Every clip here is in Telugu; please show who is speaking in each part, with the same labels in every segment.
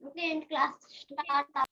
Speaker 1: Okay, class start.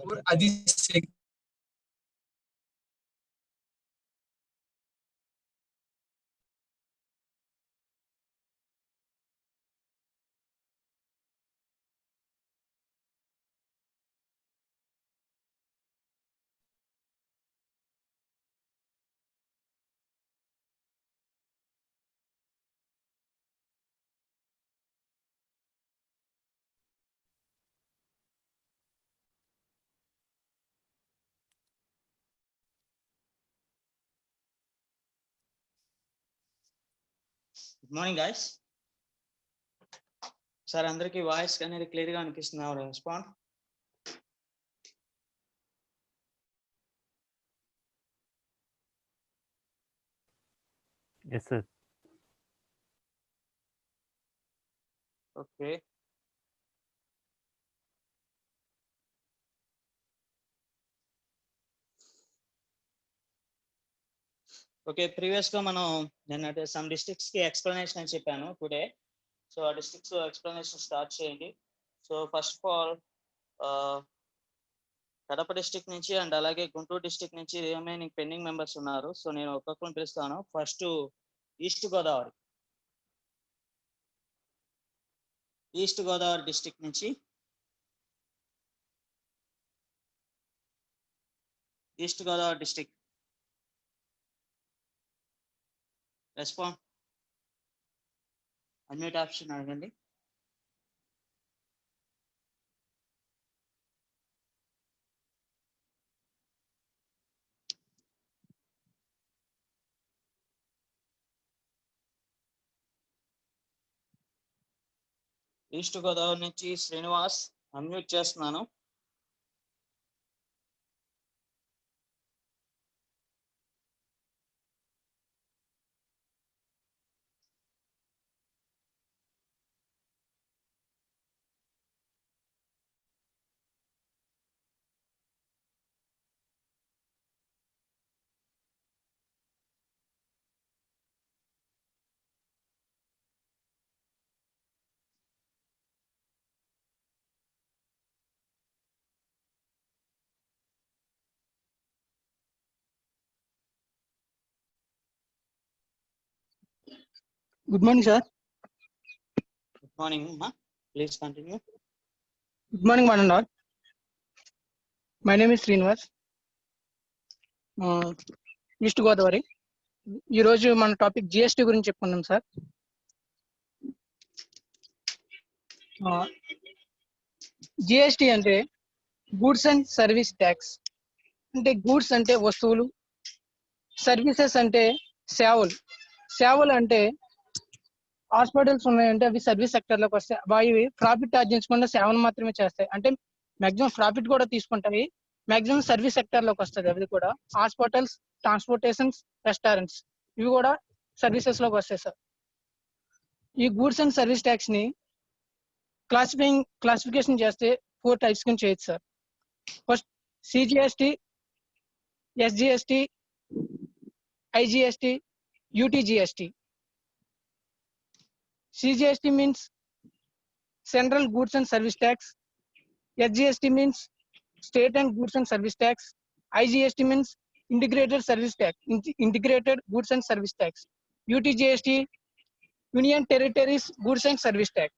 Speaker 2: और अधिशक्ति
Speaker 3: గుడ్ మార్నింగ్ గైస్. సార్ అందరికి వాయిస్ అనేది క్లియర్ గా అనిపిస్తుందా? Respond.
Speaker 4: Yes, sir.
Speaker 3: Okay, okay. Previous గా మనం నిన్న సమ్ డిస్ట్రిక్ట్స్ కి ఎక్స్ప్లెనేషన్ అని చెప్పాను టుడే. సో ఆ డిస్ట్రిక్ట్స్ ఎక్స్ప్లెనేషన్ స్టార్ట్ చేయండి. So first of all Kadapa district నుంచి అండ్ అలాగే గుంటూరు డిస్ట్రిక్ట్ నుంచి రిమైనింగ్ పెండింగ్ మెంబర్స్ ఉన్నారు. సో నేను ఒక్కొక్కరిని పిలుస్తాను. First East Godavari. East Godavari district నుంచి East Godavari district respond. Unmute option అడగండి. ఈస్ట్ గోదావరి నుంచి శ్రీనివాస్ అన్మ్యూట్ చేస్తున్నాను.
Speaker 5: Good morning, sir.
Speaker 3: Good morning అమ్మా, please continue.
Speaker 5: Good morning, one and all. My name is Srinivas. East Godavari. ఈరోజు మన టాపిక్ జిఎస్టీ గురించి చెప్పుకుందాం సార్. జిఎస్టీ అంటే గూడ్స్ అండ్ సర్వీస్ ట్యాక్స్. అంటే గూడ్స్ అంటే వస్తువులు, సర్వీసెస్ అంటే సేవలు. సేవలు అంటే హాస్పిటల్స్ ఉన్నాయంటే అవి సర్వీస్ సెక్టర్ లోకి వస్తాయి. అవి ప్రాఫిట్ ఆర్జించకుండా సేవలు మాత్రమే చేస్తాయి. అంటే మాక్సిమం ప్రాఫిట్ కూడా తీసుకుంటాయి. మాక్సిమం సర్వీస్ సెక్టర్ లోకి వస్తుంది. అవి కూడా హాస్పిటల్స్, ట్రాన్స్పోర్టేషన్స్, రెస్టారెంట్స్ ఇవి కూడా సర్వీసెస్ లోకి వస్తాయి సార్. ఈ గూడ్స్ అండ్ సర్వీస్ ట్యాక్స్ ని క్లాసిఫికేషన్ చేస్తే 4 టైప్స్ కింద చేయొచ్చు sir. First CGST, SGST, IGST, UTGST. CGST means Central Goods and Service Tax. SGST means State and Goods and Service Tax. IGST means Integrated Service Tax, Integrated Goods and Service Tax. UTGST, Union Territories Goods and Service Tax.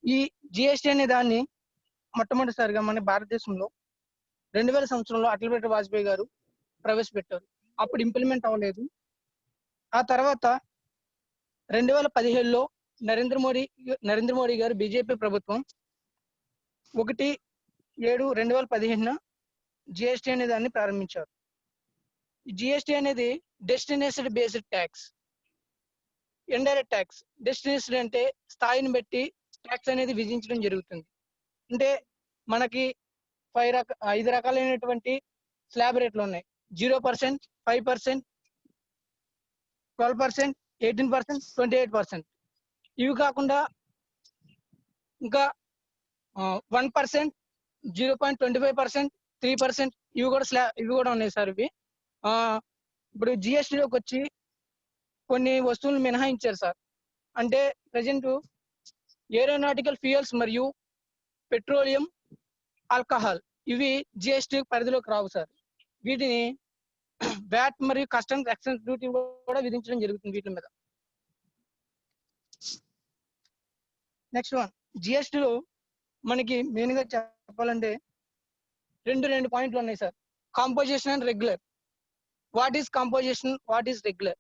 Speaker 5: ఈ జిఎస్టీ అనే దాన్ని మొట్టమొదటిసారిగా మన భారతదేశంలో 2000 సంవత్సరంలో అటల్ బిహారీ వాజ్పేయి గారు ప్రవేశపెట్టారు. అప్పుడు ఇంప్లిమెంట్ అవ్వలేదు. ఆ తర్వాత 2017లో నరేంద్ర మోడీ గారు బీజేపీ ప్రభుత్వం 1/7/2015 జిఎస్టీ అనే దాన్ని ప్రారంభించారు. ఈ జిఎస్టీ అనేది destination based tax, indirect tax. Destination అంటే స్థాయిని బట్టి ట్యాక్స్ అనేది విధించడం జరుగుతుంది. అంటే మనకి 5 రకాలైనటువంటి స్లాబ్ రేట్లు ఉన్నాయి. 0%, 5%, 12%, 18%, 28%. ఇవి కాకుండా ఇంకా 1%, 0.25%, 3% ఇవి కూడా ఉన్నాయి సార్. ఇవి ఇప్పుడు జిఎస్టీలోకి వచ్చి కొన్ని వస్తువులు మినహాయించారు సార్. అంటే ప్రజెంట్ ఏరోనాటికల్ ఫ్యూయల్స్ మరియు పెట్రోలియం, ఆల్కహాల్ ఇవి జిఎస్టీ పరిధిలోకి రావు సార్. వీటిని వ్యాట్ మరియు కస్టమ్స్ ఎక్సైజ్ డ్యూటీ కూడా విధించడం జరుగుతుంది వీటి మీద. నెక్స్ట్ వన్, జిఎస్టీలో మనకి మెయిన్ గా చెప్పాలంటే రెండు పాయింట్లు ఉన్నాయి sir. Composition and regular. What is composition, what is regular?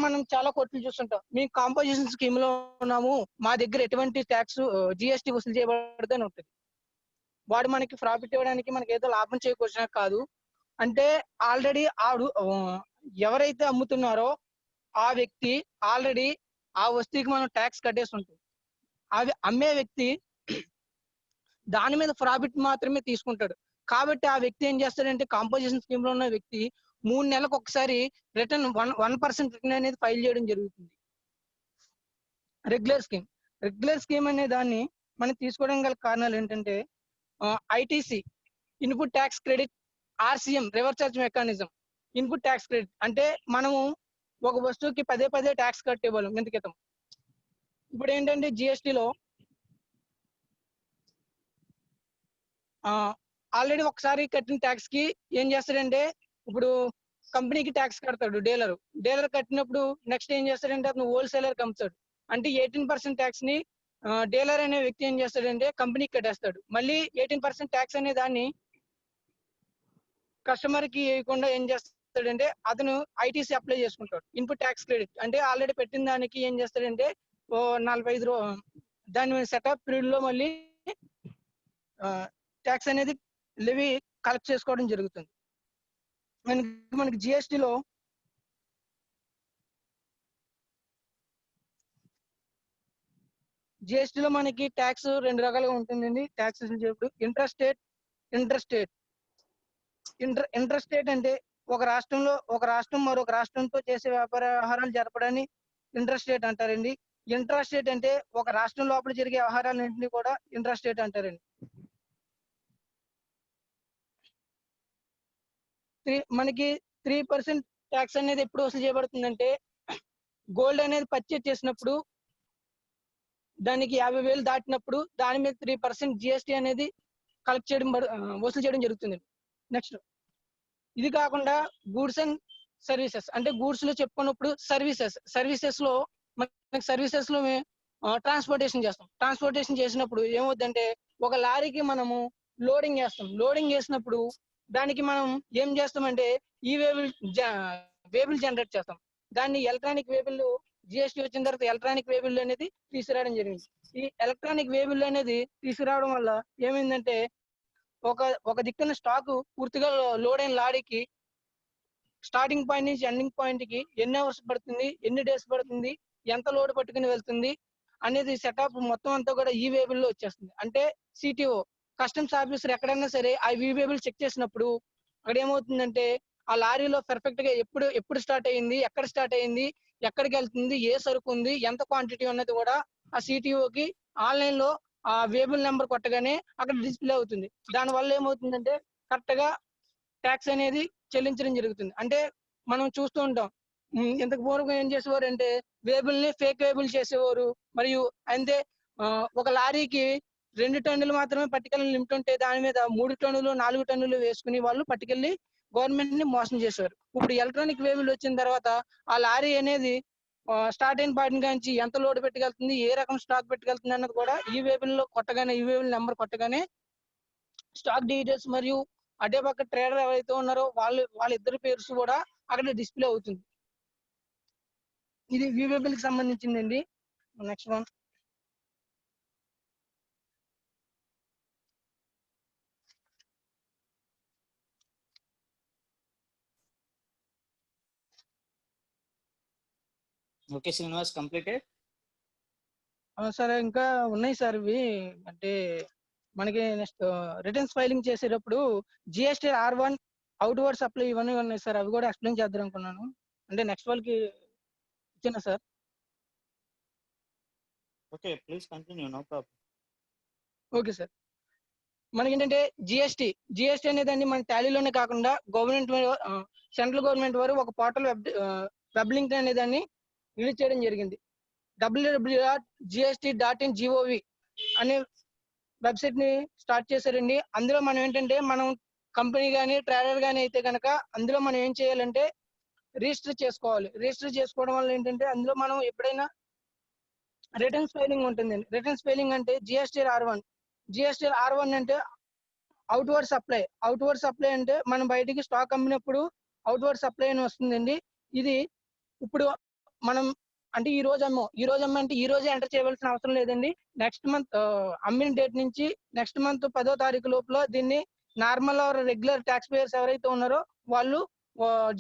Speaker 5: మనం చాలా కోర్టులు చూస్తుంటాం. మేము కాంపోజిషన్ స్కీమ్ లో ఉన్నాము, మా దగ్గర ఎటువంటి ట్యాక్స్ జిఎస్టీ వసూలు చేయబడదు అని ఉంటుంది. వాడు మనకి ప్రాఫిట్ ఇవ్వడానికి, మనకి ఏదో లాభం చేకూర్చినా కాదు. అంటే ఆల్రెడీ ఎవరైతే అమ్ముతున్నారో ఆ వ్యక్తి ఆల్రెడీ ఆ వస్తువుకి మనం ట్యాక్స్ కట్టేసి ఉంటుంది. అవి అమ్మే వ్యక్తి దాని మీద ప్రాఫిట్ మాత్రమే తీసుకుంటాడు. కాబట్టి ఆ వ్యక్తి ఏం చేస్తాడంటే, కాంపోజిషన్ స్కీమ్ లో ఉన్న వ్యక్తి 3 నెలలకు ఒకసారి రిటర్న్ 1% రిటర్న్ అనేది ఫైల్ చేయడం జరుగుతుంది. రెగ్యులర్ స్కీమ్ అనే దాన్ని మనం తీసుకోవడం గల కారణాలు ఏంటంటే, ITC input tax credit, RCM reverse charge mechanism. Input tax credit అంటే మనము ఒక వస్తువుకి పదే ట్యాక్స్ కట్టేవాళ్ళం ఇంత క్రితం. ఇప్పుడు ఏంటంటే జిఎస్టీలో ఆల్రెడీ ఒకసారి కట్టిన ట్యాక్స్ కి ఏం చేస్తాడంటే, ఇప్పుడు కంపెనీకి ట్యాక్స్ కడతాడు డీలర్ కట్టినప్పుడు నెక్స్ట్ ఏం చేస్తాడంటే అతను హోల్సేలర్ అమ్ముతాడు. అంటే 18% ట్యాక్స్ ని డీలర్ అనే వ్యక్తి ఏం చేస్తాడంటే కంపెనీకి కట్టేస్తాడు. మళ్ళీ 18% ట్యాక్స్ అనే దాన్ని కస్టమర్ కి ఇవ్వకుండా ఏం చేస్తాడంటే అతను ఐటీసీ అప్లై చేసుకుంటాడు. ఇన్పుట్ ట్యాక్స్ క్రెడిట్ అంటే ఆల్రెడీ పెట్టిన దానికి ఏం చేస్తాడంటే 45 దాని సెటప్ పీరియడ్ లో మళ్ళీ ట్యాక్స్ అనేది లెవీ కలెక్ట్ చేసుకోవడం జరుగుతుంది. మనకి జిఎస్టీలో మనకి ట్యాక్స్ 2 రకాలుగా ఉంటుందండి. ట్యాక్స్ ఇంటర్ స్టేట్ అంటే ఒక రాష్ట్రం మరొక రాష్ట్రంతో చేసే వ్యాపార వ్యవహారాలు జరపడాన్ని ఇంటర్ స్టేట్ అంటారండి. ఇంట్రా స్టేట్ అంటే ఒక రాష్ట్రం లోపల జరిగే వ్యవహారాలన్నింటినీ కూడా ఇంట్రా స్టేట్ అంటారండి. మనకి 3% ట్యాక్స్ అనేది ఎప్పుడు వసూలు చేయబడుతుందంటే, గోల్డ్ అనేది పర్చేజ్ చేసినప్పుడు దానికి 50,000 దాటినప్పుడు దాని మీద 3% జిఎస్టీ అనేది కలెక్ట్ చేయడం వసూలు చేయడం జరుగుతుంది. నెక్స్ట్ ఇది కాకుండా గూడ్స్ అండ్ సర్వీసెస్ అంటే గూడ్స్ లో చెప్పుకున్నప్పుడు సర్వీసెస్ లో ట్రాన్స్పోర్టేషన్ చేస్తాం. ట్రాన్స్పోర్టేషన్ చేసినప్పుడు ఏమవుతుందంటే, ఒక లారీకి మనము లోడింగ్ చేసినప్పుడు దానికి మనం ఏం చేస్తామంటే ఈ వేబుల్ జనరేట్ చేస్తాం. దాన్ని ఎలక్ట్రానిక్ వేబుల్ జిఎస్టీ వచ్చిన తర్వాత ఎలక్ట్రానిక్ వేబుల్ అనేది తీసుకురావడం జరిగింది. ఈ ఎలక్ట్రానిక్ వేబుల్ అనేది తీసుకురావడం వల్ల ఏమైందంటే, ఒక దిక్కున స్టాక్ పూర్తిగా లోడ్ అయిన లారీకి స్టార్టింగ్ పాయింట్ నుంచి ఎండింగ్ పాయింట్ కి ఎన్ని అవర్స్ పడుతుంది, ఎన్ని డేస్ పడుతుంది, ఎంత లోడ్ పట్టుకుని వెళ్తుంది అనేది సెటప్ మొత్తం అంతా కూడా ఈ వేబుల్ లో వచ్చేస్తుంది. అంటే సిటిఓ కస్టమ్స్ ఆఫీసర్ ఎక్కడైనా సరే ఆ ఈ వేబుల్ చెక్ చేసినప్పుడు అక్కడ ఏమవుతుందంటే, ఆ లారీలో పర్ఫెక్ట్ గా ఎప్పుడు స్టార్ట్ అయ్యింది, ఎక్కడ స్టార్ట్ అయ్యింది, ఎక్కడికి వెళ్తుంది, ఏ సరుకు ఉంది, ఎంత క్వాంటిటీ ఉన్నది కూడా ఆ సిటిఓకి ఆన్లైన్ లో ఆ వేబుల్ నెంబర్ కొట్టగానే అక్కడ డిస్ప్లే అవుతుంది. దాని వల్ల ఏమవుతుందంటే కరెక్ట్ గా ట్యాక్స్ అనేది చెల్లించడం జరుగుతుంది. అంటే మనం చూస్తూ ఉంటాం, ఇంతకు పూర్వం ఏం చేసేవారు అంటే వేబుల్ ని ఫేక్ వేబుల్ చేసేవారు. మరియు అంతే ఒక లారీకి 2 టన్నులు మాత్రమే పట్టుకెళ్ళిన లిమిట్ ఉంటే దాని మీద 3 టన్నులు 4 టన్నులు వేసుకుని వాళ్ళు పట్టుకెళ్ళి గవర్నమెంట్ ని మోసం చేసేవారు. ఇప్పుడు ఎలక్ట్రానిక్ వేబుల్ వచ్చిన తర్వాత ఆ లారీ అనేది స్టార్ట్ అయిన పాయింట్ నుంచి ఎంత లోడ్ పెట్టుకెళ్తుంది, ఏ రకం స్టాక్ పెట్టుకెళ్తుంది అన్నది కూడా ఈ వేబుల్ లో కొట్టగానే, ఈ వేబుల్ నెంబర్ కొట్టగానే స్టాక్ డీటెయిల్స్ మరియు అదే పక్క ట్రేడర్ ఎవరైతే ఉన్నారో వాళ్ళిద్దరి పేర్స్ కూడా అక్కడ డిస్ప్లే అవుతుంది. ఇది వేబుల్ కి సంబంధించిందండి. Next one,
Speaker 3: okay Srinivas, completed.
Speaker 5: Sir ఇంకా ఉన్నాయి సార్ ఇవి. అంటే మనకి నెక్స్ట్ రిటర్న్స్ ఫైలింగ్ చేసేటప్పుడు జిఎస్టీ R1 అవుట్వర్డ్ సప్లై ఇవన్నీ ఉన్నాయి సార్. అవి కూడా ఎక్స్ప్లెయిన్ చేద్దాం అనుకున్నాను. అంటే నెక్స్ట్ వాళ్ళకి ఇచ్చిన sir.
Speaker 3: Okay, please continue, no problem.
Speaker 5: Okay sir. మనకి ఏంటంటే జిఎస్టీ అనేదాన్ని మన టాలీలోనే కాకుండా సెంట్రల్ గవర్నమెంట్ వారు ఒక పోర్టల్ వెబ్ లింక్ అనే దాన్ని రిలీజ్ చేయడం జరిగింది. www.gst.in.gov అనే వెబ్సైట్ ని స్టార్ట్ చేశారండి. అందులో మనం ఏంటంటే మనం కంపెనీ కానీ ట్రేడర్ కానీ అయితే కనుక అందులో మనం ఏం చేయాలంటే రిజిస్టర్ చేసుకోవాలి. రిజిస్టర్ చేసుకోవడం వల్ల ఏంటంటే అందులో మనం ఎప్పుడైనా రిటర్న్స్ ఫైలింగ్ ఉంటుందండి. రిటర్న్స్ ఫైలింగ్ అంటే జిఎస్టీఆర్1 అంటే అవుట్వర్డ్ సప్లై అంటే మనం బయటికి స్టాక్ అమ్మినప్పుడు అవుట్వర్డ్ సప్లై అని వస్తుందండి. ఇది ఇప్పుడు మనం అంటే ఈ రోజు అంటే ఈ రోజే ఎంటర్ చేయవలసిన అవసరం లేదండి. నెక్స్ట్ మంత్ అమ్మిన డేట్ నుంచి నెక్స్ట్ మంత్ 10వ తారీఖు లోపల దీన్ని normal or regular tax payers ఎవరైతే ఉన్నారో వాళ్ళు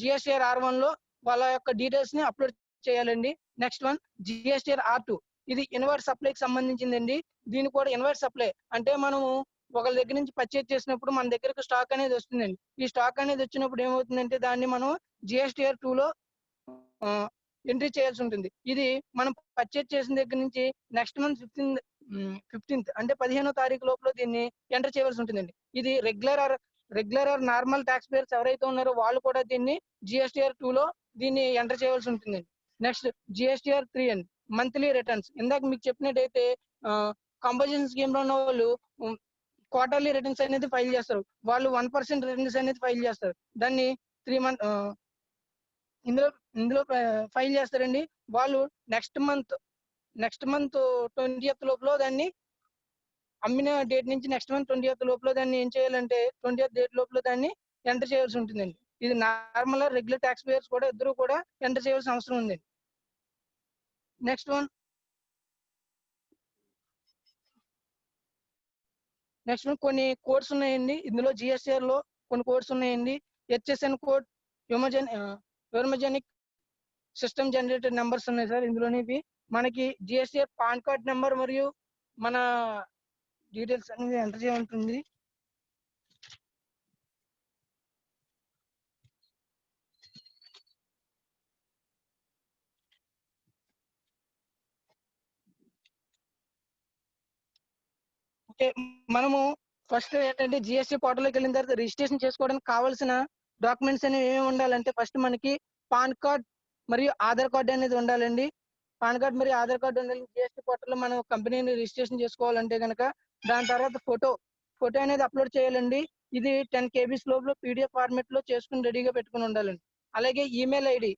Speaker 5: GSTR-R1 లో వాళ్ళ యొక్క డీటెయిల్స్ ని అప్లోడ్ చేయాలండి. నెక్స్ట్ వన్ GSTR-R2 ఇది ఇన్వర్ట్ సప్లైకి సంబంధించిందండి. దీని కూడా ఇన్వర్ట్ సప్లై అంటే మనము ఒకళ్ళ దగ్గర నుంచి పర్చేజ్ చేసినప్పుడు మన దగ్గరకు స్టాక్ అనేది వస్తుందండి. ఈ స్టాక్ అనేది వచ్చినప్పుడు ఏమవుతుందంటే దాన్ని మనం GSTR-2 లో ఎంట్రీ చేయాల్సి ఉంటుంది. ఇది మనం పర్చేజ్ చేసిన దగ్గర నుంచి నెక్స్ట్ మంత్ 15th అంటే 15వ తారీఖు లోపల దీన్ని ఎంటర్ చేయవలసి ఉంటుందండి. ఇది regular or normal tax payers ఎవరైతే ఉన్నారో వాళ్ళు కూడా దీన్ని GSTR-2 లో దీన్ని ఎంటర్ చేయవలసి ఉంటుందండి. నెక్స్ట్ GSTR-3 అండి, మంత్లీ రిటర్న్స్. ఇందాక మీకు చెప్పినట్టయితే కంపోజిషన్ స్కీమ్ లో ఉన్న వాళ్ళు క్వార్టర్లీ రిటర్న్స్ అనేది ఫైల్ చేస్తారు. వాళ్ళు 1% రిటర్న్స్ అనేది ఫైల్ చేస్తారు. దాన్ని 3 month ఇందులో ఫైల్ చేస్తారండి. వాళ్ళు నెక్స్ట్ మంత్ 20th లోపల దాన్ని అమ్మిన డేట్ నుంచి నెక్స్ట్ మంత్ 20th లోపల దాన్ని ఏం చేయాలంటే 20th డేట్ లోపల దాన్ని ఎంటర్ చేయాల్సి ఉంటుందండి. ఇది నార్మల్ రెగ్యులర్ ట్యాక్స్ పేయర్స్ కూడా ఇద్దరు కూడా ఎంటర్ చేయాల్సిన అవసరం ఉందండి. నెక్స్ట్ వన్ కొన్ని కోడ్స్ ఉన్నాయండి. ఇందులో GSTR లో కొన్ని కోడ్స్ ఉన్నాయండి. HSN కోడ్, హ్యూమజెనిక్ సిస్టమ్ జనరేటెడ్ నెంబర్స్ ఉన్నాయి సార్. ఇందులోని మనకి GSTR పాన్ కార్డ్ నెంబర్ మరియు మన డీటెయిల్స్ అనేది ఎంటర్ చేయాలి ఉంటుంది. ఓకే, మనము ఫస్ట్ ఏంటంటే GST పోర్టల్లోకి వెళ్ళిన తర్వాత రిజిస్ట్రేషన్ చేసుకోవడానికి కావాల్సిన డాక్యుమెంట్స్ అనేవి ఏమేమి ఉండాలంటే ఫస్ట్ మనకి పాన్ కార్డ్ మరియు ఆధార్ కార్డ్ అనేది ఉండాలండి. పాన్ కార్డ్ మరియు ఆధార్ కార్డు ఉండాలి. GST పోర్టల్లో మనం కంపెనీని రిజిస్ట్రేషన్ చేసుకోవాలంటే కనుక దాని తర్వాత ఫోటో అనేది అప్లోడ్ చేయాలండి. ఇది 10 KB లోపల PDF ఫార్మెట్ లో చేసుకుని రెడీగా పెట్టుకుని ఉండాలండి. అలాగే ఈమెయిల్ ఐడి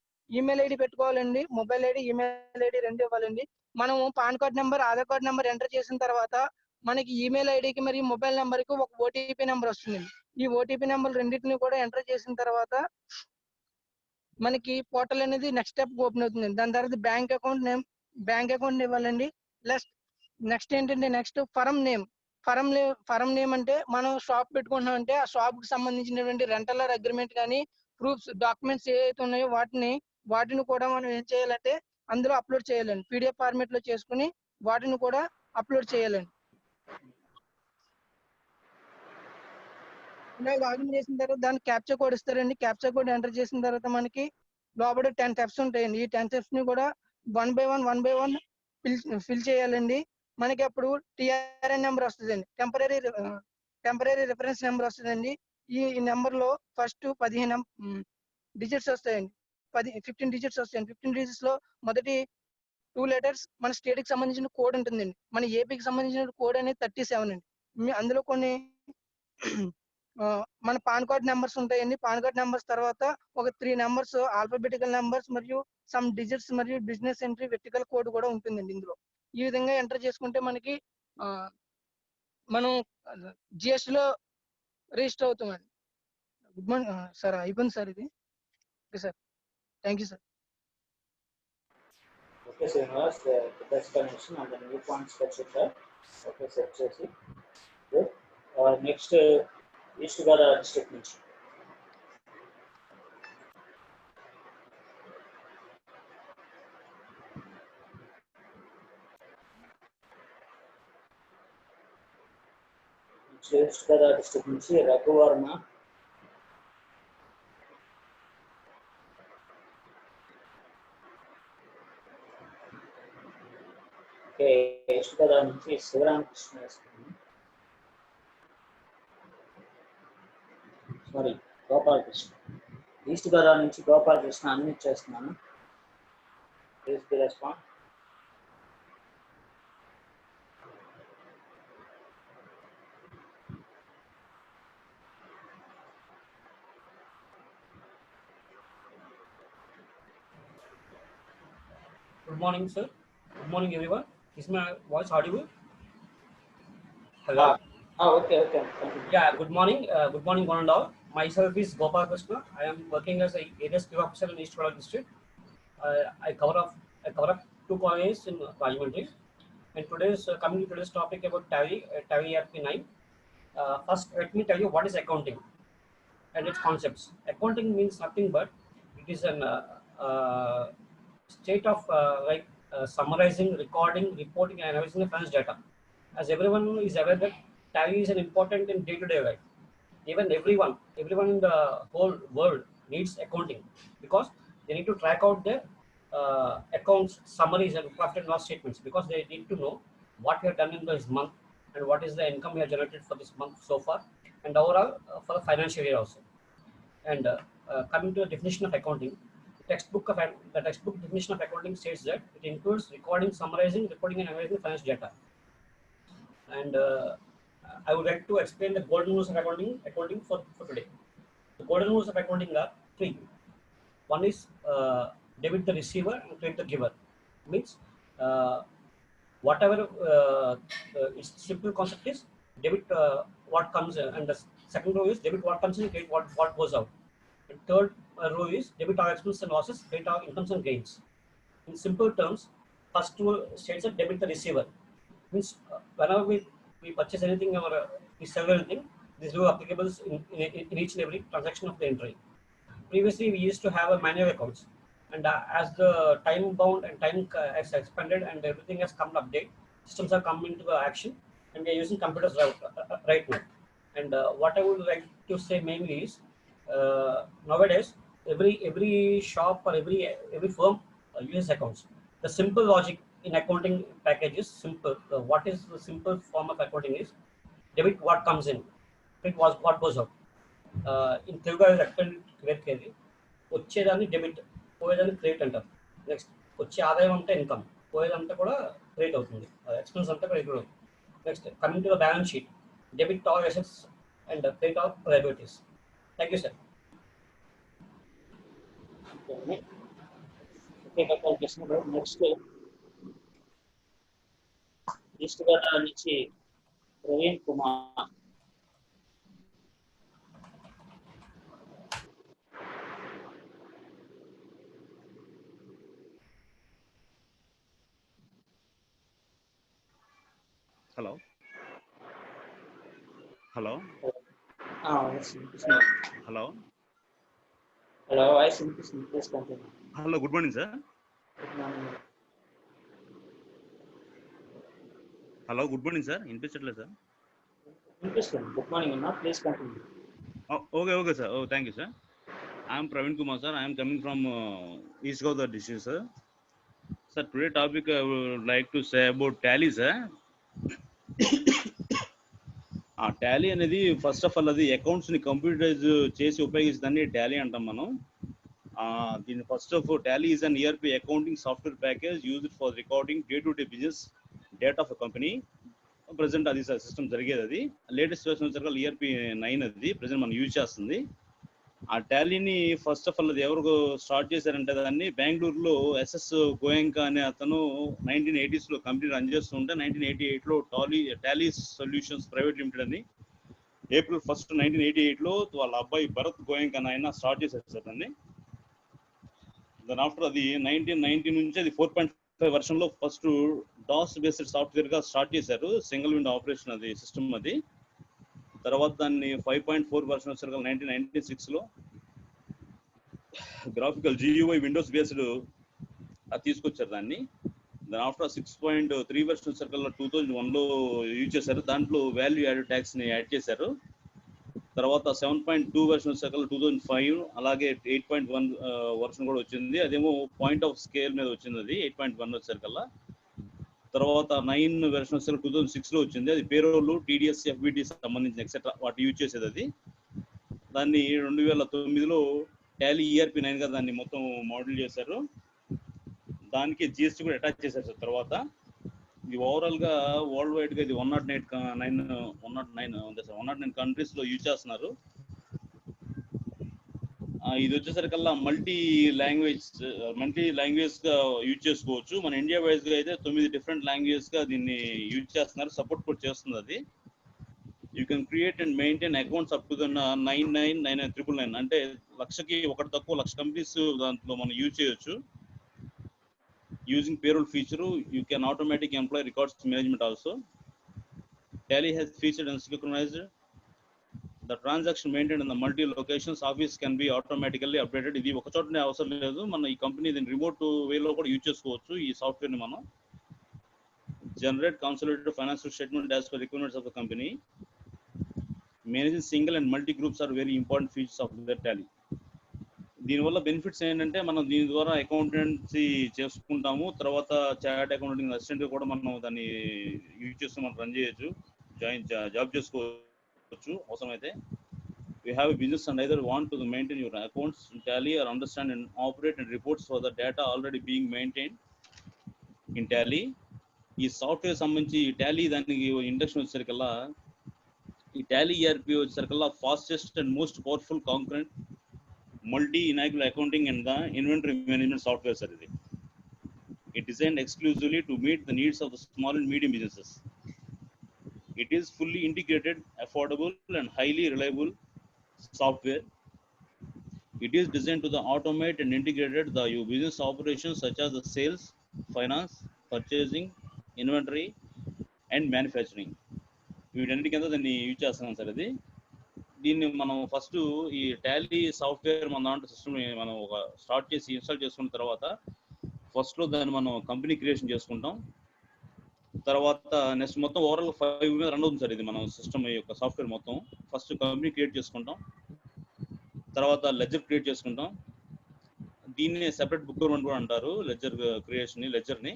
Speaker 5: పెట్టుకోవాలండి. మొబైల్ ఐడి, ఈమెయిల్ ఐడి రెండు ఇవ్వాలండి. మనము pan card number, Aadhaar card number enter చేసిన తర్వాత మనకి ఈమెయిల్ ఐడికి మరియు మొబైల్ నెంబర్ కి ఒక OTP నెంబర్ వస్తుందండి. ఈ OTP నెంబర్ రెండింటిని కూడా ఎంటర్ చేసిన తర్వాత మనకి పోర్టల్ అనేది నెక్స్ట్ స్టెప్ ఓపెన్ అవుతుంది. దాని తర్వాత బ్యాంక్ అకౌంట్ ఇవ్వాలండి. నెక్స్ట్ ఏంటంటే ఫరం నేమ్ అంటే మనం షాప్ పెట్టుకుంటున్నాం అంటే ఆ షాప్ కి సంబంధించినటువంటి రెంటల్ అగ్రిమెంట్ కానీ ప్రూఫ్స్ డాక్యుమెంట్స్ ఏవైతే ఉన్నాయో వాటిని కూడా మనం ఏం చేయాలంటే అందులో అప్లోడ్ చేయాలండి. PDF ఫార్మెట్ లో చేసుకుని వాటిని కూడా అప్లోడ్ చేయాలండి. ఇలా లాగిన్ చేసిన తర్వాత దానికి క్యాప్చా కోడ్ ఇస్తారండి. క్యాప్చా కోడ్ ఎంటర్ చేసిన తర్వాత మనకి లోపల 10 steps ఉంటాయండి. ఈ 10 steps ని కూడా వన్ బై వన్ ఫిల్ చేయాలండి. మనకి అప్పుడు TRN నెంబర్ వస్తుందండి, టెంపరీ రిఫరెన్స్ నెంబర్ వస్తుందండి. ఈ నెంబర్ లో ఫస్ట్ 15 డిజిట్స్ వస్తాయండి. 15 డిజిట్స్ వస్తాయండి. 15 డిజిట్స్ లో మొదటి 2 letters మన స్టేట్ కి సంబంధించిన కోడ్ ఉంటుందండి. మన ఏపీకి సంబంధించిన కోడ్ అనేది 37 అండి. అందులో కొన్ని మన పాన్ కార్డ్ నెంబర్స్ ఉంటాయండి. పాన్ కార్డ్ నెంబర్స్ తర్వాత ఒక 3 నెంబర్స్ ఆల్ఫాబెటికల్ నెంబర్స్ మరియు సమ్ డిజిట్స్ మరియు బిజినెస్ ఎంట్రీ వెర్టికల్ కోడ్ కూడా ఉంటుందండి. ఇందులో ఈ విధంగా ఎంటర్ చేసుకుంటే మనకి మనం GST లో రిజిస్టర్ అవుతామండి. గుడ్ మార్నింగ్ సార్, అయిపోయింది సార్ ఇది. Okay sir, thank you sir.
Speaker 3: Okay Srinivas, explanation and new points చెప్పారు. ఓకే సెట్ చేసి నెక్స్ట్ ఈస్ట్ గోదావరి డిస్ట్రిక్ట్ నుంచి ఈస్ట్ గోదావరి డిస్ట్రిక్ట్ నుంచి రఘువర్మ. ఓకే, ఈస్ట్ గోదావరి నుంచి శివరామకృష్ణ గోపాలకృష్ణ. ఈస్ట్ గోదావరి నుంచి గోపాలకృష్ణ అన్మ్యూట్ చేస్తున్నాను. Please be respond.
Speaker 2: Good morning, sir. Good morning, everyone. Is my voice audible? Hello.
Speaker 3: Okay. Continue.
Speaker 2: Yeah. Good morning. Good morning, one and all. Myself is Gopal Krishna. I am working as a area skill officer in East Godavari district. I cover up 2 colleges in Rajahmundry. And coming to today's topic about Tally ERP9. First, let me tell you what is accounting and its concepts. Accounting means nothing but it is an state of summarizing, recording, reporting, and analyzing the finance data. As everyone is aware that Tally is an important in day-to-day life. Even everyone in the whole world needs accounting because they need to track out their accounts, summaries, and profit and loss statements because they need to know what we have done in this month and what is the income we have generated for this month so far and overall for the financial year also. And coming to the definition of accounting, the textbook definition of accounting states that it includes recording, summarizing, reporting, and analyzing finance data. And I would like to explain the golden rules of accounting for today. The golden rules of accounting are 3. One is debit the receiver and credit the giver. Means whatever its simple concept is debit what comes in, and the second row is debit what comes in, credit what goes out. And third row is debit our expenses and losses, credit our incomes and gains. In simple terms, first two states are debit the receiver. Means whenever we purchase anything or we sell anything, these rule applicable in each and every transaction of the entry. Previously, we used to have a manual accounts, and as the time bound and time has expanded and everything has come to update, systems have come into the action, and we are using computers right now. And what I would like to say mainly is nowadays every shop or every firm uses accounts. The simple logic in accounting package is simple. What is the simple form of accounting is debit what comes in, credit what goes out. In Telugu I will explain it clearly. వచ్చేదాన్ని డెబిట్, పోయేదాన్ని క్రెడిట్ అంటారు. నెక్స్ట్ వచ్చే ఆదాయం అంటే ఇన్కమ్, పోయేదంతా కూడా క్రెడిట్ అవుతుంది, ఎక్స్పెన్స్ అంతా క్రెడిట్ అవుతుంది. Next coming to the balance sheet, debit all assets and credit all liabilities. Thank you sir.
Speaker 3: Okay, Gopal Krishna. Next East Godavari నుంచి Praveen Kumar.
Speaker 4: Hello. Hello. Hello.
Speaker 3: Hello, I simply please continue.
Speaker 4: Hello. Good morning, sir.
Speaker 3: Good morning.
Speaker 4: Hello. Good morning, sir. Inpichatla, sir.
Speaker 3: Interesting. Good morning, Anna. Please continue.
Speaker 4: Oh, okay, sir. Oh, thank you, sir. I am Praveen Kumar, sir. I am coming from East Godavari district, sir. Sir, today topic I would like to say about Tally, sir. Tally అనేది ఫస్ట్ ఆఫ్ ఆల్ అది అకౌంట్స్ ని కంప్యూటరైజ్ చేసి ఉపయోగించడాన్ని టాలీ అంటాం మనం. దీని first of Tally is an ERP accounting software package used for recording day to day business data of company. Present అది సిస్టమ్ జరిగేది, అది లేటెస్ట్ వర్షన్ వచ్చాక ERP9 అది ప్రజెంట్ మనం యూజ్ చేస్తుంది. ఆ టాలీని ఫస్ట్ ఆఫ్ ఆల్ అది ఎవరు స్టార్ట్ చేశారంటే దాన్ని బెంగళూరులో SS గోయంకా అనే అతను 1980s లో కంపెనీ రన్ చేస్తుంటే 1988 లో టాలీ సొల్యూషన్స్ ప్రైవేట్ లిమిటెడ్ అని April 1st 1988 లో వాళ్ళ అబ్బాయి భరత్ గోయంకా ఆయన స్టార్ట్ చేశారు సార్ దాన్ని. దాని ఆఫ్టర్ అది 1990 నుంచి అది 4.5 వర్షన్ లో ఫస్ట్ DOS బేస్డ్ సాఫ్ట్వేర్ గా స్టార్ట్ చేశారు, సింగిల్ విండో ఆపరేషన్ అది సిస్టమ్ అది. తర్వాత దాన్ని 5.4 వర్షన్ వచ్చారు 1996 లో గ్రాఫికల్ GUI విండోస్ బేస్డ్ అది తీసుకొచ్చారు దాన్ని. దాని ఆఫ్టర్ 6.3 వర్షన్ వచ్చారు 2001 లో యూజ్ చేశారు, దాంట్లో వాల్యూ యాడెడ్ ట్యాక్స్ ని యాడ్ చేశారు. తర్వాత 7.2 వర్షన్ వచ్చాక 2005, అలాగే 8.1 వర్షన్ కూడా వచ్చింది, అదేమో పాయింట్ ఆఫ్ స్కేల్ మీద వచ్చింది, అది 8.1 వచ్చారు. తర్వాత 9 వెర్షన్ వచ్చాక 2006 లో వచ్చింది, అది పేరోల్, TDS, FBT సంబంధించిన ఎక్సెట్రా వాటి యూజ్ చేసేది అది. దాన్ని 2009లో టాలీ ERP9 గా దాన్ని మొత్తం మోడల్ చేశారు. దానికి జిఎస్టీ కూడా అటాచ్ చేశారు సార్. తర్వాత ఇది ఓవరాల్ గా వరల్డ్ వైడ్ గా ఇది 109 ఉంది సార్. 109 కంట్రీస్ లో యూజ్ చేస్తున్నారు. ఇది వచ్చేసరికల్లా మల్టీ లాంగ్వేజ్ గా యూజ్ చేసుకోవచ్చు. మన ఇండియా వైజ్ గా అయితే 9 డిఫరెంట్ లాంగ్వేజ్ గా దీన్ని యూజ్ చేస్తున్నారు. సపోర్ట్ కూడా చేస్తుంది అది. You can create and maintain accounts up to the 999999 అంటే లక్షకి ఒకటి తక్కువ 1,00,000 కంపెనీస్ దాంట్లో మనం యూజ్ చేయొచ్చు. Using payroll feature, you can automatic employee records management also. Tally has featured and synchronized the transaction maintained in the multi locations. Office can be automatically updated. ఇది ఒక చోటనే అవసరం లేదు, మన ఈ కంపెనీ దీన్ని రిమోట్ వేలో కూడా యూజ్ చేసుకోవచ్చు. ఈ సాఫ్ట్వేర్ ని మనం generate consolidated financial statement as per requirements of the company. Managing single and multi groups are very important features of the Tally. దీనివల్ల బెనిఫిట్స్ ఏంటంటే మనం దీని ద్వారా అకౌంటెన్సీ చేసుకుంటాము. తర్వాత చార్ట్ అకౌంటింగ్ అసిస్టెంట్ కూడా మనం దాన్ని యూజ్ చేస్తూ మనం రన్ చేయొచ్చు, జాబ్ చేసుకోవచ్చు అవసరమైతే. We have a business and either want to maintain your accounts in Tally or understand and operate and reports for the data already being maintained in Tally. ఈ సాఫ్ట్వేర్ సంబంధించి టాలీ దానికి ఇండక్షన్ వచ్చేసరికల్లా ఈ టాలీ ఈఆర్పి వచ్చేసరికల్లా fastest and most powerful concurrent multi ఇనాక్యుల్ accounting and the inventory management software sir ఇది. It designed exclusively to meet the needs of the small and medium businesses. It is fully integrated, affordable and highly reliable software. It is designed to the automate and integrated the your business operations such as the sales, finance, purchasing, inventory and manufacturing. వీటన్నిటి కింద దాన్ని యూజ్ చేస్తున్నాం సార్. ఇది దీన్ని మనం ఫస్ట్ ఈ టాలీ సాఫ్ట్వేర్ మన దాంట్లో సిస్టమ్ మనం ఒక స్టార్ట్ చేసి ఇన్స్టాల్ చేసుకున్న తర్వాత ఫస్ట్ లో దాన్ని మనం కంపెనీ క్రియేషన్ చేసుకుంటాం. తర్వాత నెక్స్ట్ మొత్తం ఓవరాల్ 5 మీద రన్ అవుతుంది సార్ ఇది మన సిస్టమ్ యొక్క సాఫ్ట్వేర్ మొత్తం. ఫస్ట్ కంపెనీ క్రియేట్ చేసుకుంటాం, తర్వాత లెడ్జర్ క్రియేట్ చేసుకుంటాం. దీన్ని సెపరేట్ బుక్ కూడా అంటారు లెడ్జర్ క్రియేషన్ లెడ్జర్ని.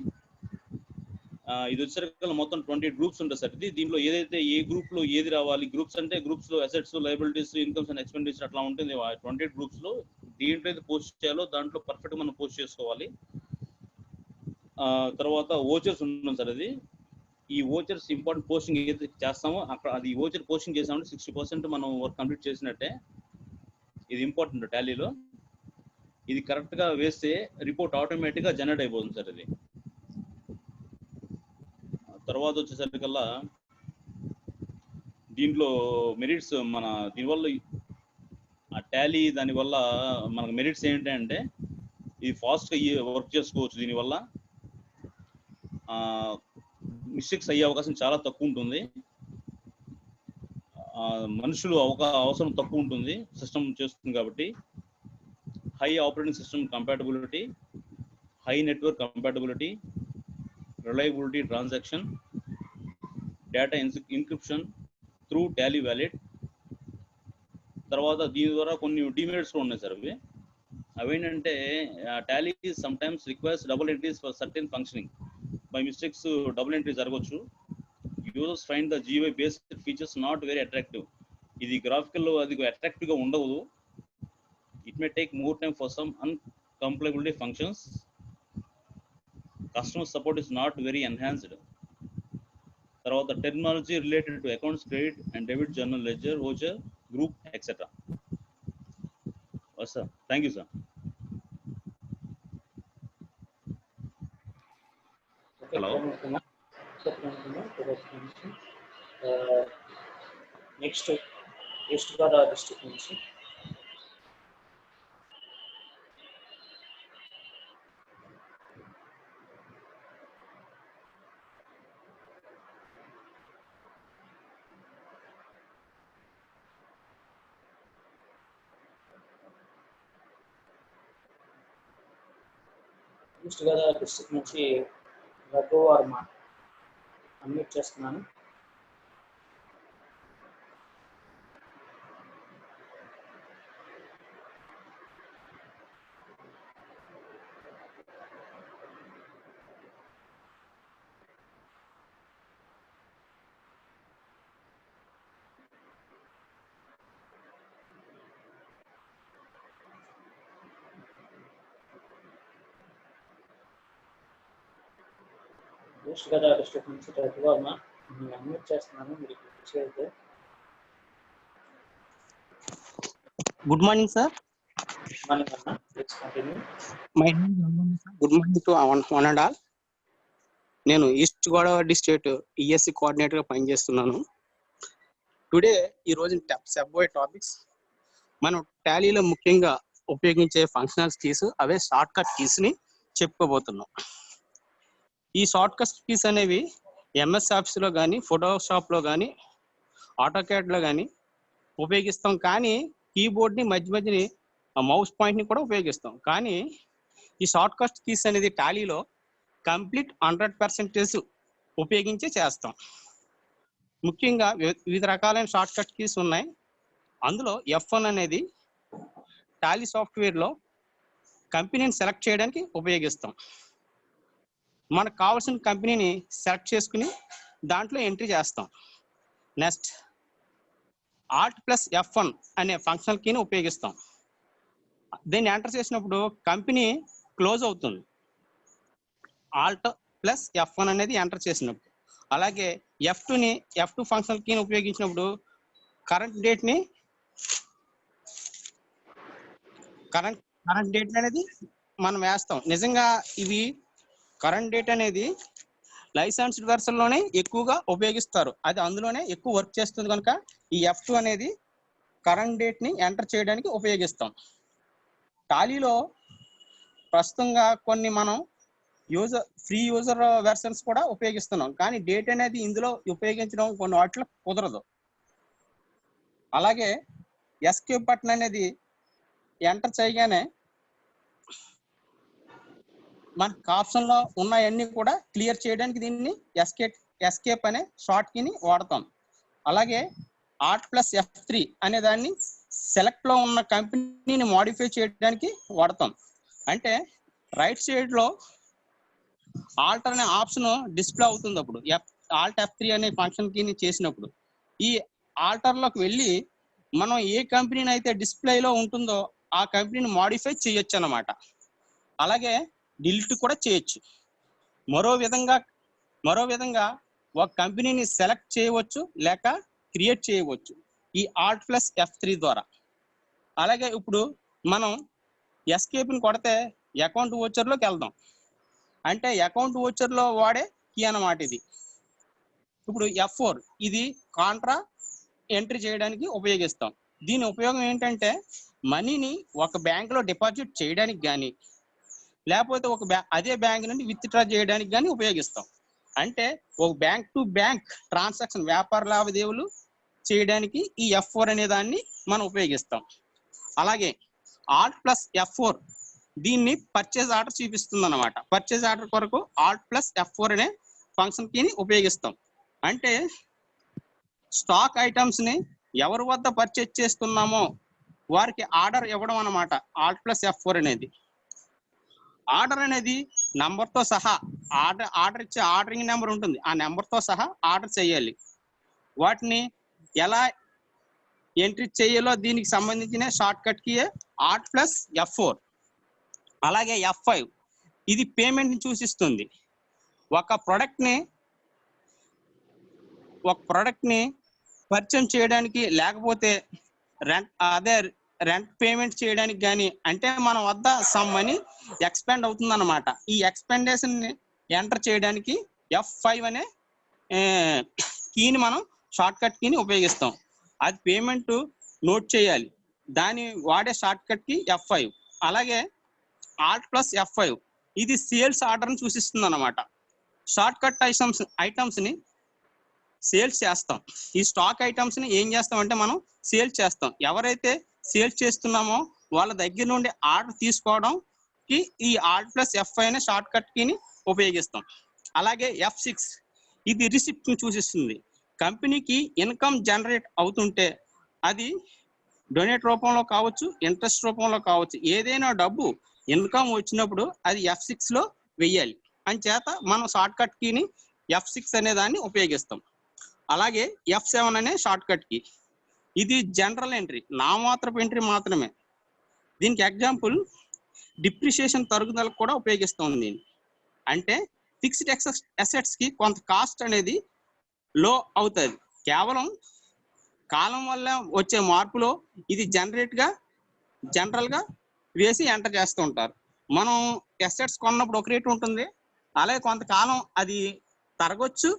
Speaker 4: ఇది వచ్చేసరికి మొత్తం 20 గ్రూప్స్ ఉంటాయి సార్. ఇది దీంట్లో ఏదైతే ఏ గ్రూప్ లో ఏది రావాలి, గ్రూప్స్ అంటే గ్రూప్స్ లో assets, liabilities, incomes and expenditure అట్లా ఉంటుంది. 20 గ్రూప్స్ లో దీంట్లో ఏది పోస్ట్ చేయాలో దాంట్లో పర్ఫెక్ట్ మనం పోస్ట్ చేసుకోవాలి. తర్వాత ఓచర్స్ ఉంటుంది సార్. అది ఈ ఓచర్స్ ఇంపార్టెంట్ పోస్టింగ్ ఏదైతే చేస్తామో అక్కడ అది ఓచర్ పోస్టింగ్ చేసామంటే 60% మనం వర్క్ కంప్లీట్ చేసినట్టే. ఇది ఇంపార్టెంట్ టాలీలో. ఇది కరెక్ట్ గా వేస్తే రిపోర్ట్ ఆటోమేటిక్ గా జనరేట్ అయిపోతుంది సార్. ఇది తర్వాత వచ్చేసరికల్లా దీంట్లో మెరిట్స్ మన దీనివల్ల ఆ టాలీ దానివల్ల మనకు మెరిట్స్ ఏంటంటే ఇది ఫాస్ట్గా వర్క్ చేసుకోవచ్చు. దీనివల్ల మిస్టేక్స్ అయ్యే అవకాశం చాలా తక్కువ ఉంటుంది. మనుషులు అవసరం తక్కువ ఉంటుంది, సిస్టమ్ చేస్తుంది కాబట్టి. High operating system compatibility, high network compatibility, reliability transaction, data encryption through Tally wallet. తర్వాత దీని ద్వారా కొన్ని డిమెరిట్స్ ఉన్నాయి సార్. అవేంటంటే Tally some times requires double entries for certain functioning. By mistakes double entry జరగవచ్చు. Users find the GUI based features not very attractive. ఇది గ్రాఫికల్ అది అట్రాక్టివ్ గా ఉండదు. It may take more time for some incompatibility functions. Customer support is not very enhanced. తర్వాత technology related to accounts, credit and debit, journal, ledger, voucher, group etcetera. Sir thank you sir. Hello.
Speaker 2: Next East Godavari district నుంచి రఘు వర్మ అన్మ్యూట్ చేస్తున్నాను.
Speaker 3: ఈస్ట్ గోదావరి డిస్ట్రిక్ట్ నుంచి రఘువర్మ. అన్మ్యూట్ చేస్తున్నాను, మీరు చేయొద్దు.
Speaker 6: Good morning sir.
Speaker 3: మార్నింగ్ అన్న, let's continue.
Speaker 6: Good morning to one and all. నేను East Godavari district ESC coordinator గా పనిచేస్తున్నాను. టుడే ఈ రోజు చెప్పబోయే టాపిక్స్ మనం టాలీలో ముఖ్యంగా ఉపయోగించే ఫంక్షనల్ కీస్, అవే షార్ట్ కట్ కీస్ ని చెప్పుకోబోతున్నాం. ఈ షార్ట్ కట్ కీస్ అనేవి ఎంఎస్ ఆఫీస్ లో కానీ, ఫోటోషాప్ లో కానీ, ఆటోకాడ్ లో కానీ ఉపయోగిస్తాం. కానీ కీబోర్డ్ ని మధ్యని మౌస్ పాయింట్ ని కూడా ఉపయోగిస్తాం. కానీ ఈ షార్ట్ కట్ కీస్ అనేది టాలీలో కంప్లీట్ 100% ఉపయోగించి చేస్తాం. ముఖ్యంగా వివిధ రకాలైన షార్ట్ కట్ కీస్ ఉన్నాయి. అందులో F1 అనేది టాలీ సాఫ్ట్వేర్ లో కంపెనీని సెలెక్ట్ చేయడానికి ఉపయోగిస్తాం. మనకు కావాల్సిన కంపెనీని సెలెక్ట్ చేసుకుని దాంట్లో ఎంట్రీ చేస్తాం. నెక్స్ట్ Alt+F1 అనే ఫంక్షనల్ కీని ఉపయోగిస్తాం. దీన్ని ఎంటర్ చేసినప్పుడు కంపెనీ క్లోజ్ అవుతుంది. Alt+F1 అనేది ఎంటర్ చేసినప్పుడు. అలాగే F2 ఫంక్షనల్ కీని ఉపయోగించినప్పుడు కరెంట్ డేట్ అనేది మనం వేస్తాం. నిజంగా ఇవి కరెంట్ డేట్ అనేది లైసెన్స్డ్ వెర్షన్ లోనే ఎక్కువగా ఉపయోగిస్తారు. అది అందులోనే ఎక్కువ వర్క్ చేస్తుంది కనుక ఈ F2 అనేది కరెంట్ డేట్ ని ఎంటర్ చేయడానికి ఉపయోగిస్తాం. టాలీలో ప్రస్తుతంగా కొన్ని మనం ఫ్రీ యూజర్ వెర్షన్స్ కూడా ఉపయోగిస్తున్నాం. కానీ డేట్ అనేది ఇందులో ఉపయోగించడం కొన్ని వాటిలో కుదరదు. అలాగే ఎస్కేప్ బటన్ అనేది ఎంటర్ చేయగానే మనకు ఆప్షన్ లో ఉన్నాయన్నీ కూడా క్లియర్ చేయడానికి దీన్ని ఎస్కేప్ అనే షార్ట్ కీని వాడతాం. అలాగే Alt+F3 అనే దాన్ని సెలెక్ట్ లో ఉన్న కంపెనీని మోడిఫై చేయడానికి వాడతాం. అంటే రైట్ సైడ్ లో ఆల్టర్ అనే ఆప్షన్ డిస్ప్లే అవుతుంది. అప్పుడు Alt+F3 అనే ఫంక్షన్ కీని చేసినప్పుడు ఈ ఆల్టర్ లోకి వెళ్ళి మనం ఏ కంపెనీని అయితే డిస్ప్లేలో ఉంటుందో ఆ కంపెనీని మోడిఫై చేయొచ్చు అన్నమాట. అలాగే డిలీట్ కూడా చేయొచ్చు. మరో విధంగా ఒక కంపెనీని సెలెక్ట్ చేయవచ్చు లేక క్రియేట్ చేయవచ్చు ఈ Alt+F3 ద్వారా. అలాగే ఇప్పుడు మనం ఎస్కేప్ ని కొడితే అకౌంట్ ఓచర్ లోకి వెళ్దాం. అంటే అకౌంట్ ఓచర్ లో వాడే కీ అన్నమాట ఇది. ఇప్పుడు F4 ఇది కాంట్రా ఎంట్రీ చేయడానికి ఉపయోగిస్తాం. దీని ఉపయోగం ఏంటంటే మనీని ఒక బ్యాంక్ లో డిపాజిట్ చేయడానికి కానీ, లేకపోతే అదే బ్యాంక్ నుండి విత్డ్రా చేయడానికి కానీ ఉపయోగిస్తాం. అంటే ఒక బ్యాంక్ టు బ్యాంక్ ట్రాన్సాక్షన్, వ్యాపార లావాదేవీలు చేయడానికి ఈ F4 అనే దాన్ని మనం ఉపయోగిస్తాం. అలాగే Alt+F4 దీన్ని పర్చేజ్ ఆర్డర్ చూపిస్తుంది అన్నమాట. పర్చేజ్ ఆర్డర్ కొరకు Alt+F4 అనే ఫంక్షన్ కీని ఉపయోగిస్తాం. అంటే స్టాక్ ఐటమ్స్ ని ఎవరి వద్ద పర్చేజ్ చేస్తున్నామో వారికి ఆర్డర్ ఇవ్వడం అన్నమాట Alt+F4 అనేది. ఆర్డర్ అనేది నంబర్తో సహా ఆర్డర్ ఇచ్చే ఆర్డరింగ్ నెంబర్ ఉంటుంది. ఆ నెంబర్తో సహా ఆర్డర్ చేయాలి. వాటిని ఎలా ఎంట్రీ చేయాలో దీనికి సంబంధించిన షార్ట్ కట్ కీ Alt+F4. అలాగే F5 ఇది పేమెంట్ ని సూచిస్తుంది. ఒక ప్రోడక్ట్ ని పర్చేజ్ చేయడానికి, లేకపోతే రెంట్ పేమెంట్ చేయడానికి కానీ, అంటే మన వద్ద సమ్ మనీ ఎక్స్పెండ్ అవుతుంది అన్నమాట. ఈ ఎక్స్పెండేషన్ ని ఎంటర్ చేయడానికి F5 అనే కీని మనం షార్ట్ కట్ కీని ఉపయోగిస్తాం. అది పేమెంట్ నోట్ చేయాలి, దాని వాడే షార్ట్ కట్ కీ F5. అలాగే Alt+F5 ఇది సేల్స్ ఆర్డర్ ని సూచిస్తుంది అన్నమాట. షార్ట్ కట్ ఐటమ్స్ ని సేల్స్ చేస్తాం. ఈ స్టాక్ ఐటమ్స్ ని ఏం చేస్తామంటే మనం సేల్స్ చేస్తాం. ఎవరైతే సేల్స్ చేస్తున్నామో వాళ్ళ దగ్గర నుండి ఆర్డర్ తీసుకోవడానికి ఈ Alt+F5 అనే షార్ట్ కట్ కీని ఉపయోగిస్తాం. అలాగే F6 ఇది రిసిప్ట్ ని సూచిస్తుంది. కంపెనీకి ఇన్కమ్ జనరేట్ అవుతుంటే అది డొనేట్ రూపంలో కావచ్చు, ఇంట్రెస్ట్ రూపంలో కావచ్చు, ఏదైనా డబ్బు ఇన్కమ్ వచ్చినప్పుడు అది F6 లో వెయ్యాలి. అని చేత మనం షార్ట్ కట్ కీని F6 అనే దాన్ని ఉపయోగిస్తాం. అలాగే F7 అనే షార్ట్ కట్ కీ ఇది జనరల్ ఎంట్రీ, నామాత్రపు ఎంట్రీ మాత్రమే. దీనికి ఎగ్జాంపుల్ డిప్రిషియేషన్ తరుగుదలకు కూడా ఉపయోగిస్తాం దీన్ని. అంటే ఫిక్స్డ్ అసెట్స్ కి కొంత కాస్ట్ అనేది లో అవుతుంది. కేవలం కాలం వల్ల వచ్చే మార్పులో ఇది జనరల్ గా వేసి ఎంటర్ చేస్తూ ఉంటారు. మనం అసెట్స్ కొన్నప్పుడు ఒక రేటు ఉంటుంది, అలాగే కొంతకాలం అది పెరగొచ్చు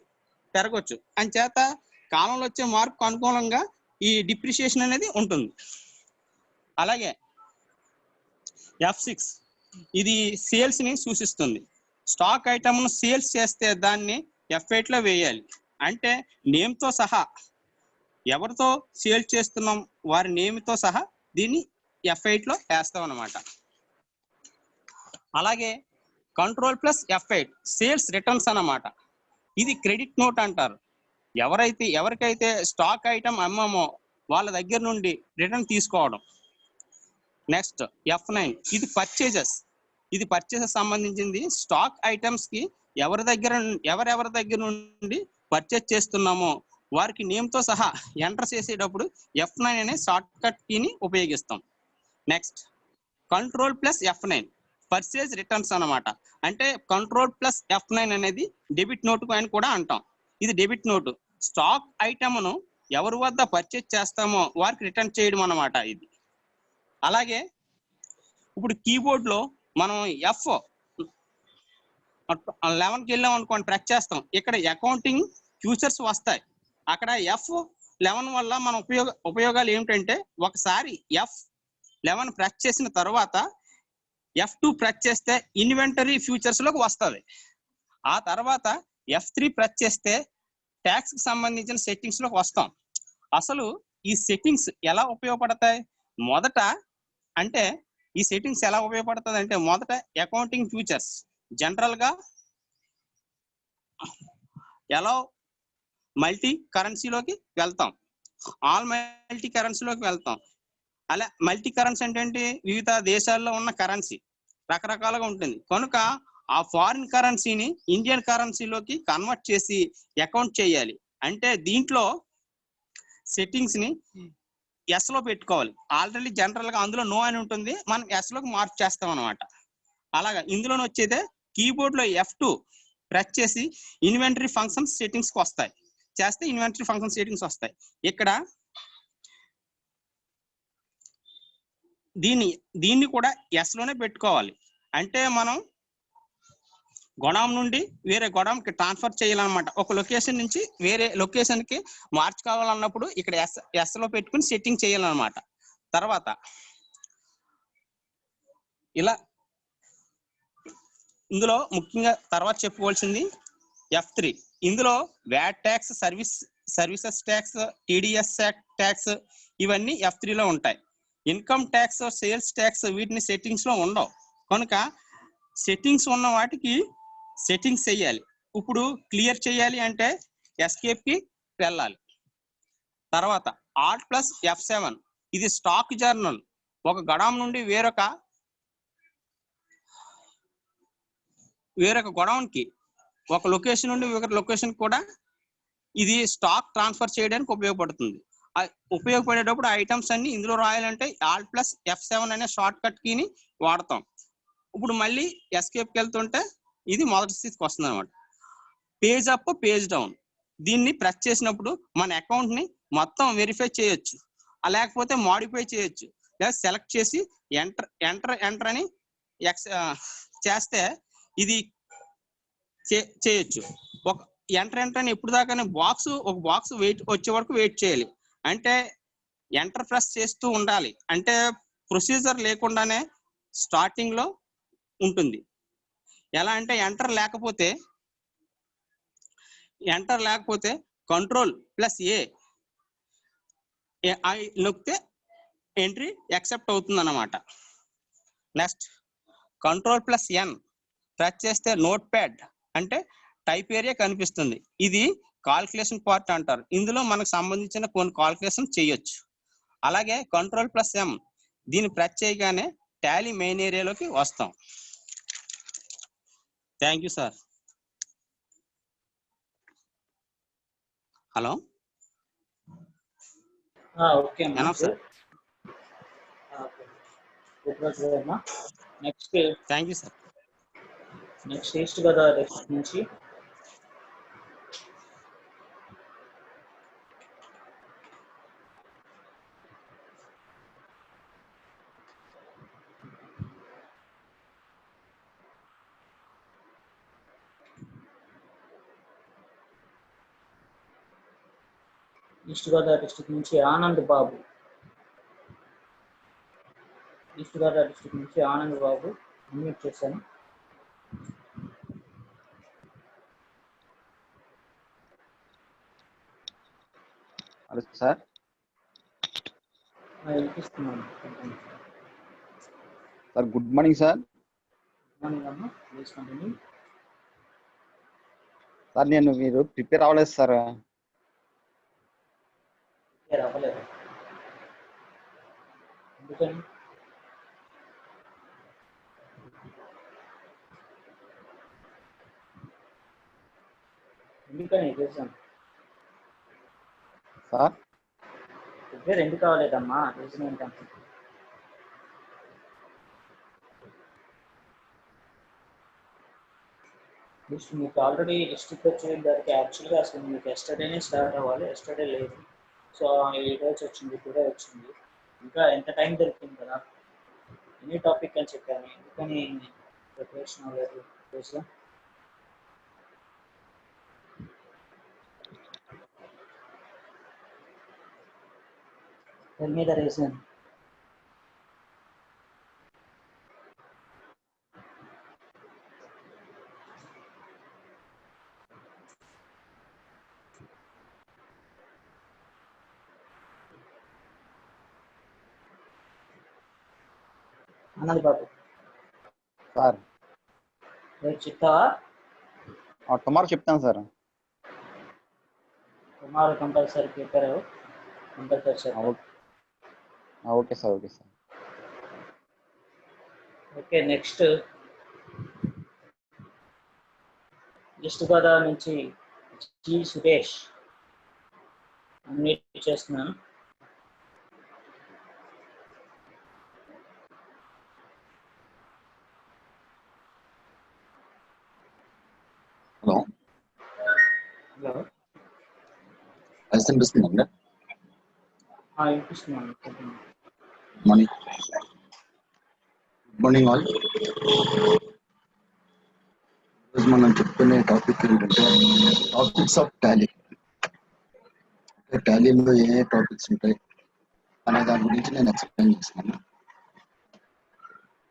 Speaker 6: అని చేత కాలంలో వచ్చే మార్పుకు అనుకూలంగా ఈ డిప్రిషియేషన్ అనేది ఉంటుంది. అలాగే F6 ఇది సేల్స్ ని సూచిస్తుంది. స్టాక్ ఐటమ్ ను సేల్స్ చేస్తే దాన్ని F8 లో వేయాలి. అంటే నేమ్ తో సహా ఎవరితో సేల్ చేస్తున్నాం వారి నేమ్ తో సహా దీన్ని F8 లో వేస్తాం అన్నమాట. అలాగే control plus F8 sales returns అన్నమాట. ఇది క్రెడిట్ నోట్ అంటారు. ఎవరికైతే స్టాక్ ఐటమ్ అమ్మామో వాళ్ళ దగ్గర నుండి రిటర్న్ తీసుకోవడం. నెక్స్ట్ F9 ఇది పర్చేసెస్ సంబంధించింది. స్టాక్ ఐటమ్స్ కి ఎవరెవరి దగ్గర నుండి పర్చేస్ చేస్తున్నామో వారికి నేమ్ తో సహా ఎంటర్ చేసేటప్పుడు F9 అనే షార్ట్ కట్ కీని ఉపయోగిస్తాం. Next control plus F9 purchase returns అన్నమాట. అంటే కంట్రోల్ ప్లస్ F9 అనేది డెబిట్ నోట్ అని కూడా అంటాం. ఇది డెబిట్ నోటు. స్టాక్ ఐటమ్ను ఎవరి వద్ద పర్చేజ్ చేస్తామో వారికి రిటర్న్ చేయడం అన్నమాట ఇది. అలాగే ఇప్పుడు కీబోర్డ్ లో మనం F11కి వెళ్ళాం అనుకోండి, ప్రెస్ చేస్తాం. ఇక్కడ అకౌంటింగ్ ఫ్యూచర్స్ వస్తాయి. అక్కడ F11 వల్ల మన ఉపయోగాలు ఏమిటంటే, ఒకసారి F11 ప్రెస్ చేసిన తర్వాత F2 ప్రెస్ చేస్తే ఇన్వెంటరీ ఫ్యూచర్స్ లోకి వస్తుంది. ఆ తర్వాత F3 ప్రెస్ చేస్తే ట్యాక్స్ కి సంబంధించిన సెట్టింగ్స్ లోకి వస్తాం. అసలు ఈ సెట్టింగ్స్ ఎలా ఉపయోగపడతాయి? మొదట అకౌంటింగ్ ఫ్యూచర్స్ జనరల్ గా ఎలా మల్టీ కరెన్సీలోకి వెళ్తాం, ఆల్ మల్టీ కరెన్సీలోకి వెళ్తాం. అలా మల్టీ కరెన్సీ అంటే వివిధ దేశాల్లో ఉన్న కరెన్సీ రకరకాలుగా ఉంటుంది. కనుక ఆ ఫారిన్ కరెన్సీని ఇండియన్ కరెన్సీలోకి కన్వర్ట్ చేసి అకౌంట్ చేయాలి. అంటే దీంట్లో సెట్టింగ్స్ ని ఎస్ లో పెట్టుకోవాలి. ఆల్రెడీ జనరల్ గా అందులో నో అని ఉంటుంది, మనం ఎస్ లోకి మార్పు చేస్తాం అనమాట. అలాగా ఇందులో వచ్చేదే కీబోర్డ్ లో F2 ప్రెస్ చేసి ఇన్వెంటరీ ఫంక్షన్ సెట్టింగ్స్ కి వస్తాయి. చేస్తే ఇన్వెంటరీ ఫంక్షన్ సెట్టింగ్స్ వస్తాయి. ఇక్కడ దీన్ని కూడా ఎస్ లోనే పెట్టుకోవాలి. అంటే మనం గొడౌన్ నుండి వేరే గొడౌన్ కి ట్రాన్స్ఫర్ చేయాలన్నమాట. ఒక లొకేషన్ నుంచి వేరే లొకేషన్ కి మార్చుకోవాలన్నప్పుడు ఇక్కడ ఎస్ లో పెట్టుకుని సెట్టింగ్ చేయాలన్నమాట. తర్వాత ఇలా ఇందులో ముఖ్యంగా తర్వాత చెప్పుకోవాల్సింది F3. ఇందులో VAT tax, services tax, TDS tax ఇవన్నీ F3 లో ఉంటాయి. ఇన్కమ్ ట్యాక్స్, సేల్స్ ట్యాక్స్ వీటిని సెట్టింగ్స్ లో ఉండవు. కనుక సెట్టింగ్స్ ఉన్న వాటికి సెట్టింగ్స్ చేయాలి. ఇప్పుడు క్లియర్ చేయాలి అంటే ఎస్కేప్ కి వెళ్ళాలి. తర్వాత ఆల్ట్ ప్లస్ F7 ఇది స్టాక్ జర్నల్. ఒక గొడౌన్ నుండి వేరొక గొడౌన్ కి, ఒక లొకేషన్ నుండి వేరొక లొకేషన్ కూడా ఇది స్టాక్ ట్రాన్స్ఫర్ చేయడానికి ఉపయోగపడుతుంది. ఉపయోగపడేటప్పుడు ఐటమ్స్ అన్ని ఇందులో రాయాలంటే ఆల్ట్ ప్లస్ F7 అనే షార్ట్ కట్ కీని వాడతాం. ఇప్పుడు మళ్ళీ ఎస్కేప్కి వెళ్తుంటే ఇది మొదటి స్థితికి వస్తుంది అనమాట. పేజ్ అప్, పేజ్ డౌన్ దీన్ని ప్రెస్ చేసినప్పుడు మన అకౌంట్ ని మొత్తం వెరిఫై చేయొచ్చు, లేకపోతే మాడిఫై చేయొచ్చు, లేదా సెలెక్ట్ చేసి ఎంటర్ అని చేస్తే ఇది చేయొచ్చు. ఒక ఎంటర్ అని ఎప్పుడు దాకా ఒక బాక్స్ వెయిట్ వచ్చే వరకు వెయిట్ చేయాలి. అంటే ఎంటర్ ప్రెస్ చేస్తూ ఉండాలి. అంటే ప్రొసీజర్ లేకుండానే స్టార్టింగ్ లో ఉంటుంది. ఎలా అంటే ఎంటర్ లేకపోతే కంట్రోల్ ప్లస్ A నొక్కితే ఎంట్రీ యాక్సెప్ట్ అవుతుంది అన్నమాట. Next control plus N press చేస్తే నోట్ ప్యాడ్ అంటే టైప్ ఏరియా కనిపిస్తుంది. ఇది కాల్కులేషన్ పార్ట్ అంటారు. ఇందులో మనకు సంబంధించిన కొన్ని కాల్కులేషన్ చేయొచ్చు. అలాగే కంట్రోల్ ప్లస్ M దీన్ని ప్రెస్ చేయగానే టాలీ మెయిన్ ఏరియాలోకి వస్తాం. Thank you sir. Hello,
Speaker 3: okay అమ్మా. Next
Speaker 6: thank you sir.
Speaker 3: Next East Godavari district నుంచి ఈస్ట్ గోదావరి డిస్ట్రిక్ట్ నుంచి ఆనంద్ బాబు. ఈస్ట్ గోదావరి డిస్ట్రిక్ట్ నుంచి ఆనంద్ బాబు అన్మ్యూట్ చేశాను.
Speaker 7: Hello sir.
Speaker 3: వినిపిస్తున్నాను.
Speaker 7: Sir good morning sir.
Speaker 3: Morning అమ్మా, ప్లీజ్ కంటిన్యూ.
Speaker 7: సార్ నేను మీరు ప్రిపేర్ అవ్వలేదు సార్.
Speaker 3: అవ్వలేదు ఎందుకని? ఎందుకని రీజన్
Speaker 7: సార్
Speaker 3: ప్రిపేర్ ఎందుకు అవ్వలేదమ్మా? రీజన్ ఏంటంటే మీకు ఆల్రెడీ డిస్ట్రిక్ట్ వచ్చేదానికి యాక్చువల్గా అసలు మీకు ఎస్టర్డేనే స్టార్ట్ అవ్వాలి, ఎస్టర్డే లేదు. సో ఈ రోజు వచ్చింది, టుడే వచ్చింది, ఇంకా ఎంత టైం దొరికింది కదా. ఎనీ టాపిక్ అని చెప్పాను, ఎందుకని ప్రిపరేషన్ అవ్వలేదు రోజుగా? Tell me the reason. Anand Babu
Speaker 7: sir
Speaker 3: రేపు చెప్తావా?
Speaker 7: టుమారో చెప్తాను సార్.
Speaker 3: టుమారో కంపల్సరీ ప్రిపేర్ అవ్వు, కంపల్సరీ చెప్తాను.
Speaker 7: Okay sir. Okay sir.
Speaker 3: Okay, next East Godavari నుంచి జి సురేష్ అన్మ్యూట్ చేస్తున్నాను.
Speaker 8: హలో
Speaker 3: హలో,
Speaker 8: వాయిస్ వినిపిస్తుందండి?
Speaker 3: వినిపిస్తున్నాను.
Speaker 8: Morning, good morning all. ఈరోజు మనం చెప్పుకునే టాపిక్ ఏంటంటే టాపిక్స్ ఆఫ్ టాలీ. టాలీలో ఏ టాపిక్స్ ఉంటాయి అనే దాని గురించి నేను ఎక్స్ప్లెయిన్ చేస్తున్నాను.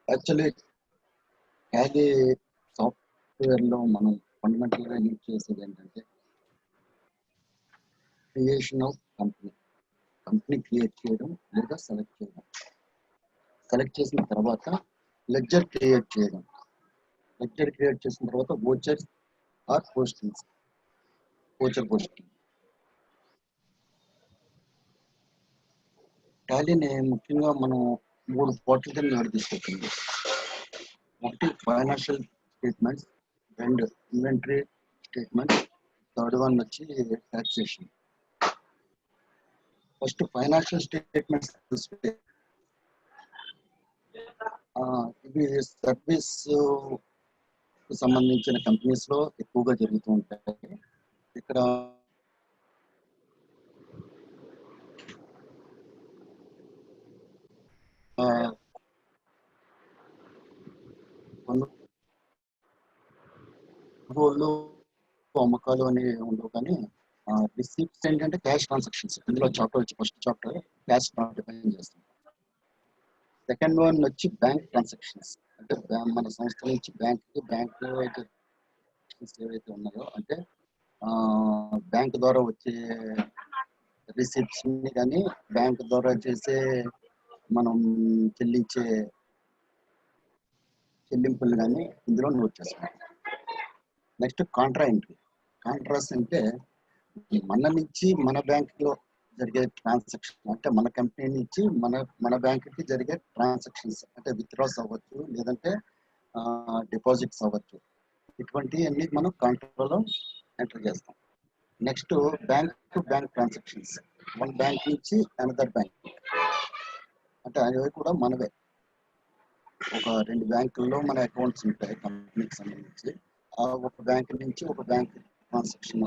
Speaker 8: యాక్చువల్లీ టాలీ సాఫ్ట్వేర్లో మనం ఫండమెంటల్గా యూజ్ చేసేది ఏంటంటే క్రియేషన్ ఆఫ్ కంపెనీ క్రియేట్ చేయడం లేదా సెలెక్ట్ చేయడం. సెలెక్ట్ చేసిన తర్వాత లెడ్జర్ క్రియేట్ చేయడం. లెడ్జర్ క్రియేట్ చేసిన తర్వాత vouchers or postings, voucher posting. టాలీని ముఖ్యంగా మనం 3 పార్ట్ల కింద విడదీసుకుంటుంది. ఒకటి financial statements, 2 inventory statements, 3rd one వచ్చి టాక్సేషన్. ఫస్ట్ ఫైనాన్షియల్ స్టేట్మెంట్స్ చూస్తే ఇవి సర్వీస్ సంబంధించిన కంపెనీస్ లో ఎక్కువగా జరుగుతూ ఉంటాయి. ఇక్కడ కొనుగోళ్ళు అమ్మకాలు అనేవి ఉండవు, కానీ రిసీప్ట్స్ ఏంటంటే క్యాష్ ట్రాన్సాక్షన్స్. ఇందులో చాప్టర్ వచ్చి ఫస్ట్ చాప్టర్ క్యాష్ డిఫైన్ చేస్తాం. సెకండ్ వన్ వచ్చి బ్యాంక్ ట్రాన్సాక్షన్స్, అంటే మన సంస్థ నుంచి బ్యాంక్ ఏవైతే ఉన్నాయో, అంటే బ్యాంక్ ద్వారా వచ్చే రిసిప్ట్స్ కానీ బ్యాంక్ ద్వారా చేసే మనం చెల్లించే చెల్లింపులు కానీ ఇందులో నోట్ చేసుకుంటాం. Next Contra entry. కాంట్రాస్ అంటే మన నుంచి మన బ్యాంకులో జరిగే ట్రాన్సాక్షన్, అంటే మన కంపెనీ నుంచి మన బ్యాంకుకి జరిగే ట్రాన్సాక్షన్స్, అంటే విత్డ్రాస్ అవ్వచ్చు లేదంటే డిపాజిట్స్ అవ్వచ్చు. ఇటువంటి అన్ని మనం కాంట్రాలో ఎంటర్ చేస్తాం. Next bank to bank transactions, one bank నుంచి అనదర్ బ్యాంక్, అంటే అవి కూడా మనవే. ఒక 2 బ్యాంకుల్లో మన అకౌంట్స్ ఉంటాయి కంపెనీకి సంబంధించి. ఆ ఒక బ్యాంక్ నుంచి ఒక బ్యాంక్ ట్రాన్సాక్షన్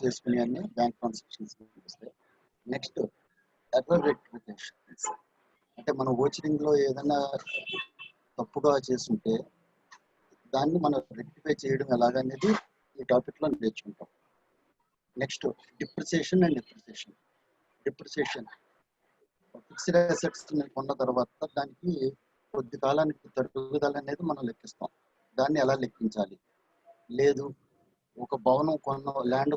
Speaker 8: చేసుకునే అన్ని బ్యాంక్ ట్రాన్సాక్షన్స్ వస్తాయి. నెక్స్ట్ ఎర్రర్ రెక్టిఫికేషన్స్, అంటే మన ఓచరింగ్ లో ఏదైనా తప్పుగా చేస్తుంటే దాన్ని మనం రెక్టిఫై చేయడం ఎలాగనేది ఈ టాపిక్ లో నేర్చుకుంటాం. Next depreciation and depreciation fixed assets కొన్న తర్వాత దానికి కొద్ది కాలానికి తరుగుదల అనేది మనం లెక్కిస్తాం. దాన్ని ఎలా లెక్కించాలి? లేదు ఒక భవనం ల్యాండ్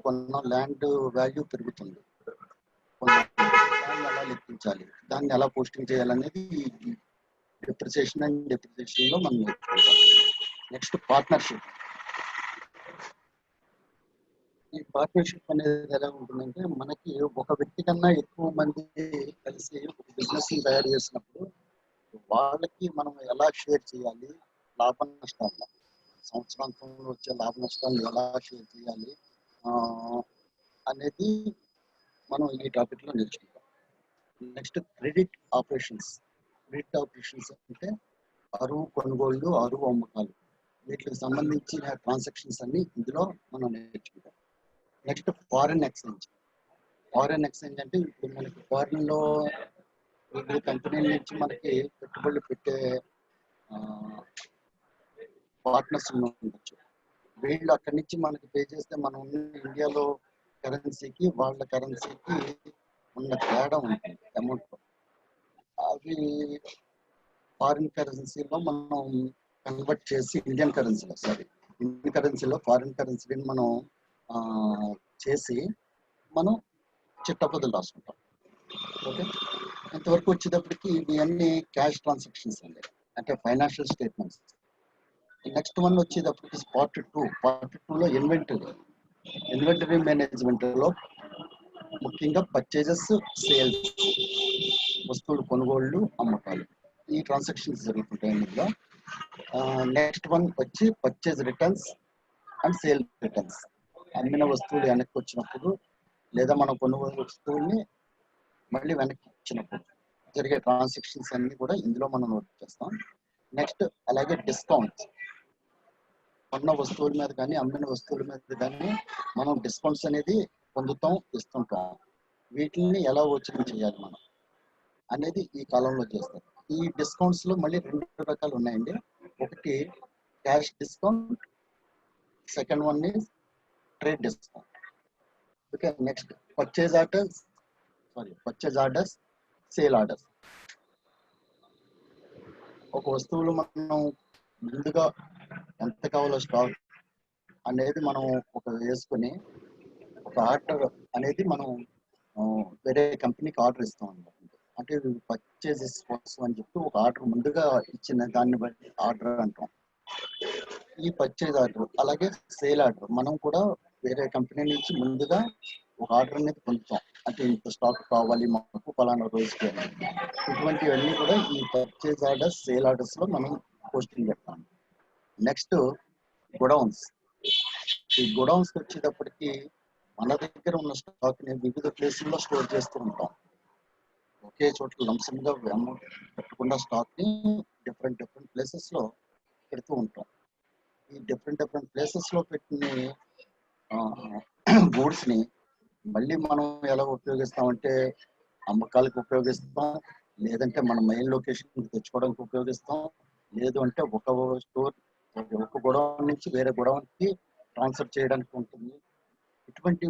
Speaker 8: ల్యాండ్ వాల్యూ పెరుగుతుంది, దాన్ని ఎలా లెక్కించాలి, దాన్ని ఎలా పోస్టింగ్ చేయాలనేది డిప్రిసియేషన్ అండ్ డిప్రిసియేషన్ లో మనం నేర్చుకుంటాం. Next partnership. ఈ పార్ట్నర్షిప్ అనేది ఎలా ఉంటుందంటే మనకి ఒక వ్యక్తి కన్నా ఎక్కువ మంది కలిసి ఒక బిజినెస్ ని తయారు చేసినప్పుడు వాళ్ళకి మనం ఎలా షేర్ చేయాలి, లాభ నష్టాలు సంవత్సరాంతంలో వచ్చే లాభ నష్టాలను ఎలా షేర్ చేయాలి అనేది మనం ఈ టాపిక్ లో నేర్చుకుంటాం. నెక్స్ట్ క్రెడిట్ ఆపరేషన్స్ అంటే అరువు కొనుగోళ్లు, అరువు అమ్మకాలు, వీటికి సంబంధించిన ట్రాన్సాక్షన్స్ అన్ని ఇందులో మనం నేర్చుకుంటాం. నెక్స్ట్ ఫారెన్ ఎక్స్చేంజ్ అంటే ఇప్పుడు మనకి ఫారెన్ లో వివిధ కంపెనీల నుంచి మనకి పెట్టుబడులు పెట్టే పార్ట్నర్స్ ఉండొచ్చు. వీళ్ళు అక్కడి నుంచి మనకి పే చేస్తే మనం ఉన్న ఇండియాలో కరెన్సీకి వాళ్ళ కరెన్సీకి ఉన్న తేడా ఉంటుంది అమౌంట్. అవి ఫారిన్ కరెన్సీలో మనం కన్వర్ట్ చేసి ఇండియన్ కరెన్సీలో ఫారిన్ కరెన్సీని మనం చేసి మనం చిట్టపదులు రాసుకుంటాం. ఓకే, ఇంతవరకు వచ్చేటప్పటికి ఇవన్నీ క్యాష్ ట్రాన్సాక్షన్స్ అండి, అంటే ఫైనాన్షియల్ స్టేట్మెంట్స్. నెక్స్ట్ వన్ వచ్చేటప్పటికి పార్ట్ 2లో ఇన్వెంటరీ మేనేజ్మెంట్ లో ముఖ్యంగా పర్చేజెస్, సేల్స్, వస్తువులు కొనుగోళ్లు, అమ్మకాలు, ఈ ట్రాన్సాక్షన్స్ జరుగుతుంటాయి ఇందులో. నెక్స్ట్ వన్ వచ్చి purchase returns and sale returns, అమ్మిన వస్తువులు వెనక్కి వచ్చినప్పుడు లేదా మనం కొనుగోలు వస్తువుల్ని మళ్ళీ వెనక్కి ఇచ్చినప్పుడు జరిగే ట్రాన్సాక్షన్స్ అన్ని కూడా ఇందులో మనం నోట్ చేస్తాం. నెక్స్ట్ అలాగే డిస్కౌంట్స్, కొన్న వస్తువుల మీద కానీ అమ్మిన వస్తువుల మీద కానీ మనం డిస్కౌంట్స్ అనేది ఇస్తుంటాం. వీటిని ఎలా ఓచరింగ్ చేయాలి మనం అనేది ఈ కాలంలో చేస్తారు. ఈ డిస్కౌంట్స్ లో మళ్ళీ 2 రకాలు ఉన్నాయండి. ఒకటి cash discount, second one is trade discount. Okay, next purchase orders, sale orders. ఒక వస్తువులు మనం ముందుగా ఎంత కావాలో స్టాక్ అనేది మనం వేసుకొని ఒక ఆర్డర్ అనేది మనం వేరే కంపెనీకి ఆర్డర్ ఇస్తాం అన్నమాట. అంటే పర్చేజెస్ కోసం అని చెప్పి ఒక ఆర్డర్ ముందుగా ఇచ్చిన దాన్ని బట్టి ఆర్డర్ అంటాం. ఈ పర్చేజ్ ఆర్డర్ అలాగే సేల్ ఆర్డర్ మనం కూడా వేరే కంపెనీ నుంచి ముందుగా ఒక ఆర్డర్ అనేది పొందుతాం. అంటే ఇంత స్టాక్ కావాలి మాకు ఫలానా రోజుకి. ఇటువంటివన్నీ కూడా ఈ పర్చేజ్ ఆర్డర్స్, సేల్ ఆర్డర్స్ లో మనం పోస్టింగ్ పెడతాం. Next godowns. ఈ గోడౌన్స్ వచ్చేటప్పటికి మన దగ్గర ఉన్న స్టాక్ ని వివిధ ప్లేసుల్లో స్టోర్ చేస్తూ ఉంటాం. ఒకే చోట్ల లంసంగా అమౌంట్ పెట్టకుండా స్టాక్ ని డిఫరెంట్ ప్లేసెస్ లో పెడుతూ ఉంటాం. ఈ డిఫరెంట్ ప్లేసెస్ లో పెట్టిన గూడ్స్ ని మళ్ళీ మనం ఎలా ఉపయోగిస్తామంటే అమ్మకాలకు ఉపయోగిస్తాం, లేదంటే మన మెయిన్ లొకేషన్ తెచ్చుకోవడానికి ఉపయోగిస్తాం, లేదు అంటే ఒక గోడౌన్ నుంచి వేరే గోడౌన్ కి ట్రాన్స్ఫర్ చేయడానికి ఉంటుంది. ఇటువంటి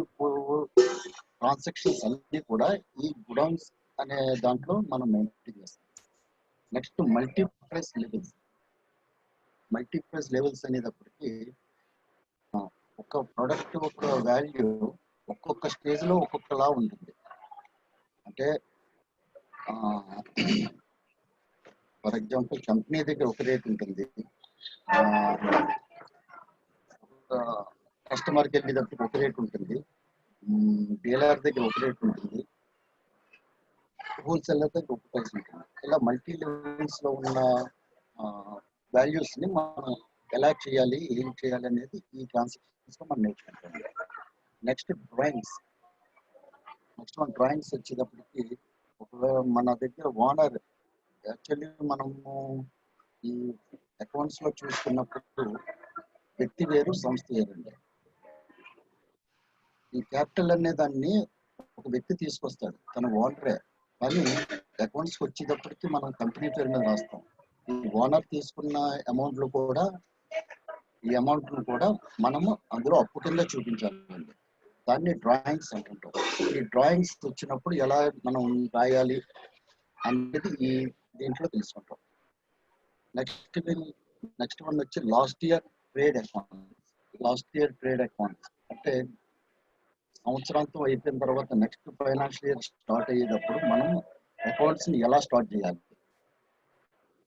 Speaker 8: ట్రాన్సాక్షన్స్ అన్ని కూడా ఈ గోడౌన్స్ అనే దాంట్లో మనం మెయింటైన్ చేస్తాం. నెక్స్ట్ మల్టీప్రైస్ లెవెల్స్ అనేటప్పటికి ఒక ప్రోడక్ట్ ఒక వాల్యూ ఒక్కొక్క స్టేజ్ లో ఒక్కొక్కలా ఉంటుంది. అంటే ఫర్ ఎగ్జాంపుల్ కంపెనీ దగ్గర ఒక రేట్ ఉంటుంది, కస్టమర్కి వెళ్ళేటప్పుడు ఒక రేట్ ఉంటుంది, డీలర్ దగ్గర ఒక రేట్ ఉంటుంది, హోల్సేలర్ దగ్గర ఒక ప్రైస్ ఉంటుంది. ఇలా మల్టీ లెవెల్స్ లో ఉన్న వాల్యూస్ ని మనం ఎలా చేయాలి, ఏం చేయాలి అనేది ఈ ట్రాన్సాక్షన్స్ లో మనం నేర్చుకుంటాం. నెక్స్ట్ డ్రాయింగ్స్ వచ్చేటప్పటికి ఒకవేళ మన దగ్గర ఓనర్ యాక్చువల్లీ మనము ఈ అకౌంట్స్ లో చూసుకున్నప్పుడు వ్యక్తి వేరు, సంస్థ వేరండి. ఈ క్యాపిటల్ అనే దాన్ని ఒక వ్యక్తి తీసుకొస్తాడు, తన ఓనరే. కానీ అకౌంట్స్ వచ్చేటప్పటికి మనం కంపెనీ పేరు మీద రాస్తాం. ఈ ఓనర్ తీసుకున్న అమౌంట్ లో కూడా ఈ అమౌంట్ ను కూడా మనము అందులో అప్పు కింద చూపించాలండి. దాన్ని డ్రాయింగ్స్ అంటుంటాం. ఈ డ్రాయింగ్స్ వచ్చినప్పుడు ఎలా మనం రాయాలి అనేది ఈ దీంట్లో తెలుసుకుంటాం. నెక్స్ట్ వన్ వచ్చి లాస్ట్ ఇయర్ ట్రేడ్ అకౌంట్స్. అంటే సంవత్సరాంతం అయిపోయిన తర్వాత నెక్స్ట్ ఫైనాన్షియల్ ఇయర్ స్టార్ట్ అయ్యేటప్పుడు మనం అకౌంట్స్ ని ఎలా స్టార్ట్ చేయాలి,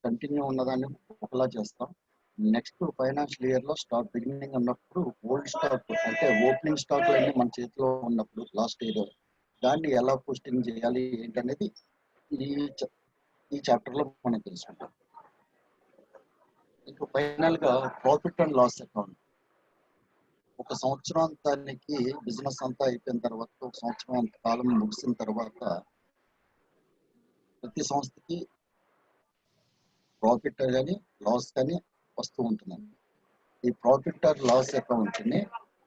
Speaker 8: కంటిన్యూ ఉన్నదాన్ని ఒకలా చేస్తాం. నెక్స్ట్ ఫైనాన్షియల్ ఇయర్ లో స్టాక్ బిగినింగ్ ఉన్నప్పుడు ఓల్డ్ స్టాక్ అంటే ఓపెనింగ్ స్టాక్ అన్ని మన చేతిలో ఉన్నప్పుడు లాస్ట్ ఇయర్ దాన్ని ఎలా పోస్టింగ్ చేయాలి ఏంటనేది ఈ చాప్టర్ లో మనం తెలుసుకుంటాం. ఇంకా ఫైనల్ గా ప్రాఫిట్ అండ్ లాస్ అకౌంట్. ఒక సంవత్సరాంతానికి బిజినెస్ అంతా అయిపోయిన తర్వాత, ఒక సంవత్సరం కాలం ముగిసిన తర్వాత ప్రతి సంస్థకి ప్రాఫిట్ కానీ లాస్ కానీ వస్తూ ఉంటుందండి. ఈ ప్రాఫిట్ ఆర్ లాస్ అకౌంట్ ని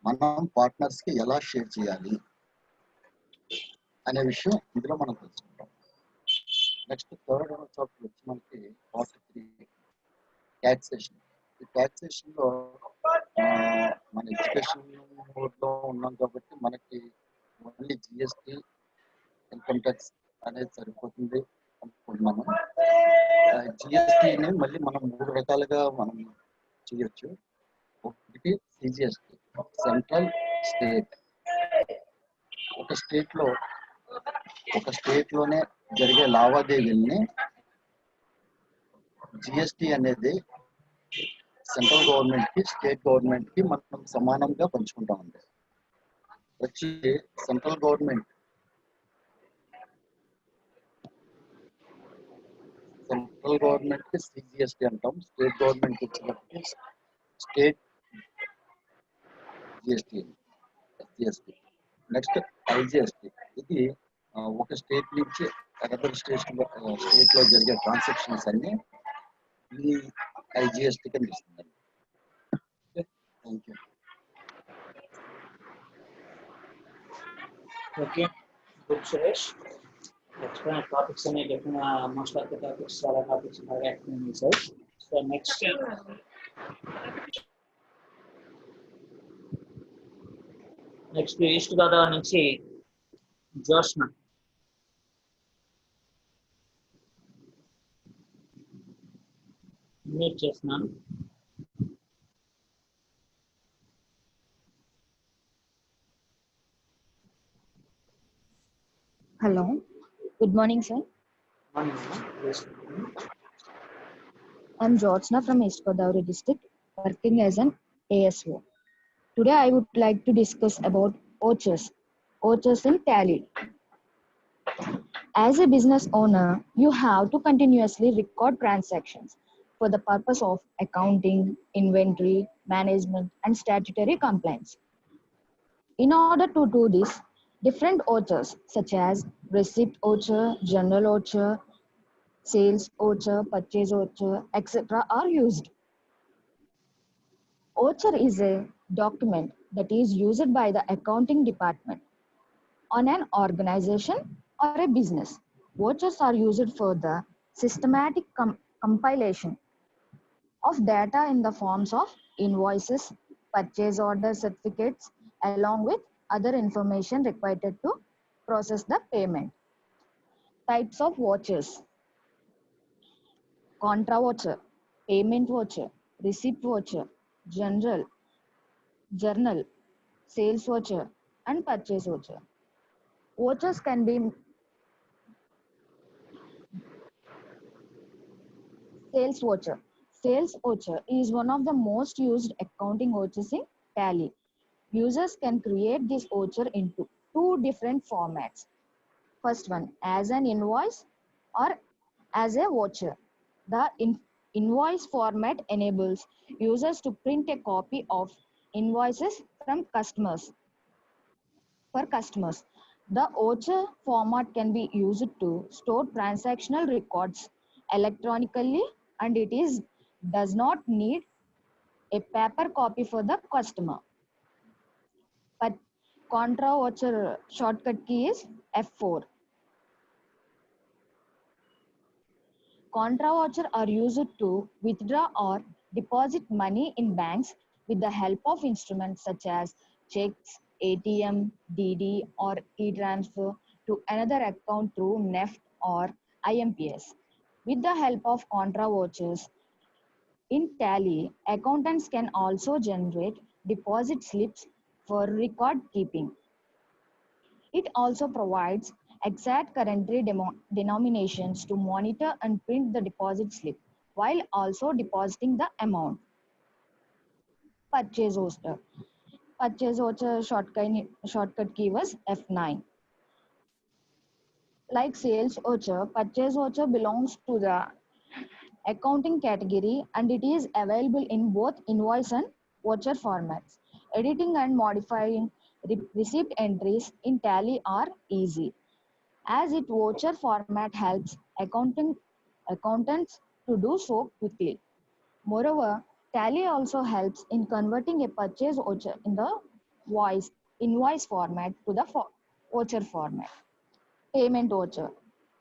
Speaker 8: మనం పార్ట్నర్స్ కి ఎలా షేర్ చేయాలి అనే విషయం ఇందులో మనం తెలుసుకుంటాం. నెక్స్ట్ థర్డ్ చాప్టర్ వచ్చి మనకి పార్ట్ 3 ట్యాక్సేషన్. ఈ ట్యాక్సేషన్ లో మన ఎడ్యుకేషన్ మోడ్ లో ఉన్నాం కాబట్టి మనకి ఓన్లీ జిఎస్టి, ఇన్కమ్ ట్యాక్స్ అనేది సరిపోతుంది అనుకుంటున్నాము. జిఎస్టిని మళ్ళీ మనం 3 రకాలుగా మనం చేయొచ్చు. ఒకటి సిజిఎస్టి, సెంట్రల్ స్టేట్. ఒక స్టేట్ లోనే జరిగే లావాదేవీల్ని జిఎస్టి అనేది సెంట్రల్ గవర్నమెంట్ కి, స్టేట్ గవర్నమెంట్ కి మనం సమానంగా పంచుకుంటామండి. వచ్చి సెంట్రల్ గవర్నమెంట్ కి సిజిఎస్టి అంటాం. స్టేట్ గవర్నమెంట్ వచ్చినప్పటికీ స్టేట్ జిఎస్టి. Next IGST. ఇది ఒక స్టేట్ నుంచి అదర్ స్టేట్ లో జరిగే ట్రాన్సాక్షన్స్ అన్ని ఈ ఐజిఎస్టి కింద ఇస్తుందండి. Thank you.
Speaker 3: Okay, good Suresh. Explain topics అనే చెప్పిన మోస్ట్ ఆఫ్ ద టాపిక్స్, చాలా టాపిక్స్ బాగా ఎక్స్ప్లెయిన్ చేశారు. సో నెక్స్ట్ ఈస్ట్ గోదావరి నుంచి జోష్న. మీట్ చేస్తున్నాను.
Speaker 9: Hello. Good morning, sir. I'm Georgina from East Godavari district, working as an ASO. Today, I would like to discuss about vouchers in Tally. As a business owner, you have to continuously record transactions for the purpose of accounting, inventory, management, and statutory compliance. In order to do this, different vouchers such as receipt voucher, general voucher, sales voucher, purchase voucher, etc. are used. Voucher is a document that is used by the accounting department on an organization or a business. Vouchers are used for the systematic compilation of data in the forms of invoices, purchase order certificates, along with other information required to process the payment. Types of vouchers: contra voucher, payment voucher, receipt voucher, journal, sales voucher, and purchase voucher. Vouchers can be sales voucher. Sales voucher is one of the most used accounting vouchers in Tally. Users can create this voucher into 2 different formats. First one, as an invoice or as a voucher. The invoice format enables users to print a copy of invoices from customers. For customers, the voucher format can be used to store transactional records electronically, and it is does not need a paper copy for the customer. But contra voucher shortcut key is F4. Contra voucher are used to withdraw or deposit money in banks with the help of instruments such as checks, ATM, DD, or e-transfer to another account through NEFT or IMPS. With the help of contra vouchers, in Tally, accountants can also generate deposit slips for record keeping. It also provides exact currency denominations to monitor and print the deposit slip while also depositing the amount. Purchase voucher. Purchase voucher shortcut key was F9. Like sales voucher, purchase voucher belongs to the accounting category and it is available in both invoice and voucher formats. Editing and modifying receipt entries in Tally are easy, as its voucher format helps accountants to do so quickly. Moreover, Tally also helps in converting a purchase voucher in the invoice format to the voucher format. Payment voucher.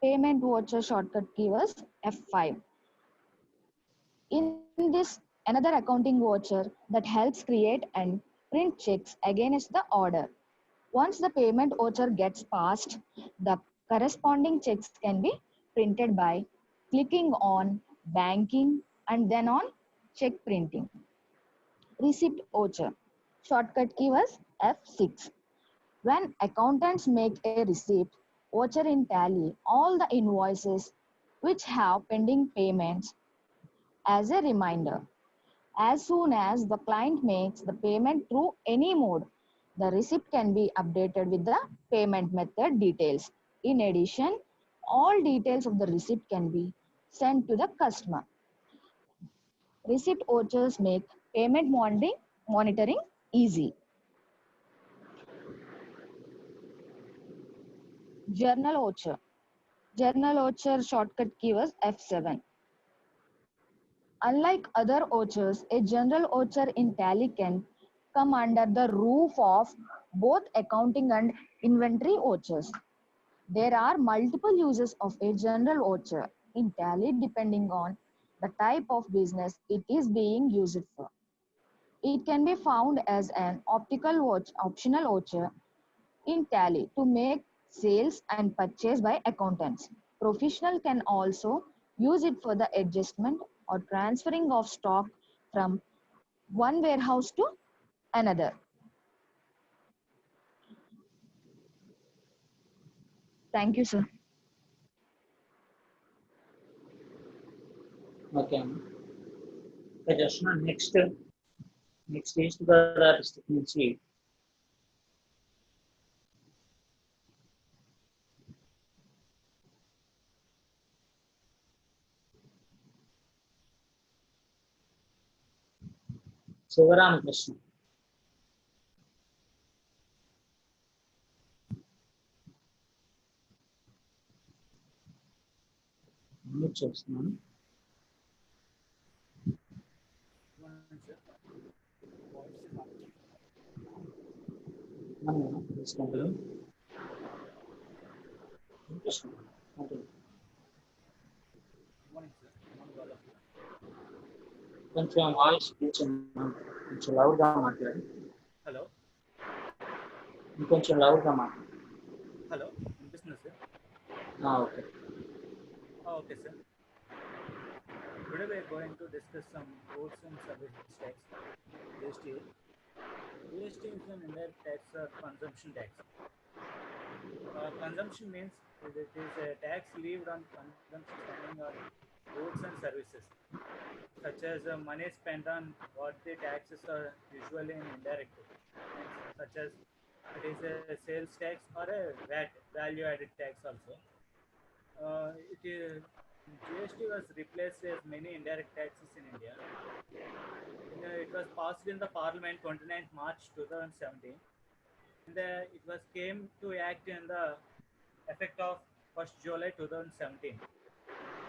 Speaker 9: Payment voucher shortcut key was F5. In this, another accounting voucher that helps create and print checks against the order. Once the payment voucher gets passed, the corresponding checks can be printed by clicking on banking and then on check printing. Receipt voucher. Shortcut key was F6. When accountants make a receipt voucher in Tally, all the invoices which have pending payments as a reminder. As soon as the client makes the payment through any mode, the receipt can be updated with the payment method details. In addition, all details of the receipt can be sent to the customer. Receipt vouchers make payment monitoring easy. Journal voucher. Journal voucher shortcut key was F7. Unlike other vouchers, a general voucher in Tally can come under the roof of both accounting and inventory vouchers. There are multiple uses of a general voucher in Tally depending on the type of business it is being used for. It can be found as an optional voucher in Tally to make sales and purchase by accountants. Professional can also use it for the adjustment or transferring of stock from one warehouse to another. Thank you, sir.
Speaker 3: Okay. Just next is the district నుంచి శివరామకృష్ణ. మ్యూట్ చేస్తున్నాను. తీసుకుంటారు. కొంచెం వాయిస్ కొంచెం లౌడ్గా మాట్లాడు.
Speaker 10: హలో
Speaker 3: ఇంకొంచెం లౌడ్గా మాట్లాడు.
Speaker 10: హలో వినిపిస్తుందా sir?
Speaker 3: Okay.
Speaker 10: Okay sir. Today we are going to discuss some goods and services tax, GST. GST is an indirect tax or consumption tax. Consumption means it is a tax levied on consumption spending on goods and services, such as money spent on what the taxes are usually in indirect, such as it is a sales tax or a VAT, value-added tax also. GST was replaced as many indirect taxes in India. It was passed in the Parliament 29th March 2017. And it was came to act in the effect of 1st July 2017.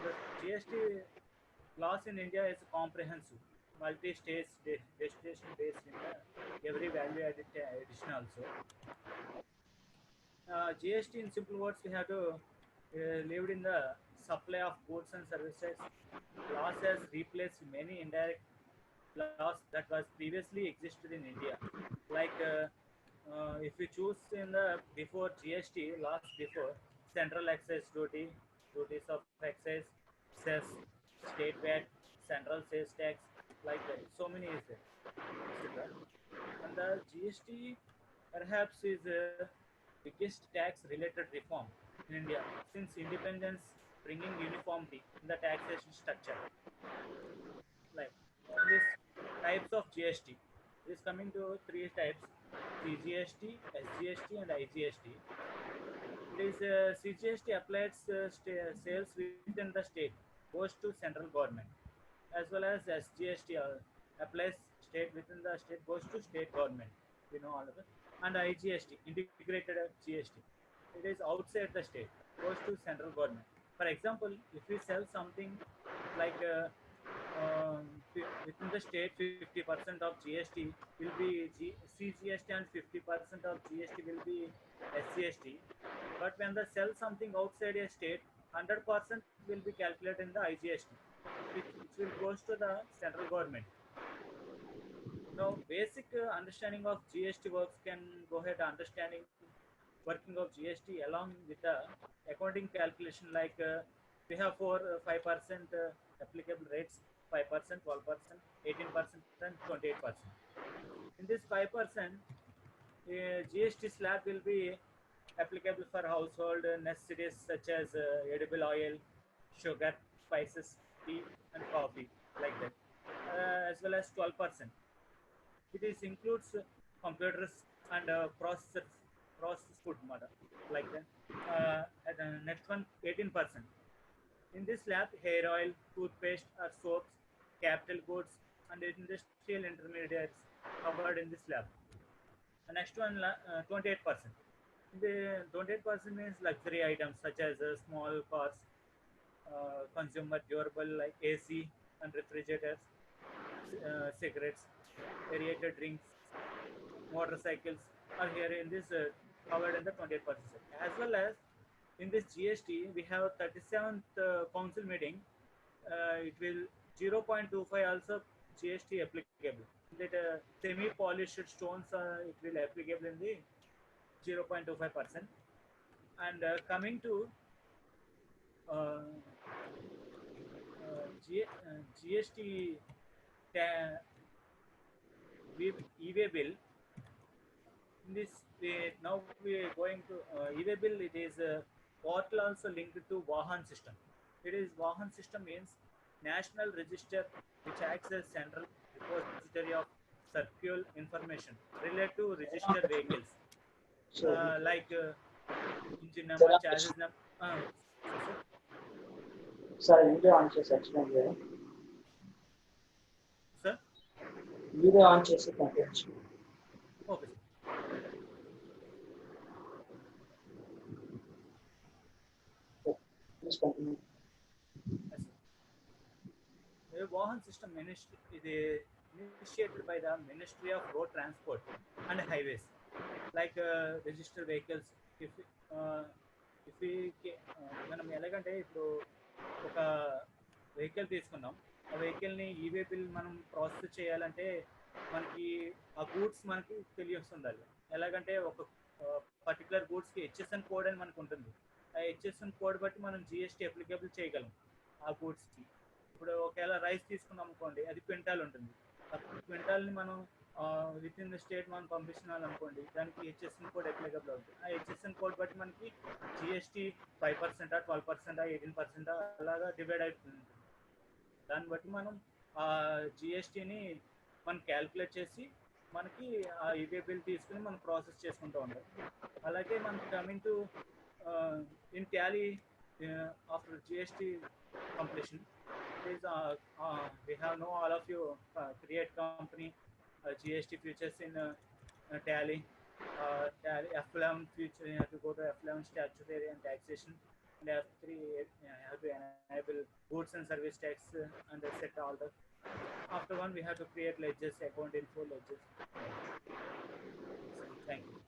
Speaker 10: The GST Loss in India is comprehensive, multi-stage destination based in every value-added addition also. GST in simple words, we have to live in the supply of goods and services. Loss has replaced many indirect laws that was previously existed in India. Like if we choose in the before GST laws before central excise duty, duties of excise, cess, state VAT, central sales tax, like that. So many is there, etc. And the GST perhaps is biggest tax related reform in India since independence, bringing uniformity in the taxation structure. Like this types of GST is coming to three types: CGST, SGST, and IGST. It is CGST applies sales within the state goes to central government, as well as SGST applies state within the state goes to state government. We know all of it. And IGST, integrated GST, it is outside the state, goes to central government. For example, if we sell something like within the state, 50% of GST will be CGST and 50% of GST will be SGST. But when they sell something outside a state, 100% will be calculated in the IGST, which will goes to the central government. Now, basic understanding of GST works can go ahead understanding working of GST along with the accounting calculation. Like we have 5% applicable rates: 5%, 12%, 18%, and 28%. In this 5%, GST slab will be applicable for household necessities such as edible oil, sugar, spices, tea, and coffee, like that, as well as 12%. It is includes computers and processed food matter, like that. And the next one, 18%. In this slab, hair oil, toothpaste, or soaps, capital goods, and industrial intermediates covered in this slab. The next one, 28%. The 28% means luxury items such as small cars, consumer durable like AC and refrigerators, cigarettes, aerated drinks, motorcycles are here in this covered in the 28%. As well as in this GST, we have 37th council meeting. It will 0.25 also GST applicable. That semi-polished stones it will applicable in the 0.25%. And coming to GST e-way bill. In this now we are going to e-way bill. It is portal also linked to Vahan system. It is Vahan system means national register which acts as central repository of circular information related to registered vehicles. Like engine number, chassis number.
Speaker 3: Sir, video on చేసి ఎక్స్ప్లెయిన్ చేయాలి.
Speaker 10: Sir,
Speaker 3: వీడియో ఆన్ చేసి continue.
Speaker 10: okay.
Speaker 3: Please continue.
Speaker 10: Yes, sir. The Vahan system ministry is initiated by the Ministry of Road Transport and Highways, like registered vehicles. If we మనం ఎలాగంటే ఇప్పుడు ఒక వెహికల్ తీసుకున్నాం, ఆ వెహికల్ని ఈవే బిల్ మనం ప్రాసెస్ చేయాలంటే మనకి ఆ గూడ్స్ మనకి తెలియస్తుండాలి. ఎలాగంటే ఒక పర్టికులర్ గూడ్స్కి హెచ్ఎస్ఎన్ కోడ్ అని మనకు ఉంటుంది. ఆ హెచ్ఎస్ఎన్ కోడ్ బట్టి మనం జిఎస్టీ అప్లికేబుల్ చేయగలం ఆ గూడ్స్కి. ఇప్పుడు ఒకవేళ రైస్ తీసుకున్నాం అనుకోండి, అది క్వింటాల్ ఉంటుంది. ఆ క్వింటాల్ని మనం విత్ ఇన్ ద స్టేట్ మనం పంపిస్తున్నాం అనుకోండి, దానికి హెచ్ఎస్ఎన్ కోడ్ అప్లికేబుల్ అవుతుంది. ఆ హెచ్ఎస్ఎన్ కోడ్ బట్టి మనకి జిఎస్టీ 5%, 12%, 18% అలాగా డివైడ్ అవుతుంది. దాన్ని బట్టి మనం ఆ జిఎస్టీని మనం క్యాల్కులేట్ చేసి మనకి ఆ ఈవే బిల్ తీసుకుని మనం ప్రాసెస్ చేసుకుంటూ ఉంటాం. అలాగే మనకి coming to in Tally after GST completion is we have know all of you create company GST futures in tally. Tally F11 future, you have to go to F11 statutory and taxation. and F3 have to enable goods and service tax and set all the. After one, we have to create ledgers, account info ledgers. Thank you.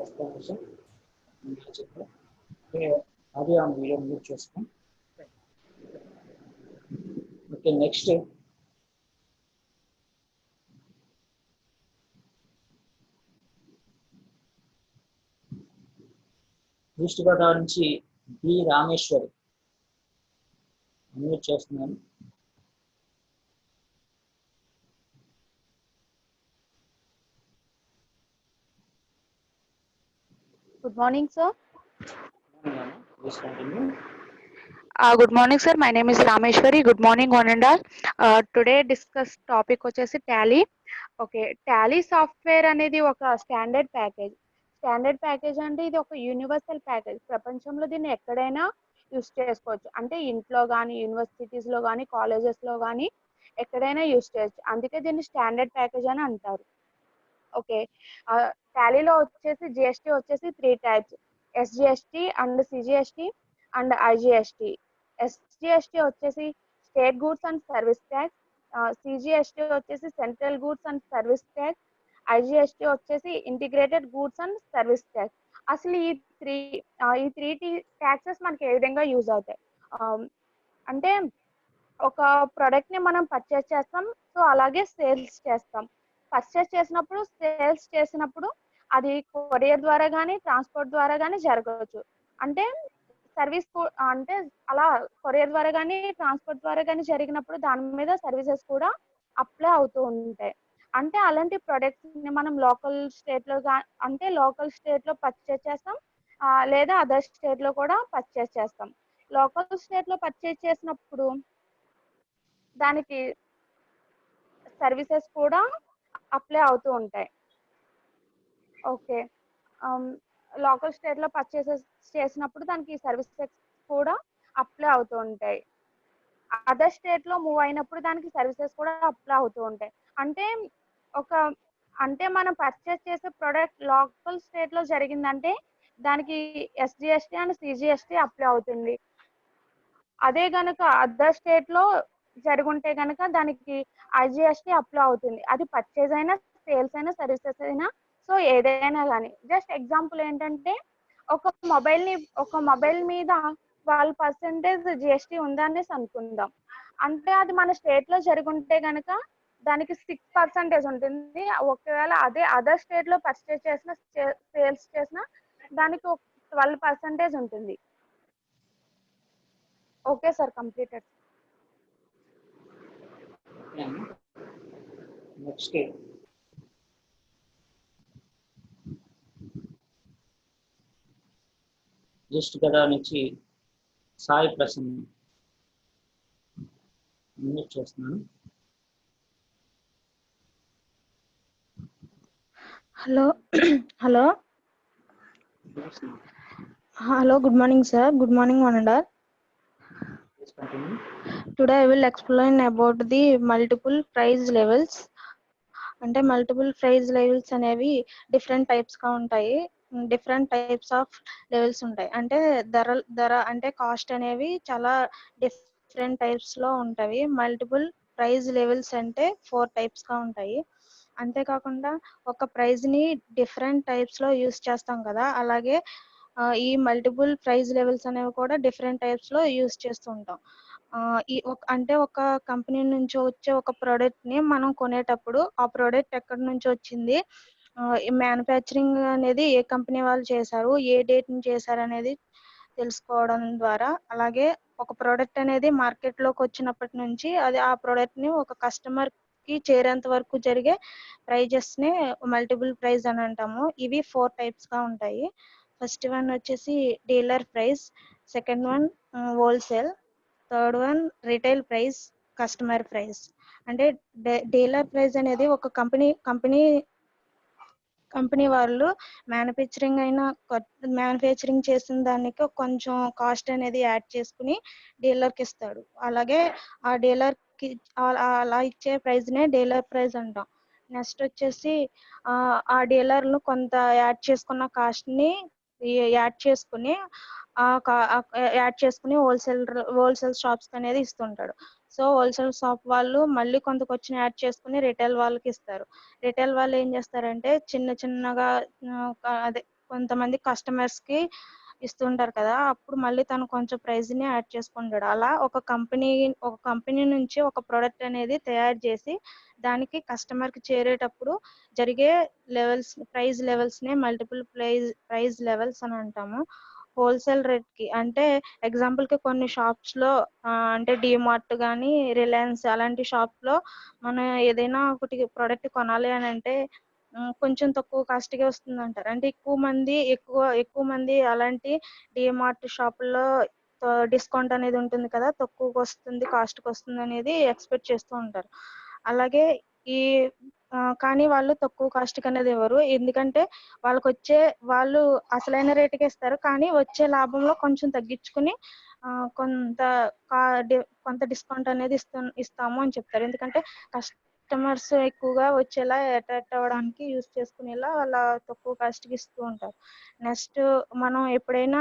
Speaker 3: explanation. అది ఆ వీడియో మ్యూట్ చేసుకో. ఓకే, నెక్స్ట్ ఈస్ట్ గోదావరి నుంచి బి రామేశ్వరి మ్యూట్ చేస్తున్నాను.
Speaker 11: Good morning, sir.
Speaker 3: Please continue.
Speaker 11: Good morning, sir. My name is Rameshwari. Good morning, one and all. Today discuss topic వచ్చేసి టాలీ. ఓకే, టాలీ సాఫ్ట్వేర్ అనేది ఒక స్టాండర్డ్ ప్యాకేజ్. స్టాండర్డ్ ప్యాకేజ్ అంటే ఇది ఒక యూనివర్సల్ ప్యాకేజ్. ప్రపంచంలో దీన్ని ఎక్కడైనా యూస్ చేసుకోవచ్చు. అంటే ఇంట్లో కానీ, యూనివర్సిటీస్లో కానీ, కాలేజెస్లో కానీ ఎక్కడైనా యూస్ చేయొచ్చు. అందుకే దీన్ని స్టాండర్డ్ ప్యాకేజ్ అని అంటారు. ఓకే, టాలీలో వచ్చేసి జిఎస్టీ వచ్చేసి 3 types: SGST and CGST and IGST. SGST వచ్చేసి state goods and service tax, CGST వచ్చేసి central goods and service tax, IGST వచ్చేసి integrated goods and service tax. అసలు ఈ త్రీ ట్యాక్సెస్ మనకి ఏ విధంగా యూజ్ అవుతాయి అంటే, ఒక ప్రోడక్ట్ ని మనం పర్చేస్ చేస్తాం, సో అలాగే సేల్స్ చేస్తాం. పర్చేస్ చేసినప్పుడు, సేల్స్ చేసినప్పుడు అది కొరియర్ ద్వారా కానీ, ట్రాన్స్పోర్ట్ ద్వారా కానీ జరగవచ్చు. అంటే సర్వీస్ అంటే అలా కొరియర్ ద్వారా కానీ, ట్రాన్స్పోర్ట్ ద్వారా కానీ జరిగినప్పుడు దాని మీద సర్వీసెస్ కూడా అప్లై అవుతూ ఉంటాయి. అంటే అలాంటి ప్రొడక్ట్స్ ని మనం లోకల్ స్టేట్ లో అంటే లోకల్ స్టేట్ లో పర్చేస్ చేస్తాం, లేదా అదర్ స్టేట్ లో కూడా పర్చేస్ చేస్తాం. లోకల్ స్టేట్ లో పర్చేస్ చేసినప్పుడు దానికి సర్వీసెస్ కూడా అప్లై అవుతూ ఉంటాయి. ఓకే, లోకల్ స్టేట్ లో పర్చేసెస్ చేసినప్పుడు దానికి సర్వీసెస్ కూడా అప్లై అవుతూ ఉంటాయి. అదర్ స్టేట్ లో మూవ్ అయినప్పుడు దానికి సర్వీసెస్ కూడా అప్లై అవుతూ ఉంటాయి. అంటే మనం పర్చేస్ చేసే ప్రోడక్ట్ లోకల్ స్టేట్ లో జరిగిందంటే దానికి ఎస్జిఎస్టీ అండ్ సిజిఎస్టీ అప్లై అవుతుంది. అదే గనుక అదర్ స్టేట్ లో జరుగుంటే గనక దానికి ఐజిఎస్టీ అప్లై అవుతుంది. అది పర్చేజ్ అయినా, సేల్స్ అయినా, సర్వీసెస్ అయినా, సో ఏదైనా కానీ. జస్ట్ ఎగ్జాంపుల్ ఏంటంటే, ఒక మొబైల్ మీద 12% జిఎస్టీ ఉందనేసి అనుకుందాం. అంటే అది మన స్టేట్ లో జరుగుంటే గనక దానికి 6% ఉంటుంది. ఒకవేళ అదే అదర్ స్టేట్ లో పర్చేజ్ చేసిన, సేల్స్ చేసిన దానికి 12% ఉంటుంది. Okay sir, completed.
Speaker 3: Next East Godavari నుంచి సాయి ప్రసన్న మ్యూట్ చేస్తున్నాను.
Speaker 12: Hello, good morning, sir. Good morning, one and all.
Speaker 3: Please continue.
Speaker 12: Today I will explain about the multiple price levels. అంటే మల్టిపుల్ ప్రైస్ లెవెల్స్ అనేవి డిఫరెంట్ టైప్స్ గా ఉంటాయి. డిఫరెంట్ టైప్స్ ఆఫ్ లెవెల్స్ ఉంటాయి. అంటే ధర అంటే కాస్ట్ అనేవి చాలా డిఫరెంట్ టైప్స్ లో ఉంటాయి. మల్టిపుల్ ప్రైస్ లెవెల్స్ అంటే 4 types గా ఉంటాయి. అంతేకాకుండా ఒక ప్రైజ్ ని డిఫరెంట్ టైప్స్ లో యూస్ చేస్తాం కదా, అలాగే ఈ మల్టిపుల్ ప్రైస్ లెవెల్స్ అనేవి కూడా డిఫరెంట్ టైప్స్ లో యూస్ చేస్తుంటాం. అంటే ఒక కంపెనీ నుంచి వచ్చే ఒక ప్రోడక్ట్ ని మనం కొనేటప్పుడు ఆ ప్రోడక్ట్ ఎక్కడి నుంచి వచ్చింది, మ్యానుఫ్యాక్చరింగ్ అనేది ఏ కంపెనీ వాళ్ళు చేశారు, ఏ డేట్ నుంచి చేశారు అనేది తెలుసుకోవడం ద్వారా, అలాగే ఒక ప్రోడక్ట్ అనేది మార్కెట్ లోకి వచ్చినప్పటి నుంచి అది ఆ ప్రోడక్ట్ ని ఒక కస్టమర్ కి చేరేంత వరకు జరిగే ప్రైజెస్ ని మల్టిపుల్ ప్రైస్ అని అంటాము. ఇవి 4 types గా ఉంటాయి. ఫస్ట్ వన్ వచ్చేసి dealer price, second one wholesale, third one retail price, customer price. అంటే డీలర్ ప్రైస్ అనేది ఒక కంపెనీ వాళ్ళు మ్యానుఫ్యాక్చరింగ్ చేసిన దానికి కొంచెం కాస్ట్ అనేది యాడ్ చేసుకుని డీలర్కి ఇస్తాడు. అలాగే ఆ డీలర్ కి అలా ఇచ్చే ప్రైస్ నే డీలర్ ప్రైస్ అంటాం. నెక్స్ట్ వచ్చేసి ఆ డీలర్లు కొంత యాడ్ చేసుకున్న కాస్ట్ ని యాడ్ చేసుకుని హోల్సేల్ షాప్స్ అనేది ఇస్తుంటాడు. సో హోల్సేల్ షాప్ వాళ్ళు మళ్ళీ కొంతకొచ్చిన యాడ్ చేసుకుని రిటైల్ వాళ్ళకి ఇస్తారు. రిటైల్ వాళ్ళు ఏం చేస్తారంటే చిన్నగా అదే కొంతమంది కస్టమర్స్ కి ఇస్తుంటారు కదా, అప్పుడు మళ్ళీ తను కొంచెం ప్రైస్ ని యాడ్ చేసుకుంటాడు. అలా ఒక కంపెనీ నుంచి ఒక ప్రోడక్ట్ అనేది తయారు చేసి దానికి కస్టమర్ కి చేరేటప్పుడు జరిగే ప్రైస్ లెవెల్స్ నే మల్టిపుల్ ప్రైస్ లెవెల్స్ అని అంటాము. హోల్సేల్ రేట్ కి అంటే ఎగ్జాంపుల్ కి కొన్ని షాప్స్ లో అంటే డిమార్ట్ గానీ రిలయన్స్ అలాంటి షాప్ లో మనం ఏదైనా ఒకటి ప్రోడక్ట్ కొనాలి అని అంటే కొంచెం తక్కువ కాస్ట్ గా వస్తుంది అంటారు. అంటే ఎక్కువ మంది అలాంటి డిమార్ట్ షాపుల్లో డిస్కౌంట్ అనేది ఉంటుంది కదా, తక్కువకి వస్తుంది కాస్ట్ కి వస్తుంది అనేది ఎక్స్పెక్ట్ చేస్తూ ఉంటారు. అలాగే కానీ వాళ్ళు తక్కువ కాస్ట్ కి అనేది ఇవ్వరు, ఎందుకంటే వాళ్ళు అసలైన రేటుకి ఇస్తారు, కానీ వచ్చే లాభంలో కొంచెం తగ్గించుకుని కొంత డిస్కౌంట్ అనేది ఇస్తాము అని చెప్తారు. ఎందుకంటే కస్టమర్స్ ఎక్కువగా వచ్చేలా అట్రాక్ట్ అవ్వడానికి యూజ్ చేసుకునేలా వాళ్ళ తక్కువ కాస్ట్ కి ఇస్తూ ఉంటారు. నెక్స్ట్ మనం ఎప్పుడైనా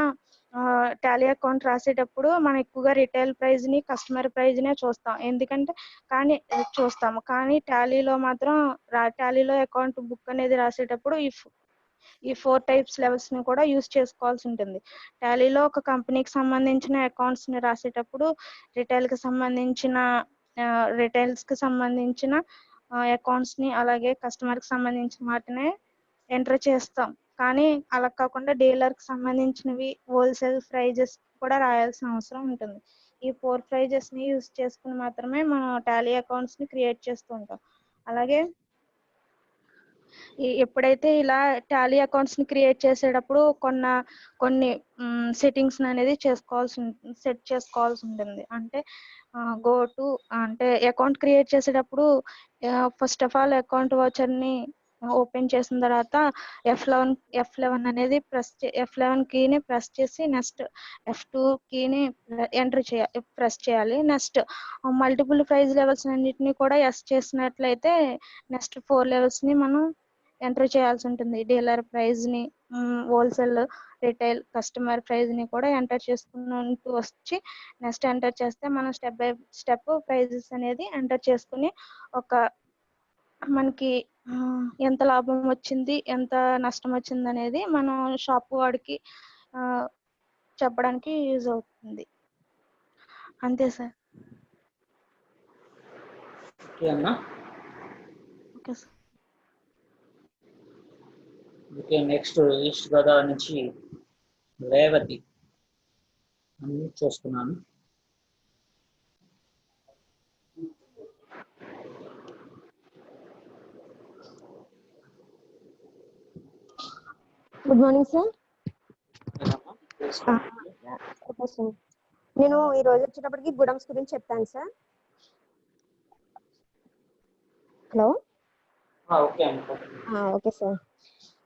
Speaker 12: టాలీ అకౌంట్ రాసేటప్పుడు మనం ఎక్కువగా రిటైల్ ప్రైస్ ని కస్టమర్ ప్రైస్ నే చూస్తాము. కానీ టాలీలో మాత్రం టాలీలో అకౌంట్ బుక్ అనేది రాసేటప్పుడు ఈ 4 టైప్స్ లెవెల్స్ ని కూడా యూజ్ చేసుకోవాల్సి ఉంటుంది. టాలీలో ఒక కంపెనీకి సంబంధించిన అకౌంట్స్ ని రాసేటప్పుడు రిటైల్స్ కి సంబంధించిన అకౌంట్స్ ని అలాగే కస్టమర్ కి సంబంధించిన వాటినే ఎంటర్ చేస్తాం. కానీ అలా కాకుండా డీలర్ కి సంబంధించినవి హోల్సేల్ ప్రైజెస్ కూడా రాయాల్సిన అవసరం ఉంటుంది. ఈ 4 ప్రైజెస్ ని యూజ్ చేసుకుని మాత్రమే మనం టాలీ అకౌంట్స్ ని క్రియేట్ చేస్తూ ఉంటాం. అలాగే ఎప్పుడైతే ఇలా టాలీ అకౌంట్స్ ని క్రియేట్ చేసేటప్పుడు కొన్ని సెట్టింగ్స్ అనేది సెట్ చేసుకోవాల్సి ఉంటుంది. అంటే అంటే అకౌంట్ క్రియేట్ చేసేటప్పుడు first of all account voucher ని ఓపెన్ చేసిన తర్వాత F11 అనేది F11 కీని ప్రెస్ చేసి నెక్స్ట్ F2 కీని ప్రెస్ చేయాలి. నెక్స్ట్ మల్టిపుల్ ప్రైస్ లెవెల్స్ అన్నిటిని కూడా ఎస్ చేసినట్లయితే నెక్స్ట్ 4 లెవెల్స్ ని మనం ఎంటర్ చేయాల్సి ఉంటుంది. డీలర్ ప్రైస్ ని, హోల్సేల్, రిటైల్, కస్టమర్ ప్రైస్ ని కూడా ఎంటర్ చేసుకుంటూ వచ్చి నెక్స్ట్ ఎంటర్ చేస్తే మనం స్టెప్ బై స్టెప్ ప్రైజెస్ అనేది ఎంటర్ చేసుకుని మనకి ఎంత లాభం వచ్చింది ఎంత నష్టం వచ్చింది అనేది మనం షాప్ వాడికి చెప్పడానికి యూజ్ అవుతుంది. అంతే సార్.
Speaker 3: ఓకే అన్న.
Speaker 12: Okay sir.
Speaker 3: Okay, next East Godavari నుంచి రేవతి అన్ని చూస్తున్నాను.
Speaker 13: Good morning sir. నేను ఈ రోజు వచ్చేటప్పటికి గుడమ్స్ గురించి చెప్తాను సార్. హలో. Okay sir.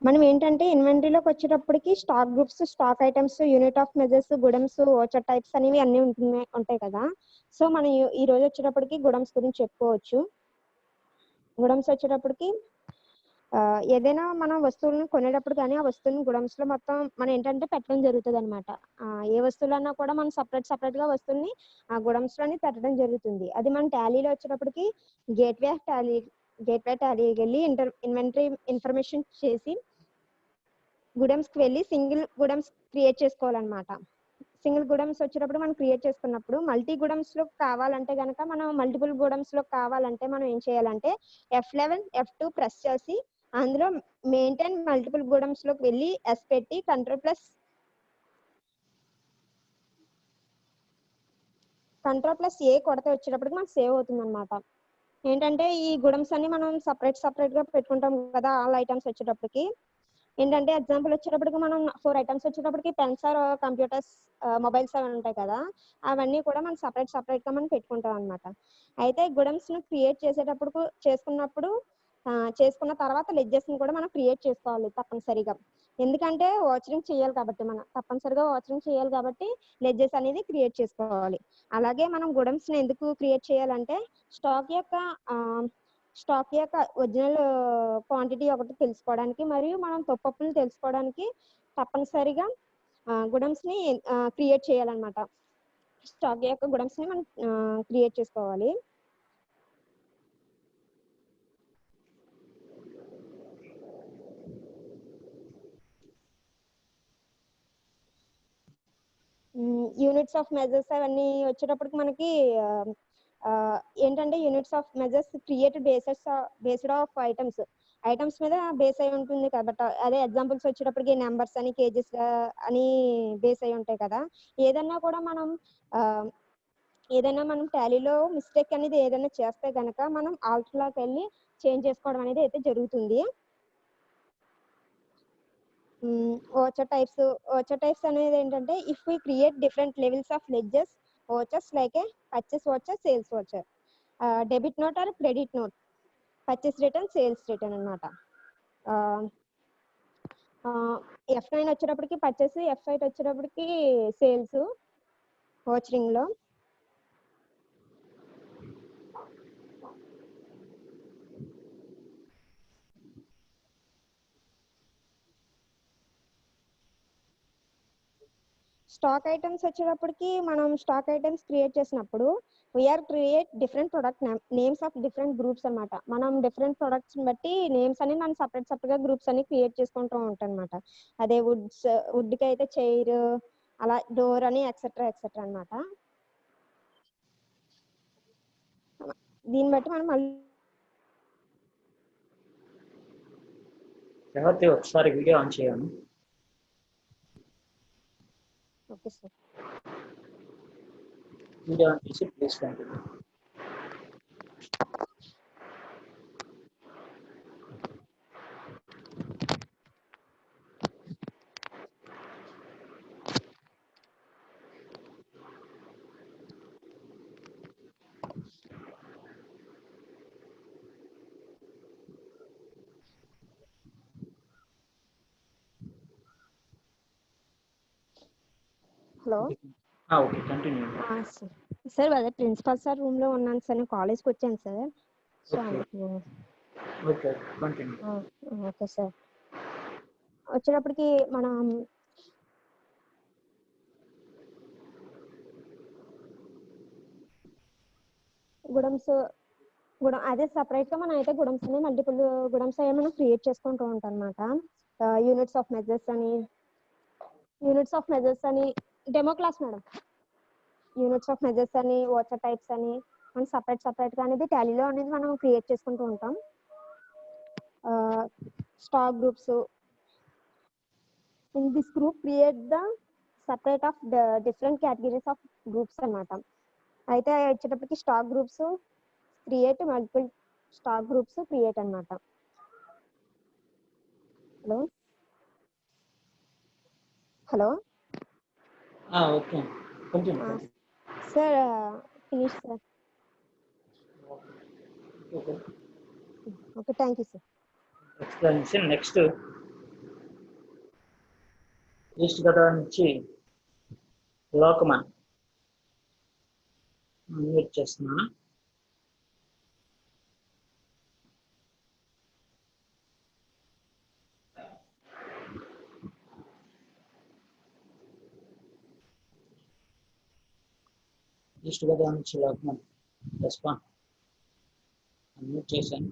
Speaker 13: మనం ఏంటంటే ఇన్వెంటరీలోకి వచ్చేటప్పటికి stock groups, stock items, unit of measures, godowns, voucher types అనేవి అన్ని ఉంటాయి కదా. సో మనం ఈ రోజు వచ్చేటప్పటికి గుడమ్స్ గురించి చెప్పుకోవచ్చు. గుడమ్స్ వచ్చేటప్పటికి ఏదైనా మనం వస్తువులను కొనేటప్పుడు కానీ ఆ వస్తువుని గుడమ్స్ లో మొత్తం మనం ఏంటంటే పెట్టడం జరుగుతుంది అనమాట. ఏ వస్తువులన్నా కూడా మనం సపరేట్ గా వస్తువుని ఆ గుడమ్స్ లోని పెట్టడం జరుగుతుంది. అది మన టాలీలో వచ్చేటప్పటికి గేట్వే టాలీకి వెళ్ళి ఇన్వెంటరీ ఇన్ఫర్మేషన్ చేసి గుడమ్స్ కి వెళ్ళి సింగిల్ గుడమ్స్ క్రియేట్ చేసుకోవాలన్నమాట. సింగిల్ గుడమ్స్ వచ్చేటప్పుడు మనం క్రియేట్ చేసుకున్నప్పుడు మల్టీ గుడమ్స్ లో కావాలంటే కనుక మనం మల్టిపుల్ గుడమ్స్ లో కావాలంటే మనం ఏం చేయాలంటే F11, F2 ప్రెస్ చేసి అందులో మెయింటైన్ మల్టిపుల్ గుడమ్స్ లోకి వెళ్ళి ఎస్ పెట్టి కంట్రోల్ ప్లస్ ఏ కొడితే వచ్చేటప్పటికి మనకు సేవ్ అవుతుంది అనమాట. ఏంటంటే ఈ గుడమ్స్ అన్ని మనం సపరేట్ గా పెట్టుకుంటాం కదా. ఆల్ ఐటమ్స్ వచ్చేటప్పటికి ఏంటంటే ఎగ్జాంపుల్ వచ్చేటప్పటికి మనం 4 ఐటమ్స్ వచ్చేటప్పటికి పెన్స్ ఆర్ కంప్యూటర్స్, మొబైల్స్ అవి ఉంటాయి కదా, అవన్నీ కూడా మనం సపరేట్ గా మనం పెట్టుకుంటాం అనమాట. అయితే గుడమ్స్ ను క్రియేట్ చేసుకున్న తర్వాత లెడ్జెస్ ని కూడా మనం క్రియేట్ చేసుకోవాలి తప్పనిసరిగా. ఎందుకంటే వాచరింగ్ చేయాలి కాబట్టి మనం తప్పనిసరిగా వాచరింగ్ చేయాలి కాబట్టి లెడ్జెస్ అనేది క్రియేట్ చేసుకోవాలి. అలాగే మనం గుడమ్స్ ని ఎందుకు క్రియేట్ చేయాలంటే స్టాక్ యొక్క ఒరిజినల్ క్వాంటిటీ ఒకటి తెలుసుకోవడానికి మరియు మనం తప్పప్పులు తెలుసుకోవడానికి తప్పనిసరిగా గుడమ్స్ ని క్రియేట్ చేయాలన్నమాట. స్టాక్ యొక్క గుడమ్స్ ని మనం క్రియేట్ చేసుకోవాలి. యూనిట్స్ ఆఫ్ మెజర్స్ అవన్నీ వచ్చేటప్పటికి మనకి ఏంటంటే units of measures created based of items మీద బేస్ అయి ఉంటుంది కాబట్టి అదే ఎగ్జాంపుల్స్ వచ్చేటప్పటికి నెంబర్స్ అని కేజెస్ అని బేస్ అయి ఉంటాయి కదా. ఏదన్నా కూడా మనం టాలీలో మిస్టేక్ అనేది ఏదైనా చేస్తే కనుక మనం ఆల్టర్లోకి వెళ్ళి చేంజ్ చేసుకోవడం అనేది అయితే జరుగుతుంది. ఓచర్ టైప్స్ అనేది ఏంటంటే if we create different levels of ledges vouchers like a purchase voucher, sales voucher, debit note or credit note, purchase return, sales return అన్నమాట. F9 వచ్చేటప్పటికి పర్చేస్, F8 వచ్చేటప్పటికి సేల్స్ ఓచరింగ్ లో. స్టాక్ ఐటమ్స్ వచ్చేటప్పటికి మనం స్టాక్ ఐటమ్స్ క్రియేట్ చేసినప్పుడు we are create different product names of different groups అన్నమాట. మనం డిఫరెంట్ ప్రొడక్ట్స్ బట్టి నేమ్స్ అని మనం సపరేట్ గా గ్రూప్స్ అని క్రియేట్ చేసుకుంటూ ఉంటాం అనమాట. అదే వుడ్ కి అయితే చైర్, అలా డోర్ అని ఎక్సెట్రా అన్నమాట. దీన్ని బట్టి మనం
Speaker 3: ఒకసారి వీడియో ఆన్ చేయాలి.
Speaker 13: Okay sir.
Speaker 3: వీడియో ఆన్ చేసి please continue.
Speaker 13: Hello.
Speaker 3: Okay continue.
Speaker 13: Sir అదే ప్రిన్సిపల్ సార్ రూమ్ లో ఉన్నాను సార్, నేను కాలేజ్కి వచ్చాను sir. So
Speaker 3: okay continue.
Speaker 13: Okay sir. వచ్చేటప్పటికి మనం అదే సపరేట్ గా మనం అయితే గుడమ్స్ అని మల్టిపుల్ గుడమ్స్ అయ్యి మనం క్రియేట్ చేసుకుంటూ ఉంటాం అనమాట. యూనిట్స్ ఆఫ్ మెజర్స్ అని demo class madam. Units of measures అని వాచర్ టైప్స్ అని మనం సపరేట్ గా అనేది టాలీలో అనేది మనం క్రియేట్ చేసుకుంటూ ఉంటాం. Stock groups in this group create the separate of different categories of groups అన్నమాట. అయితే వచ్చేటప్పటికి stock groups create, multiple stock groups create అన్నమాట. Hello.
Speaker 3: Okay continue.
Speaker 13: Sir finish sir. Okay thank you sir.
Speaker 3: Explanation. Next East Godavari నుంచి లోకమాన్ మ్యూట్ చేస్తున్నా. ఈస్ట్ గోదావరి నుంచి లోకమాన్ రెస్పాండ్ మ్యూట్ చేశాను.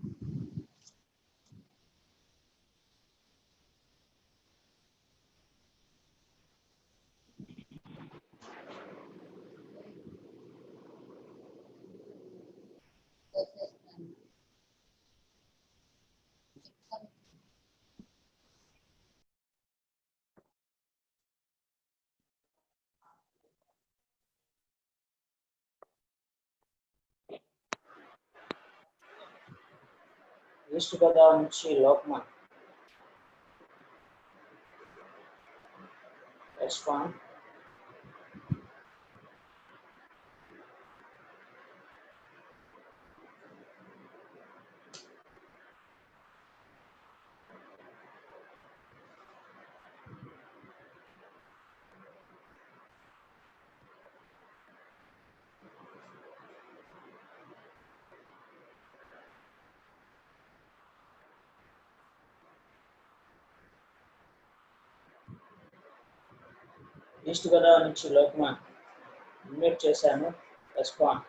Speaker 3: ఈస్ట్ గోదావరి నుంచి లోకమాన్ రెస్పాండ్. ఈస్ట్ గోదావరి నుంచి లోక్మాన్ ఇన్వైట్ చేశాను. రెస్పాండ్.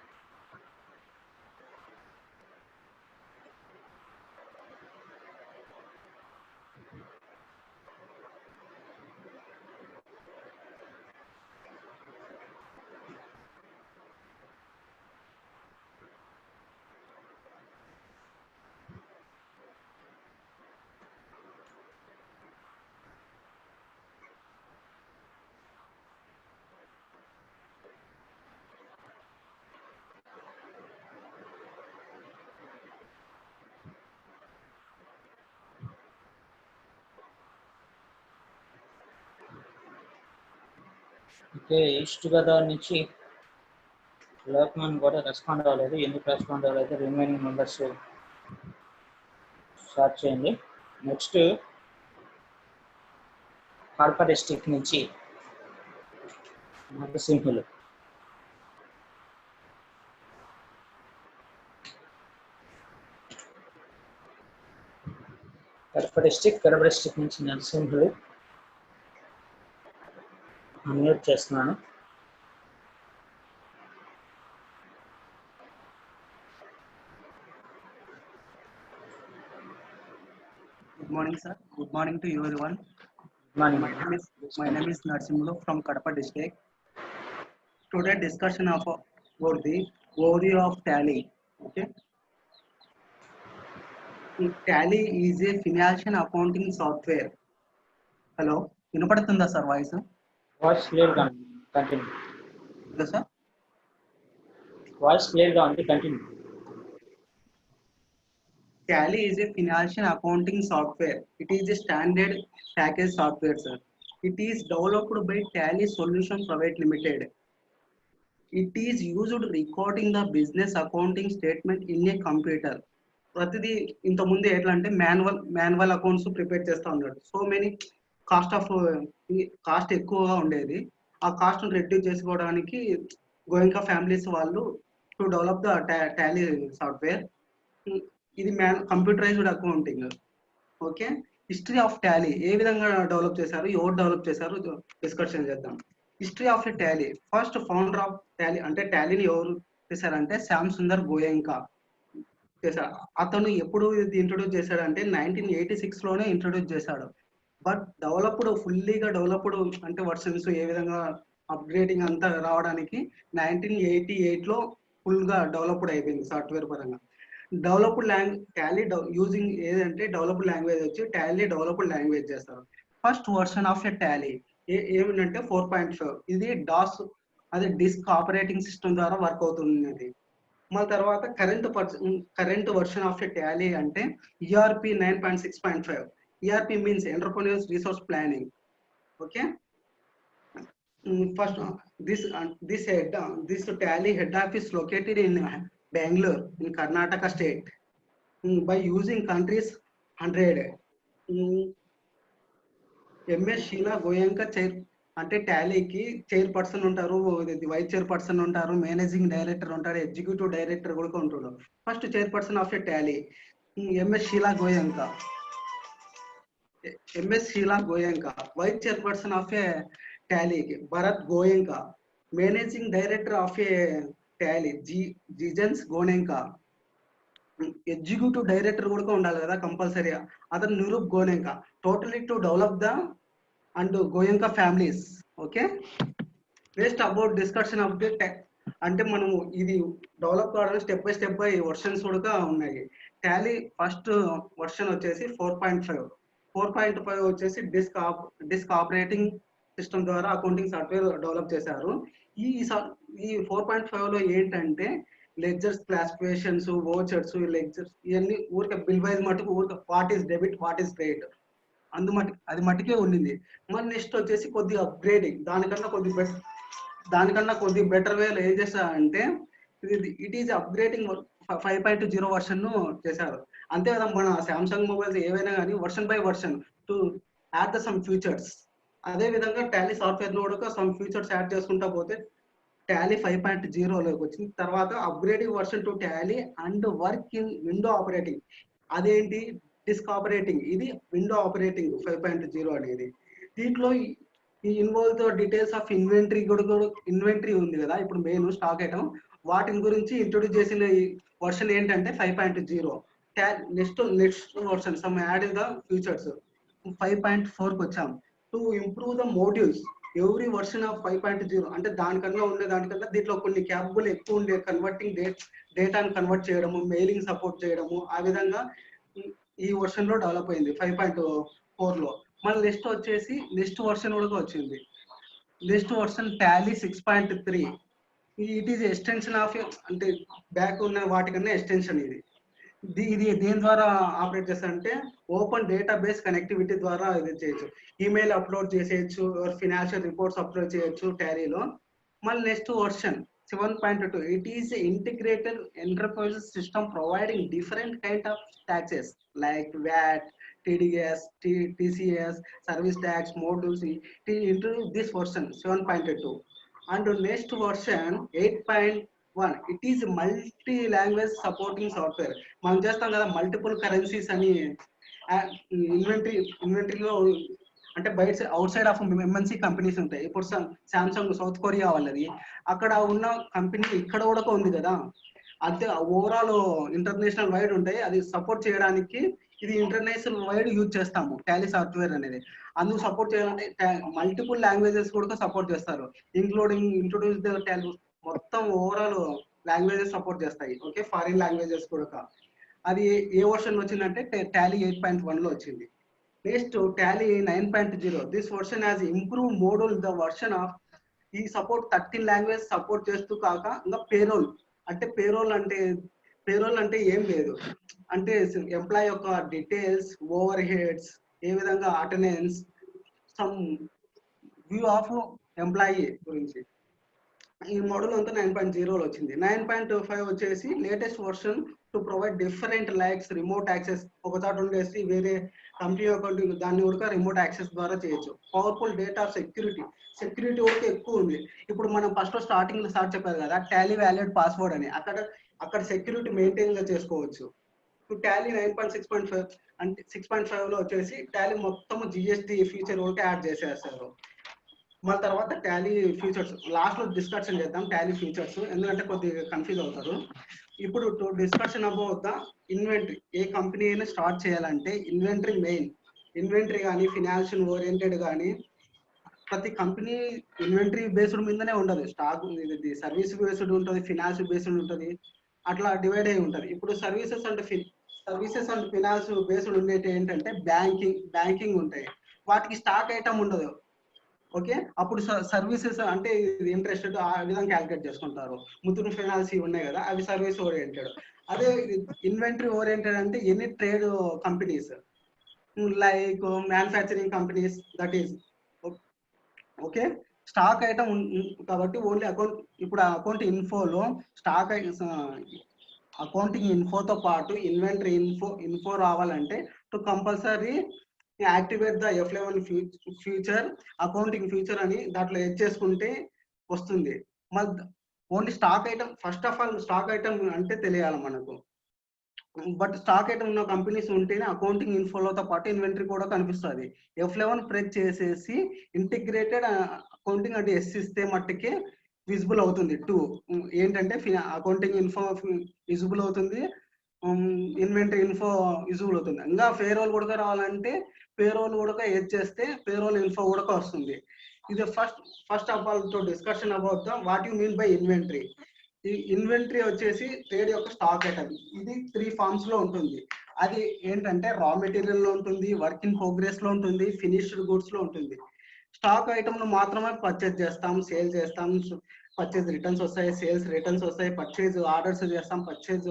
Speaker 3: ఓకే, ఈస్ట్ గోదావరి నుంచి లోక్మాన్ కూడా రెస్పాండ్ అవ్వలేదు. ఎందుకు రెస్పాండ్ అవ్వలేదు? రిమైనింగ్ మెంబర్స్ స్టార్ట్ చేయండి. నెక్స్ట్ కడప డిస్ట్రిక్ట్ నుంచి నరసింహులు. కడప డిస్ట్రిక్ట్ నుంచి నరసింహులు అన్మ్యూట్ చేస్తున్నాను.
Speaker 14: Good morning, sir. Good morning to you, everyone.
Speaker 3: Good morning.
Speaker 14: My name is Narsimulu from Kadapa district. Today discussion about the overview of Tally. Okay. Tally is a financial accounting software. Hello. వినపడుతుందా సార్ వాయిస్?
Speaker 3: వాయిస్ క్లియర్గా ఉంది. కంటిన్యూ.
Speaker 14: Hello sir.
Speaker 3: వాయిస్ క్లియర్గా ఉంది. Continue.
Speaker 14: Tally is a financial accounting software. It is a standard package software, sir. It is developed by Tally Solution Private Limited. It is used recording the business accounting statement in a computer. ప్రతిదీ ఇంత ముందు ఎట్లా అంటే మాన్యువల్ అకౌంట్స్ ప్రిపేర్ చేస్తూ ఉన్నాడు. సో మెనీ కాస్ట్ ఎక్కువగా ఉండేది. ఆ కాస్ట్ రెడ్యూస్ చేసుకోవడానికి గోయంకా ఫ్యామిలీస్ వాళ్ళు to develop the Tally software. ఇది computerised accounting. Okay, history of Tally ఏ విధంగా డెవలప్ చేశారు, ఎవరు డెవలప్ చేశారు డిస్కషన్ చేద్దాం. History of Tally. First founder of Tally అంటే టాలీని ఎవరు చేశారంటే శ్యామ్ సుందర్ గోయంకా చేశాడు. అతను ఎప్పుడు ఇది ఇంట్రొడ్యూస్ చేశాడంటే 1986 లోనే ఇంట్రొడ్యూస్ చేశాడు. బట్ ఫుల్లీగా డెవలప్డ్ అంటే వర్షన్స్ ఏ విధంగా అప్గ్రేడింగ్ అంతా రావడానికి 1988 లో ఫుల్ గా డెవలప్డ్ అయిపోయింది సాఫ్ట్వేర్ పరంగా. డెవలప్డ్ టాలీ యూజింగ్ ఏదంటే డెవలప్డ్ లాంగ్వేజ్ వచ్చి టాలీ డెవలప్డ్ లాంగ్వేజ్ చేస్తారు. First version of a Tally ఏమిటంటే 4.5. ఇది డాస్ అదే డిస్క్ ఆపరేటింగ్ సిస్టమ్ ద్వారా వర్క్ అవుతున్నది. మళ్ళీ తర్వాత current version of a Tally అంటే ERP 9.6.5. ERP means Entrepreneur's Resource Planning. Okay. First, this Tally head office located in Bangalore in Karnataka state. By using countries 100. MS Sheila Goyenka chair అంటే టాలీకి చైర్పర్సన్ ఉంటారు, వైస్ చైర్పర్సన్ ఉంటారు, మేనేజింగ్ డైరెక్టర్ ఉంటారు, ఎగ్జిక్యూటివ్ డైరెక్టర్ కూడా ఉంటారు. First chairperson of a Tally MS Sheila Goenka. Vice chairperson of a టాలీకి Bharat Goenka. Managing director of a Tally జిజన్స్ గోనెంకా. ఎగ్జిక్యూటివ్ డైరెక్టర్ కూడా ఉండాలి కదా కంపల్సరీ, అతను Nirup Goenka. Totally to develop the and Goenka families. Okay, next about discussion of the అంటే మనము ఇది డెవలప్ కావడానికి స్టెప్ బై వర్షన్స్ కూడా ఉన్నాయి. టాలీ ఫస్ట్ వర్షన్ వచ్చేసి 4.5. 4.5 వచ్చేసి డిస్క్ ఆపరేటింగ్ సిస్టమ్ ద్వారా అకౌంటింగ్ సాఫ్ట్వేర్ డెవలప్ చేశారు. ఈ 4.5 లో ఏంటంటే లెడ్జర్స్, క్లాసిఫికేషన్స్, వోచర్స్, లెడ్జర్స్ ఇవన్నీ ఊరికే బిల్ వైజ్ మటుకు ఊరికే what is debit, what is credit అది మటుకే ఉండింది. మరి నెక్స్ట్ వచ్చేసి కొద్దిగా అప్గ్రేడింగ్ దానికన్నా కొద్ది బెటర్ వేలో ఏం చేశారంటే ఇట్ ఈజ్ అప్గ్రేడింగ్ 5.0 వర్షన్ ను చేశారు. అంతే కదా, మన సామ్సంగ్ మొబైల్స్ ఏవైనా కానీ version by version to add the sum features. అదే విధంగా టాలీ సాఫ్ట్వేర్ లో కూడా సమ్ ఫీచర్స్ యాడ్ చేసుకుంటా పోతే టాలీ 5.0లోకి వచ్చింది. తర్వాత upgrading version to Tally and work in window operating. అదేంటి డిస్క్ ఆపరేటింగ్, ఇది విండో ఆపరేటింగ్ 5.0 అనేది. దీంట్లో ఈ involve the details of inventory కూడా ఇన్వెంటరీ ఉంది కదా ఇప్పుడు మెయిన్ స్టాక్ ఐటమ్, వాటిని గురించి ఇంట్రొడ్యూస్ చేసిన వర్షన్ ఏంటంటే 5.0. Next version some add the features 5.4కి వచ్చాం. To improve the modules every version of 5.0 అంటే దానికన్నా ఉండే దానికన్నా దీంట్లో కొన్ని క్యాపబుల్ ఎక్కువ ఉండే కన్వర్టింగ్ డేటాను కన్వర్ట్ చేయడము, మెయిలింగ్ సపోర్ట్ చేయడము, ఆ విధంగా ఈ వర్షన్ లో డెవలప్ అయింది 5.4లో. మళ్ళీ నెక్స్ట్ వర్షన్ కూడా వచ్చింది. Next version Tally 6.3. It is extension of అంటే బ్యాక్ ఉన్న వాటికన్నా ఎక్స్టెన్షన్ ఇది దేని ద్వారా ఆపరేట్ చేస్తారంటే ఓపెన్ డేటాబేస్ కనెక్టివిటీ ద్వారా ఇది చేయొచ్చు. ఈమెయిల్ అప్లోడ్ చేసేయచ్చు, ఫినాన్షియల్ రిపోర్ట్స్ అప్లోడ్ చేయొచ్చు టాలీలో. మళ్ళీ next version 7.2. It is integrated enterprise system providing different kind of taxes like VAT, TDS, TCS, service tax modules into this version 7.2. And next version 8.1. it is multi language supporting software. మనం చేస్తాం కదా మల్టిపుల్ కరెన్సీస్ అని ఇన్వెంటరీలో అంటే బయట out side of MNC companies ఉంటాయి. ఇప్పుడు సామ్సంగ్ సౌత్ కొరియా వాళ్ళది, అక్కడ ఉన్న కంపెనీ ఇక్కడ కూడా ఉంది కదా, అంతే ఓవరాల్ ఇంటర్నేషనల్ వైడ్ ఉంటాయి. అది సపోర్ట్ చేయడానికి ఇది ఇంటర్నేషనల్ వైడ్ యూజ్ చేస్తాము టాలీ సాఫ్ట్వేర్ అనేది. అందుకు సపోర్ట్ చేయాలంటే మల్టిపుల్ లాంగ్వేజెస్ కూడా సపోర్ట్ చేస్తారు, ఇంట్రొడ్యూస్ ద టాలీ మొత్తం ఓవరాల్ లాంగ్వేజెస్ సపోర్ట్ చేస్తాయి. ఓకే, ఫారిన్ లాంగ్వేజెస్ కూడా. అది ఏ వర్షన్ వచ్చిందంటే టాలీ 8.1లో వచ్చింది. Next Tally 9.0. This version has improve model the version of ఈ సపోర్ట్ 13 లాంగ్వేజ్ సపోర్ట్ చేస్తూ కాక ఇంకా పేరోల్ అంటే ఏం లేదు, అంటే ఎంప్లాయ్ యొక్క డీటెయిల్స్, ఓవర్ హెడ్స్, ఏ విధంగా attendance, some view of employee గురించి ఈ మోడల్ అంతా 9.0లో వచ్చింది. 9.5 వచ్చేసి latest version to provide different likes remote access. ఒక చోట ఉండేసి వేరే కంపెనీ అకౌంట్ దాన్ని కూడా రిమోట్ యాక్సెస్ ద్వారా చేయొచ్చు. పవర్ఫుల్ డేటా సెక్యూరిటీ వరకు ఎక్కువ ఉంది. ఇప్పుడు మనం స్టార్టింగ్ లో చెప్పారు కదా టాలీ వ్యాలిడ్ పాస్వర్డ్ అని, అక్కడ సెక్యూరిటీ మెయింటైన్ గా చేసుకోవచ్చు. టాలీ 9.6.5 అంటే 6.5లో వచ్చేసి టాలీ మొత్తం జిఎస్టి ఫీచర్ వరకు యాడ్ చేసేస్తారు. మళ్ళీ తర్వాత టాలీ ఫీచర్స్ లాస్ట్ లో డిస్కషన్ చేద్దాం. టాలీ ఫీచర్స్ ఎందుకంటే కొద్దిగా కన్ఫ్యూజ్ అవుతారు. ఇప్పుడు discussion about the inventory. A company అయినా స్టార్ట్ చేయాలంటే ఇన్వెంటరీ మెయిన్. ఇన్వెంటరీ కానీ ఫినాన్షియల్ ఓరియంటెడ్ కానీ ప్రతి కంపెనీ ఇన్వెంటరీ బేస్డ్ మీదనే ఉండదు. స్టాక్ ఇది సర్వీస్ బేస్డ్ ఉంటుంది, ఫినాన్స్ బేస్డ్ ఉంటుంది, అట్లా డివైడ్ అయి ఉంటుంది. ఇప్పుడు సర్వీసెస్ అండ్ ఫినాన్స్ బేస్డ్ ఉండేది ఏంటంటే బ్యాంకింగ్ ఉంటాయి, వాటికి స్టాక్ ఐటమ్ ఉండదు. ఓకే, అప్పుడు సర్వీసెస్ అంటే ఇంట్రెస్ట్ ఆ విధంగా క్యాలిక్యులేట్ చేసుకుంటారు. ముత్తూట్ ఫైనాన్స్ ఉన్నాయి కదా, అవి సర్వీస్ ఓరియంటెడ్. అదే ఇన్వెంటరీ ఓరియంటెడ్ అంటే any trade companies like manufacturing companies, that is okay. Stock item కాబట్టి ఓన్లీ ఇప్పుడు అకౌంట్ ఇన్ఫోలో అకౌంటింగ్ ఇన్ఫోతో పాటు ఇన్వెంటరీ ఇన్ఫో రావాలంటే compulsory activate the F11 future accounting future అని దాంట్లో ఎడ్ చేసుకుంటే వస్తుంది. మళ్ళీ only stock item, first of all stock item అంటే తెలియాలి మనకు. బట్ స్టాక్ ఐటమ్ ఉన్న కంపెనీస్ ఉంటేనే అకౌంటింగ్ ఇన్ఫోలతో పాటు ఇన్వెంటరీ కూడా కనిపిస్తుంది. F11 ప్రెస్ చేసేసి ఇంటిగ్రేటెడ్ అకౌంటింగ్ అంటే ఎస్ ఇస్తే మట్టుకే విజిబుల్ అవుతుంది. ఏంటంటే అకౌంటింగ్ ఇన్ఫో విజిబుల్ అవుతుంది, ఇన్వెంటరీ ఇన్ఫో విజిబుల్ అవుతుంది. ఇంకా పేరోల్ కూడా రావాలంటే పేరోల్ కూడా ఎడ్ చేస్తే పేరోల్ ఇన్ఫో కూడా వస్తుంది. ఇది first of all to discussion about the what you mean by inventory. ఈ ఇన్వెంటరీ వచ్చేసి ట్రేడ్ యొక్క స్టాక్ ఐటమ్. ఇది 3 ఫార్మ్స్ లో ఉంటుంది. అది ఏంటంటే రా మెటీరియల్ లో ఉంటుంది, వర్క్ ఇన్ ప్రోగ్రెస్ లో ఉంటుంది, ఫినిష్డ్ గుడ్స్ లో ఉంటుంది. స్టాక్ ఐటమ్ ను మాత్రమే పర్చేజ్ చేస్తాం, సేల్ చేస్తాం, పర్చేజ్ రిటర్న్స్ వస్తాయి, సేల్స్ రిటర్న్స్ వస్తాయి, పర్చేజ్ ఆర్డర్స్ చేస్తాం, పర్చేజ్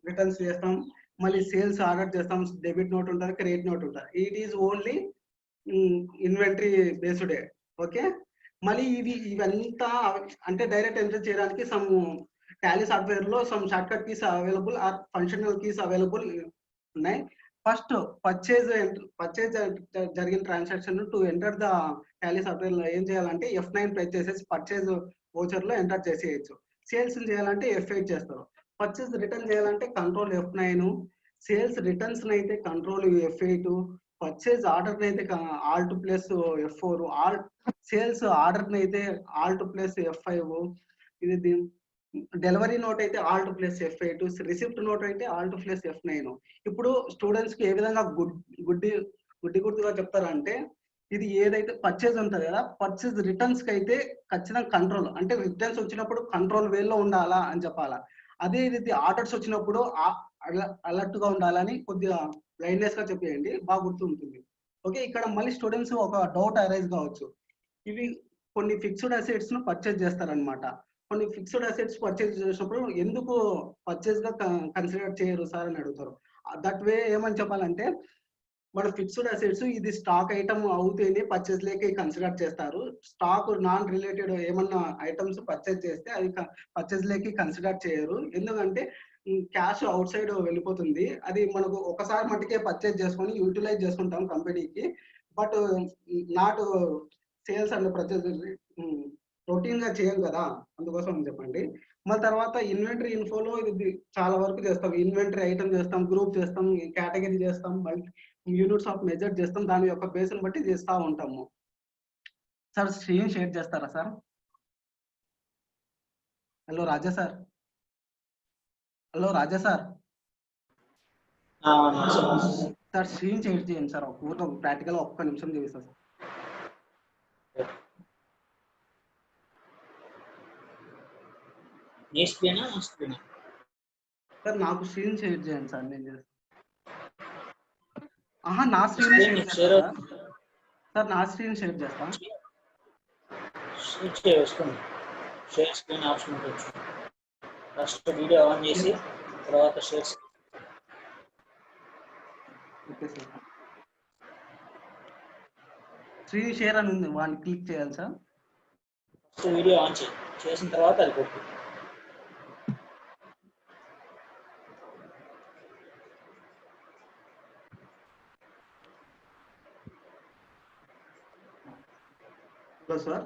Speaker 14: రిటర్న్స్ చేస్తాం, మళ్ళీ సేల్స్ ఆర్డర్ చేస్తాం, డెబిట్ నోట్ ఉంటుంది, క్రెడిట్ నోట్ ఉంటుంది. It is only inventory based. Okay, మళ్ళీ ఇవంతా అంటే డైరెక్ట్ ఎంటర్ చేయడానికి సమ్ టాలీ సాఫ్ట్వేర్ లో some short cut keys available or functional keys available ఉన్నాయి. ఫస్ట్ పర్చేజ్ జరిగిన transaction to enter the Tally software లో ఏం చేయాలంటే F9 ప్రెస్ చేసేసి పర్చేజ్ వోచర్ లో ఎంటర్ చేసేయచ్చు. సేల్స్ చేయాలంటే F8 చేస్తారు. పర్చేజ్ రిటర్న్ చేయాలంటే కంట్రోల్ F9, సేల్స్ రిటర్న్స్ అయితే కంట్రోల్ F8, పర్చేజ్ ఆర్డర్ అయితే Alt plus F4, all sales order అయితే ఆల్ట్ ప్లస్ F5, ఇది డెలివరీ నోట్ అయితే Alt plus F8, receipt note అయితే ఆల్ట్ ప్లస్ F9. ఇప్పుడు స్టూడెంట్స్ కి ఏ విధంగా గుడ్డిగా చెప్తారంటే, ఇది ఏదైతే పర్చేజ్ ఉంటుంది కదా, పర్చేజ్ రిటర్న్స్ కి అయితే ఖచ్చితంగా కంట్రోల్, అంటే రిటర్న్స్ వచ్చినప్పుడు కంట్రోల్ వేలో ఉండాలా అని చెప్పాలా. అదే ఇది ఆర్డర్స్ వచ్చినప్పుడు అలర్ట్ గా ఉండాలని కొద్దిగా బ్లైండ్నెస్ గా చెప్పేయండి, బాగా గుర్తుంటుంది. ఓకే, ఇక్కడ మళ్ళీ స్టూడెంట్స్ ఒక డౌట్ అరైజ్ కావచ్చు. ఇవి కొన్ని ఫిక్స్డ్ అసెట్స్ ను పర్చేజ్ చేస్తారనమాట. కొన్ని ఫిక్స్డ్ అసెట్స్ పర్చేజ్ చేసినప్పుడు ఎందుకు పర్చేజ్ గా కన్సిడర్ చేయరు సార్ అని అడుగుతారు. దట్ వే ఏమని చెప్పాలంటే, మన ఫిక్స్డ్ అసెట్స్ ఇది స్టాక్ ఐటమ్ అవుతేనే పర్చేజ్ లేక కన్సిడర్ చేస్తారు. స్టాక్ నాన్ రిలేటెడ్ ఏమన్నా ఐటమ్స్ పర్చేజ్ చేస్తే అది పర్చేజ్ లేక కన్సిడర్ చేయరు. ఎందుకంటే క్యాష్ అవుట్ సైడ్ వెళ్ళిపోతుంది. అది మనకు ఒకసారి మటుకే పర్చేజ్ చేసుకొని యూటిలైజ్ చేసుకుంటాం కంపెనీకి, but not sales and purchase routine గా చేయం కదా, అందుకోసం చెప్పండి. మళ్ళీ తర్వాత ఇన్వెంటరీ ఇన్ఫోలో ఇది చాలా వరకు చేస్తాం. ఇన్వెంటరీ ఐటమ్ చేస్తాం, గ్రూప్ చేస్తాం, కేటగిరీ చేస్తాం, యూనిట్స్ ఆఫ్ మెజర్ చేస్తాం. దాని యొక్క బేస్ని బట్టి చేస్తూ ఉంటాము. సార్ స్క్రీన్ షేర్ చేస్తారా సార్? హలో రాజా సార్. హలో రాజా సార్. సార్ స్క్రీన్ షేర్ చేయండి సార్, ఒక ప్రాక్టికల్ ఒక్క నిమిషం చేస్తా సార్. సార్ నాకు స్క్రీన్ షేర్ చేయండి సార్, నేను చేస్తాను. నా స్క్రీన్ షేర్ చేస్తారా సార్? నా స్క్రీన్ షేర్ చేస్తా.
Speaker 3: షేర్ స్క్రీన్ ఆప్షన్ ఉంటుంది. ఫస్ట్ వీడియో ఆన్ చేసి తర్వాత share.
Speaker 14: Okay sir, screen share అని ఉంది, వాడిని క్లిక్ చేయాలి సార్.
Speaker 3: ఫస్ట్ వీడియో ఆన్ చేసిన తర్వాత అది కొట్టు.
Speaker 14: సార్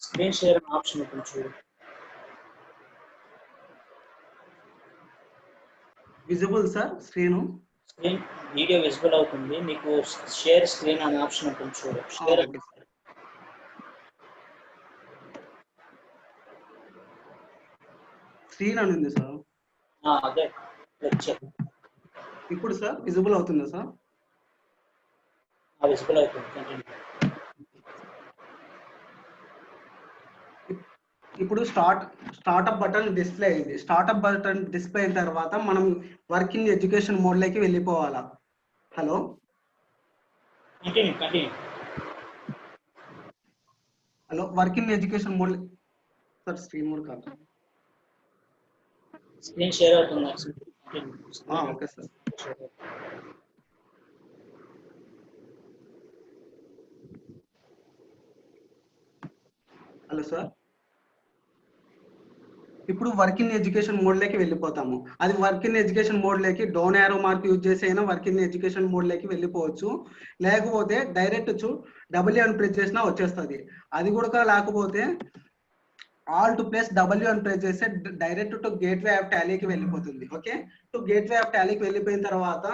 Speaker 3: స్క్రీన్ షేర్ ఆప్షన్ ఉంటుంది చూడు.
Speaker 14: Visible sir screen
Speaker 3: video visible అవుతుంది. మీకు షేర్ స్క్రీన్ అనే ఆప్షన్ ఉంటుంది చూడు. షేర్
Speaker 14: స్క్రీన్ అని ఉంది సార్.
Speaker 3: అదే
Speaker 14: ఇప్పుడు సార్ విజిబుల్ అవుతుందా సార్?
Speaker 3: విజిబుల్ అవుతుంది.
Speaker 14: ఇప్పుడు స్టార్ట్అప్ బటన్ డిస్ప్లే అయింది. స్టార్ట్అప్ బటన్ డిస్ప్లే అయిన తర్వాత మనం వర్కింగ్ ఎడ్యుకేషన్ మోడ్ లోకి వెళ్ళిపోవాలా. Hello hello, working education mode sir. Screen mode కాదు,
Speaker 3: స్క్రీన్ షేర్ అవుతుంది.
Speaker 14: Okay sir. హలో సార్, ఇప్పుడు వర్కింగ్ ఎడ్యుకేషన్ మోడ్ లోకి వెళ్ళిపోతాము. అది వర్కింగ్ ఎడ్యుకేషన్ మోడ్ లోకి డౌన్ యారో మార్క్ యూజ్ చేసి అయినా వర్కింగ్ ఎడ్యుకేషన్ మోడ్ లోకి వెళ్ళిపోవచ్చు. లేకపోతే డైరెక్ట్ W అని ప్రెస్ చేసినా వచ్చేస్తుంది. అది కూడా లేకపోతే ఆల్ట్ ప్లస్ W అని ప్రెస్ చేస్తే డైరెక్ట్ టు గేట్వే ఆఫ్ టాలీకి వెళ్ళిపోతుంది. ఓకే, టు గేట్వే ఆఫ్ టాలీకి వెళ్ళిపోయిన తర్వాత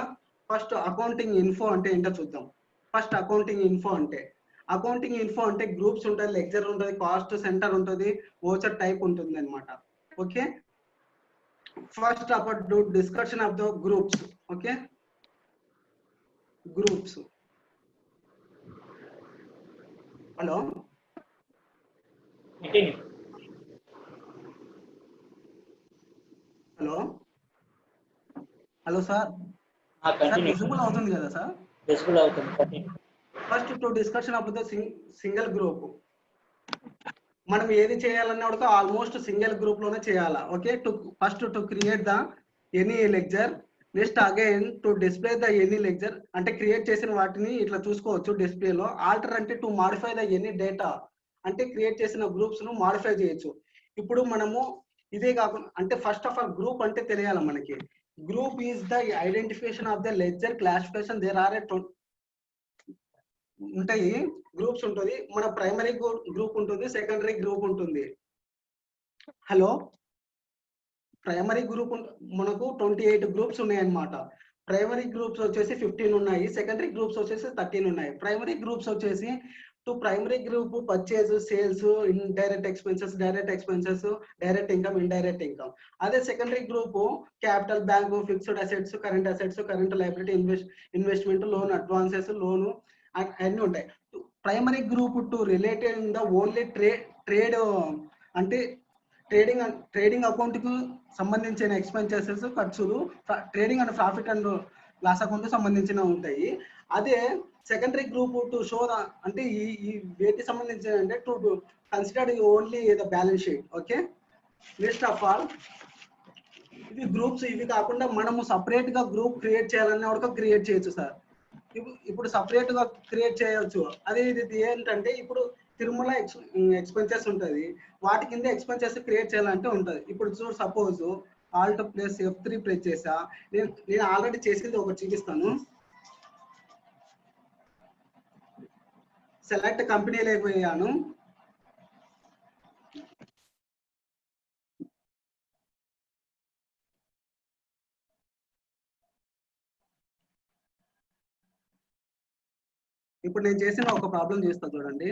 Speaker 14: ఫస్ట్ అకౌంటింగ్ ఇన్ఫో అంటే ఏంటో చూద్దాం. ఫస్ట్ అకౌంటింగ్ ఇన్ఫో అంటే గ్రూప్స్ ఉంటుంది, లెక్చర్ ఉంటుంది, కాస్ట్ సెంటర్ ఉంటుంది, ఓచర్ టైప్ ఉంటుంది అనమాట. Okay, first about discussion of the groups. Okay, groups. Hello hello hello sir, visible అవుతుంది కదా సార్?
Speaker 3: విజిబుల్ అవుతుంది.
Speaker 14: First to discussion of the single group. మనం ఏది చేయాలన్నా కూడా ఆల్మోస్ట్ సింగిల్ గ్రూప్ లోనే చేయాలా. Okay, first to create the any lecture, next again to display the any lecture. అంటే క్రియేట్ చేసిన వాటిని ఇట్లా చూసుకోవచ్చు డిస్ప్లేలో. ఆల్టర్ అంటే to modify the any data, అంటే క్రియేట్ చేసిన గ్రూప్స్ ను మాడిఫై చేయొచ్చు. ఇప్పుడు మనము ఇదే కాకుండా అంటే ఫస్ట్ ఆఫ్ ఆల్ గ్రూప్ అంటే తెలియాలి మనకి. Group is the identification of the lecture classification. There are ఉంటాయి, గ్రూప్స్ ఉంటుంది. మన ప్రైమరీ గ్రూప్ ఉంటుంది, సెకండరీ గ్రూప్ ఉంటుంది. హలో, ప్రైమరీ గ్రూప్ మనకు 28 గ్రూప్స్ ఉన్నాయి అన్నమాట. ప్రైమరీ గ్రూప్స్ వచ్చేసి 15 ఉన్నాయి, సెకండరీ గ్రూప్స్ వచ్చేసి 13 ఉన్నాయి. ప్రైమరీ గ్రూప్స్ వచ్చేసి to primary group purchase, sales, indirect expenses, direct expenses, direct income, indirect income. అదే secondary group capital, bank, fixed assets, current liability, investment, loan, advances, loan అన్నీ ఉంటాయి. Primary group to related in the only trade అంటే ట్రేడింగ్ అకౌంట్ కు సంబంధించిన ఎక్స్పెన్సెస్, ఖర్చులు, trading and profit and loss account కు సంబంధించిన ఉంటాయి. అదే సెకండరీ గ్రూప్ టు షో అంటే ఈ వేటికి సంబంధించిన అంటే to consider only the balance sheet. Okay, next of all ఇవి గ్రూప్స్. ఇవి కాకుండా మనము సపరేట్ గా గ్రూప్ క్రియేట్ చేయాలన్నా కూడా క్రియేట్ చేయొచ్చు సార్. ఇప్పుడు సపరేట్ గా క్రియేట్ చేయొచ్చు. అదే ఇది ఏంటంటే ఇప్పుడు తిరుమల ఎక్స్పెన్సెస్ ఉంటుంది, వాటి కింద ఎక్స్పెన్సెస్ క్రియేట్ చేయాలంటే ఉంటుంది. ఇప్పుడు చూడు, suppose Alt plus F3 press చేసా. నేను ఆల్రెడీ చేసింది ఒకటి చూపిస్తాను. సెలెక్ట్ కంపెనీ లేకపోయాను. ఇప్పుడు నేను చేసిన ఒక ప్రాబ్లం చేస్తా చూడండి.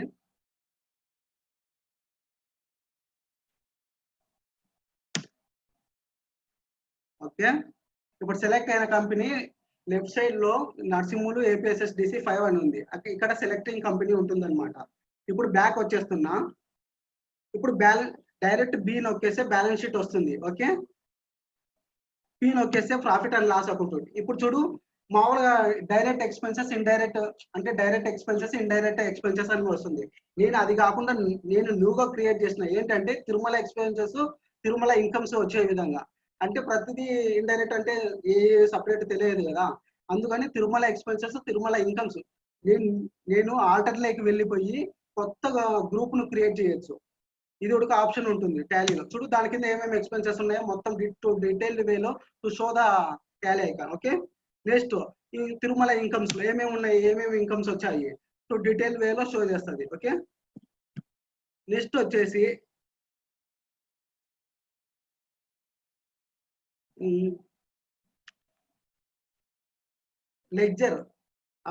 Speaker 14: ఓకే, ఇప్పుడు సెలెక్ట్ అయిన కంపెనీ లెఫ్ట్ సైడ్ లో నర్సింహులు APSSDC 5 అని ఉంది. ఇక్కడ సెలెక్టింగ్ కంపెనీ ఉంటుంది అనమాట. ఇప్పుడు బ్యాక్ వచ్చేస్తున్నా. ఇప్పుడు డైరెక్ట్ బి నొక్కేస్తే బ్యాలెన్స్ షీట్ వస్తుంది. ఓకే, పి నొక్కేస్తే ప్రాఫిట్ అండ్ లాస్ అకౌంట్. ఇప్పుడు చూడు, మామూలుగా డైరెక్ట్ ఎక్స్పెన్సెస్, ఇండైరెక్ట్ అంటే డైరెక్ట్ ఎక్స్పెన్సెస్, ఇండైరెక్ట్ ఎక్స్పెన్సెస్ అని వస్తుంది. నేను అది కాకుండా నేను న్యూగా క్రియేట్ చేసిన ఏంటంటే తిరుమల ఎక్స్పెన్సెస్, తిరుమల ఇన్కమ్స్ వచ్చే విధంగా. అంటే ప్రతిదీ ఇండైరెక్ట్ అంటే ఏ సపరేట్ తెలియదు కదా, అందుకని తిరుమల ఎక్స్పెన్సెస్, తిరుమల ఇన్కమ్స్ నేను ఆల్టర్లోకి వెళ్ళిపోయి కొత్తగా గ్రూప్ ను క్రియేట్ చేయొచ్చు. ఇది ఒక ఆప్షన్ ఉంటుంది టాలీలో. చూడు, దాని కింద ఏమేమి ఎక్స్పెన్సెస్ ఉన్నాయో మొత్తం డీటెయిల్డ్ వేలో to show the Tally icon. Okay, next ఈ తిరుమల ఇన్కమ్స్ లో ఏమేమి ఉన్నాయి, ఏమేమి ఇన్కమ్స్ వచ్చాయి టు డీటెయిల్ వేలో షో చేస్తుంది. ఓకే, నెక్స్ట్ వచ్చేసి లెడ్జర్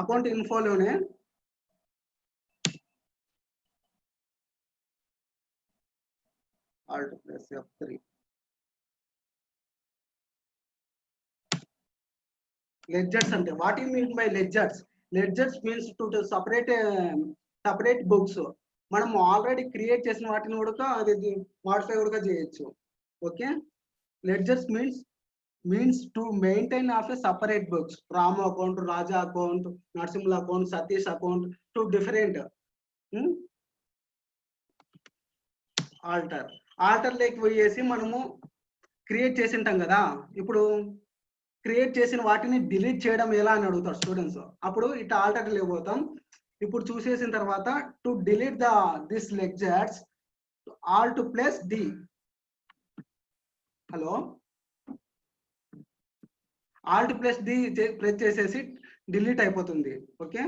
Speaker 14: అకౌంట్ ఇన్ఫోలోనే Alt plus F3 లెడ్జర్స్ అంటే what you mean by ledgers? Ledgers means to separate books. మనం ఆల్రెడీ క్రియేట్ చేసిన వాటిని కూడా అది మాడిఫై కూడా చేయొచ్చు. Okay, ledgers means to maintain of a separate books. Ramu account, Raja account, నరసింహుల account, Satish account to different. Alter లేకి పోయేసి మనము క్రియేట్ చేసి ఉంటాం కదా. ఇప్పుడు క్రియేట్ చేసిన వాటిని డిలీట్ చేయడం ఎలా అని అడుగుతారు స్టూడెంట్స్. అప్పుడు ఇటు ఆల్టర్ లేకపోతాం. ఇప్పుడు చూసేసిన తర్వాత to delete this lectures alt plus D. Hello, alt plus D press చేసేసి డిలీట్ అయిపోతుంది. ఓకే,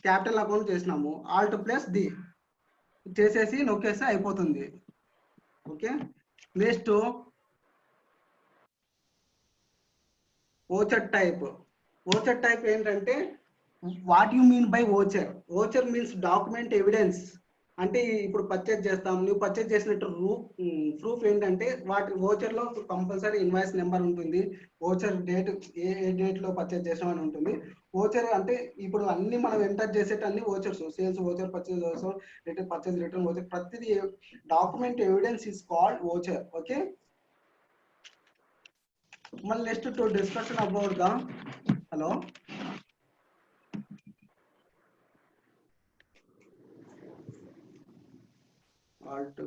Speaker 14: క్యాపిటల్ అకౌంట్ చేసినాము, ఆల్ట్ ప్లస్ డి చేసేసి నొక్కేస్తే అయిపోతుంది. Okay, next voucher type. Voucher type ఏంటంటే what you mean by voucher? Voucher means document evidence. అంటే ఇప్పుడు పర్చేజ్ చేస్తాం, నువ్వు పర్చేజ్ చేసినట్టు ప్రూఫ్ ఏంటంటే వాటి ఓచర్ లో కంపల్సరీ ఇన్వాయిస్ నెంబర్ ఉంటుంది, ఓచర్ డేట్ ఏ డేట్ లో పర్చేజ్ చేసామని ఉంటుంది. ఓచర్ అంటే ఇప్పుడు అన్ని మనం ఎంటర్ చేసేట అన్ని vouchers, sales voucher, purchase voucher, return purchase return voucher, ప్రతిదీ document evidence is called voucher. Okay, మళ్ళీ next to discussion about the hello Alt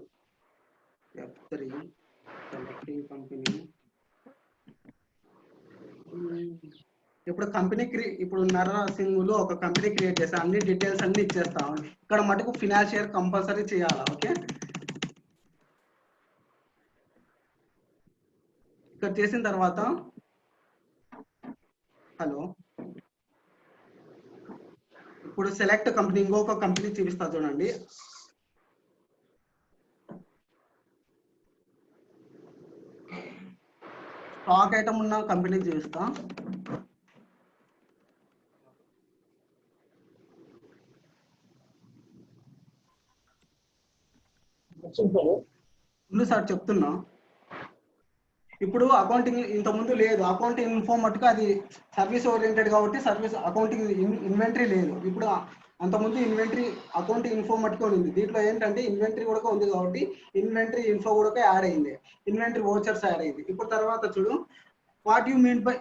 Speaker 14: F3 selecting company. ఇప్పుడు ఇప్పుడు నరసింహులు ఒక కంపెనీ క్రియేట్ చేస్తా, అన్ని డీటెయిల్స్ అన్ని ఇచ్చేస్తాం. ఇక్కడ మటుకు ఫినాన్షియల్ కంపల్సరీ చేయాలా. ఓకే, ఇక్కడ చేసిన తర్వాత హలో, ఇప్పుడు సెలెక్ట్ కంపెనీ, ఇంకొక కంపెనీ చూపిస్తా చూడండి. స్టాక్ ఐటమ్ ఉన్న కంపెనీ చూస్తా. ఉంది సార్ చెప్తున్నా. ఇప్పుడు అకౌంటింగ్ ఇంతకుముందు లేదు, అకౌంటింగ్ ఇన్ఫో మటుకు అది సర్వీస్ ఓరియంటెడ్ కాబట్టి సర్వీస్ అకౌంటింగ్ ఇన్వెంటరీ లేదు. ఇప్పుడు అంతకుముందు ఇన్వెంటరీ అకౌంటింగ్ ఇన్ఫో మటుకు ఉంది. దీంట్లో ఏంటంటే ఇన్వెంటరీ కూడా ఉంది కాబట్టి ఇన్వెంటరీ ఇన్ఫో కూడా యాడ్ అయింది, ఇన్వెంటరీ వోచర్స్ యాడ్ అయింది. ఇప్పుడు తర్వాత చూడు, what you mean by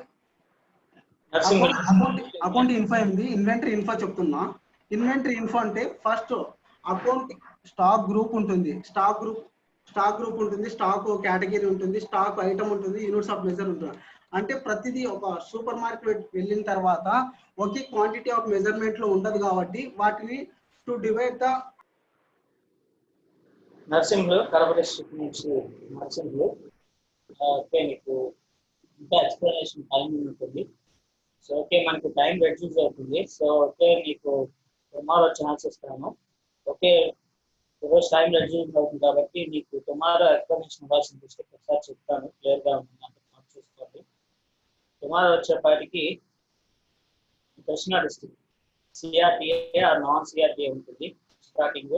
Speaker 14: account info అయింది, ఇన్వెంటరీ ఇన్ఫో చెప్తున్నా. ఇన్వెంటరీ ఇన్ఫో అంటే ఫస్ట్ అకౌంట్ స్టాక్ గ్రూప్ ఉంటుంది, స్టాక్ గ్రూప్ ఉంటుంది, స్టాక్ కేటగిరీ ఉంటుంది, స్టాక్ ఐటమ్ ఉంటుంది, యూనిట్స్ ఆఫ్ మెజర్ ఉంటుంది. అంటే ప్రతిదీ ఒక సూపర్ మార్కెట్ వెళ్ళిన తర్వాత ఒకే క్వాంటిటీ ఆఫ్ మెజర్మెంట్ లో ఉండదు కాబట్టి వాటిని to divide the
Speaker 3: Narsinglu Kadapa district నుంచి నర్సింగ్లు. ఓకే, మీకు ఇంకా ఎక్స్ప్లెనేషన్ టైం ఉంటుంది. సో ఓకే, మనకి టైం రెడ్యూస్ అవుతుంది. సో ఓకే, మీకు టుమారో ఛాన్స్ ఇస్తాను. ఓకే, ఈరోజు టైం రెడ్యూస్ అవుతుంది కాబట్టి మీకు టుమారో ఎక్స్ప్లెనేషన్ ఇవ్వాల్సిన డిస్ట్రిక్ట్ ఒకసారి చెప్తాను, క్లియర్గా ఉంటుందంటే నోట్ చూసుకోండి. టుమారో వచ్చేపాటికి Krishna district CRTA or non CRTA ఉంటుంది స్టార్టింగ్.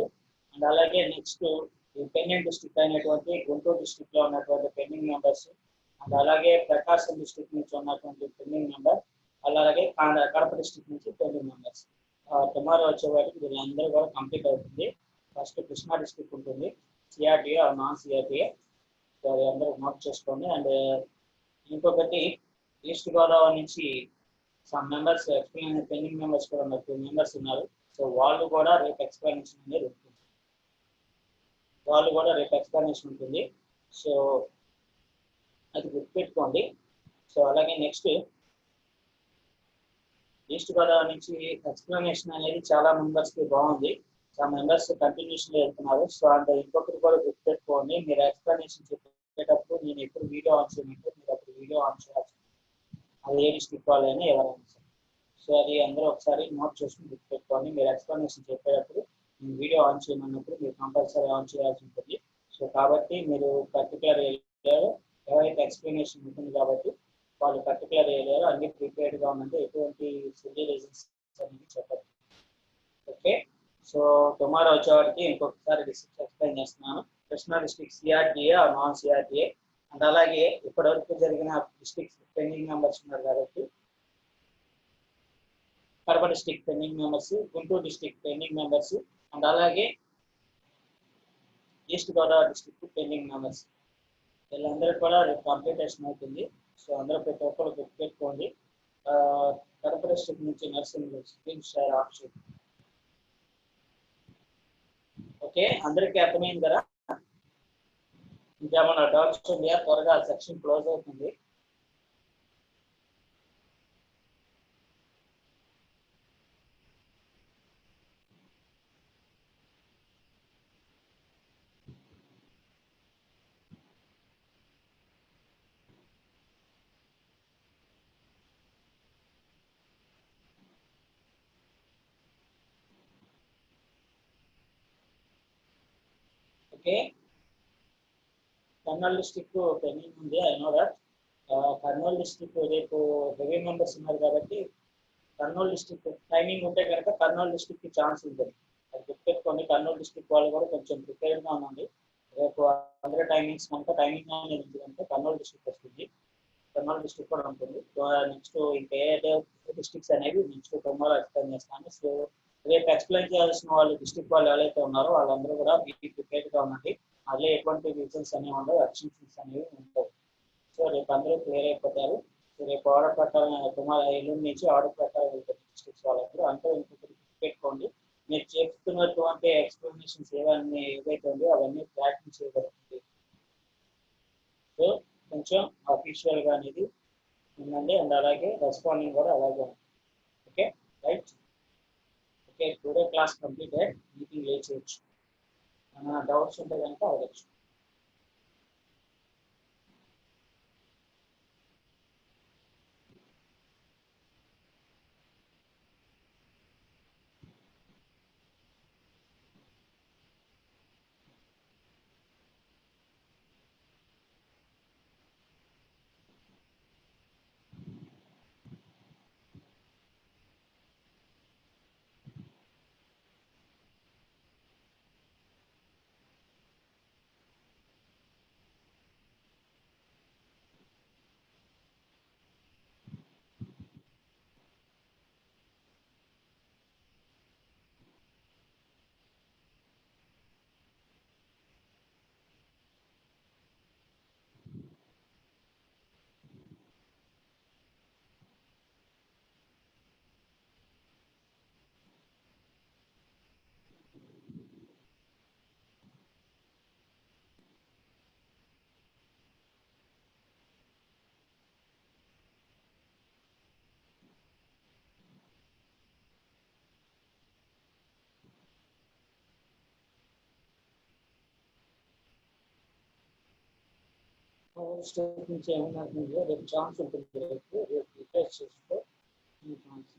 Speaker 3: అండ్ అలాగే నెక్స్ట్ పెండింగ్ డిస్ట్రిక్ట్ అయినటువంటి గుంటూరు డిస్ట్రిక్ట్ లో ఉన్నటువంటి పెండింగ్ మెంబర్స్, అండ్ అలాగే ప్రకాశం డిస్ట్రిక్ట్ నుంచి ఉన్నటువంటి పెండింగ్ మెంబర్, అలాగే కడప డిస్ట్రిక్ట్ నుంచి పెండింగ్ మెంబర్స్. టుమారో వచ్చేవాటికి వీళ్ళందరూ కూడా కంప్లీట్ అవుతుంది. ఫస్ట్ కృష్ణా డిస్ట్రిక్ట్ ఉంటుంది, CRTA or non CRTA. So అది అందరూ నోట్ చేసుకోండి. అండ్ ఇంకొకటి ఈస్ట్ గోదావరి నుంచి some members explain pending members కూడా ఉన్నారు, 2 మెంబర్స్ ఉన్నారు. సో వాళ్ళు కూడా రేపు ఎక్స్ప్లెనేషన్ అనేది ఉంటుంది, సో అది గుర్తుపెట్టుకోండి. సో అలాగే నెక్స్ట్ ఈస్ట్ గోదావరి నుంచి ఎక్స్ప్లెనేషన్ అనేది చాలా మెంబర్స్కి బాగుంది, చాలా మెంబర్స్ కంటిన్యూషన్ వెళ్తున్నారు. సో అంటే ఇంకొకటి కూడా గుర్తుపెట్టుకోండి, మీరు ఎక్స్ప్లెనేషన్ చెప్పేటప్పుడు నేను ఎప్పుడు వీడియో ఆన్ చేయమంటే మీరు అప్పుడు వీడియో ఆన్ చేయాల్సి ఉంటుంది, అది ఏ డిస్ట్రిక్ట్ వాళ్ళైనా ఎవరైనా సరే. సో అది అందరూ ఒకసారి నోట్ చేసుకుని గుర్తుపెట్టుకోండి. మీరు ఎక్స్ప్లెనేషన్ చెప్పేటప్పుడు నేను వీడియో ఆన్ చేయమన్నప్పుడు మీరు కంపల్సరీ ఆన్ చేయాల్సి ఉంటుంది. సో కాబట్టి మీరు పర్టికులర్ ఏరియాలో ఎవరైతే ఎక్స్ప్లెనేషన్ ఉంటుంది కాబట్టి వాళ్ళు పర్టికులర్ ఏరియాలో అన్ని ప్రిపేర్డ్గా ఉందంటే ఎటువంటి సిల్లీ రీజన్స్ అనేది చెప్పదు. ఓకే, సో టుమారో వచ్చేవాడికి ఇంకొకసారి డిస్ట్రిక్ట్ ఎక్స్ప్లెయిన్ చేస్తున్నాను. Krishna district CRTA or non CRDA. And అలాగే ఇప్పటివరకు జరిగిన డిస్ట్రిక్ట్స్ పెండింగ్ మెంబర్స్ ఉన్నారు కాబట్టి Kadapa district pending members, Guntur district pending members, and అలాగే east Godavari district pending members, వీళ్ళందరూ కూడా రేపు కంప్లీటేషన్ అవుతుంది. సో అందరూ ప్రతి ఒక్కరు గుర్తుపెట్టుకోండి. కడప డిస్ట్రిక్ట్ నుంచి nursing screen share option. Okay, అందరికీ అర్థమైంది కదా? ఇంకా మన డౌట్స్ ఉంది, త్వరగా సెక్షన్ క్లోజ్ అవుతుంది. ఓకే, కర్నూలు డిస్ట్రిక్ట్ పెండింగ్ ఉంది, I know that. Kurnool district రేపు హెవీ మెంబర్స్ ఉన్నారు కాబట్టి కర్నూలు డిస్ట్రిక్ట్ టైమింగ్ ఉంటే కనుక కర్నూలు డిస్ట్రిక్ట్కి ఛాన్స్ ఉంటుంది, అది గుర్తుపెట్టుకోండి. కర్నూలు డిస్ట్రిక్ట్ వాళ్ళు కూడా కొంచెం ప్రిపేర్డ్గా ఉండండి. రేపు అందరూ టైమింగ్స్ కనుక టైమింగ్ అనేది ఉంది కనుక కర్నూలు డిస్ట్రిక్ట్ వస్తుంది, కర్నూలు డిస్ట్రిక్ట్ కూడా ఉంటుంది. నెక్స్ట్ ఇంకా ఏ డిస్ట్రిక్ట్స్ అనేవి నెక్స్ట్ టుమారో ఎక్స్ప్లెయిన్ చేస్తాను. సో రేపు ఎక్స్ప్లెయిన్ చేయాల్సిన వాళ్ళు డిస్ట్రిక్ట్ వాళ్ళు ఎవరైతే ఉన్నారో వాళ్ళందరూ కూడా మీకు ప్రిపేర్డ్గా ఉండండి. అదే ఎటువంటి రీజన్స్ అనేవి ఉండవు, ఎక్స్టెన్షన్స్ అనేవి ఉంటాయి. సో రేపు అందరూ క్లియర్ అయిపోతారు. సో రేపు ఆర్డర్ ప్రకారం టుమారో ఎల్లుండి నుంచి ఆర్డర్ ప్రకారం వెళ్తారు డిస్ట్రిక్ట్స్ వాళ్ళందరూ. అంటే ఇంకొకటి పెట్టుకోండి, మీరు చేస్తున్నటువంటి ఎక్స్ప్లెనేషన్స్ ఏవైతే ఉందో అవన్నీ ప్రాక్టీస్ చేయబడుతుంది. సో కొంచెం అఫీషియల్గా అనేది ఉందండి. అండ్ అలాగే రెస్పాండింగ్ కూడా అలాగే ఉంది. Okay right. Okay, today class completed. Meeting చేయొచ్చు, ఏమైనా డౌట్స్ ఉంటే కనుక అడగచ్చు. స్టేట్ నుంచి ఏమన్నా రేపు ఛాన్స్ ఉంటుంది రేపు రిఫ్రెష్ చేసుకో ఈ ఛాన్స్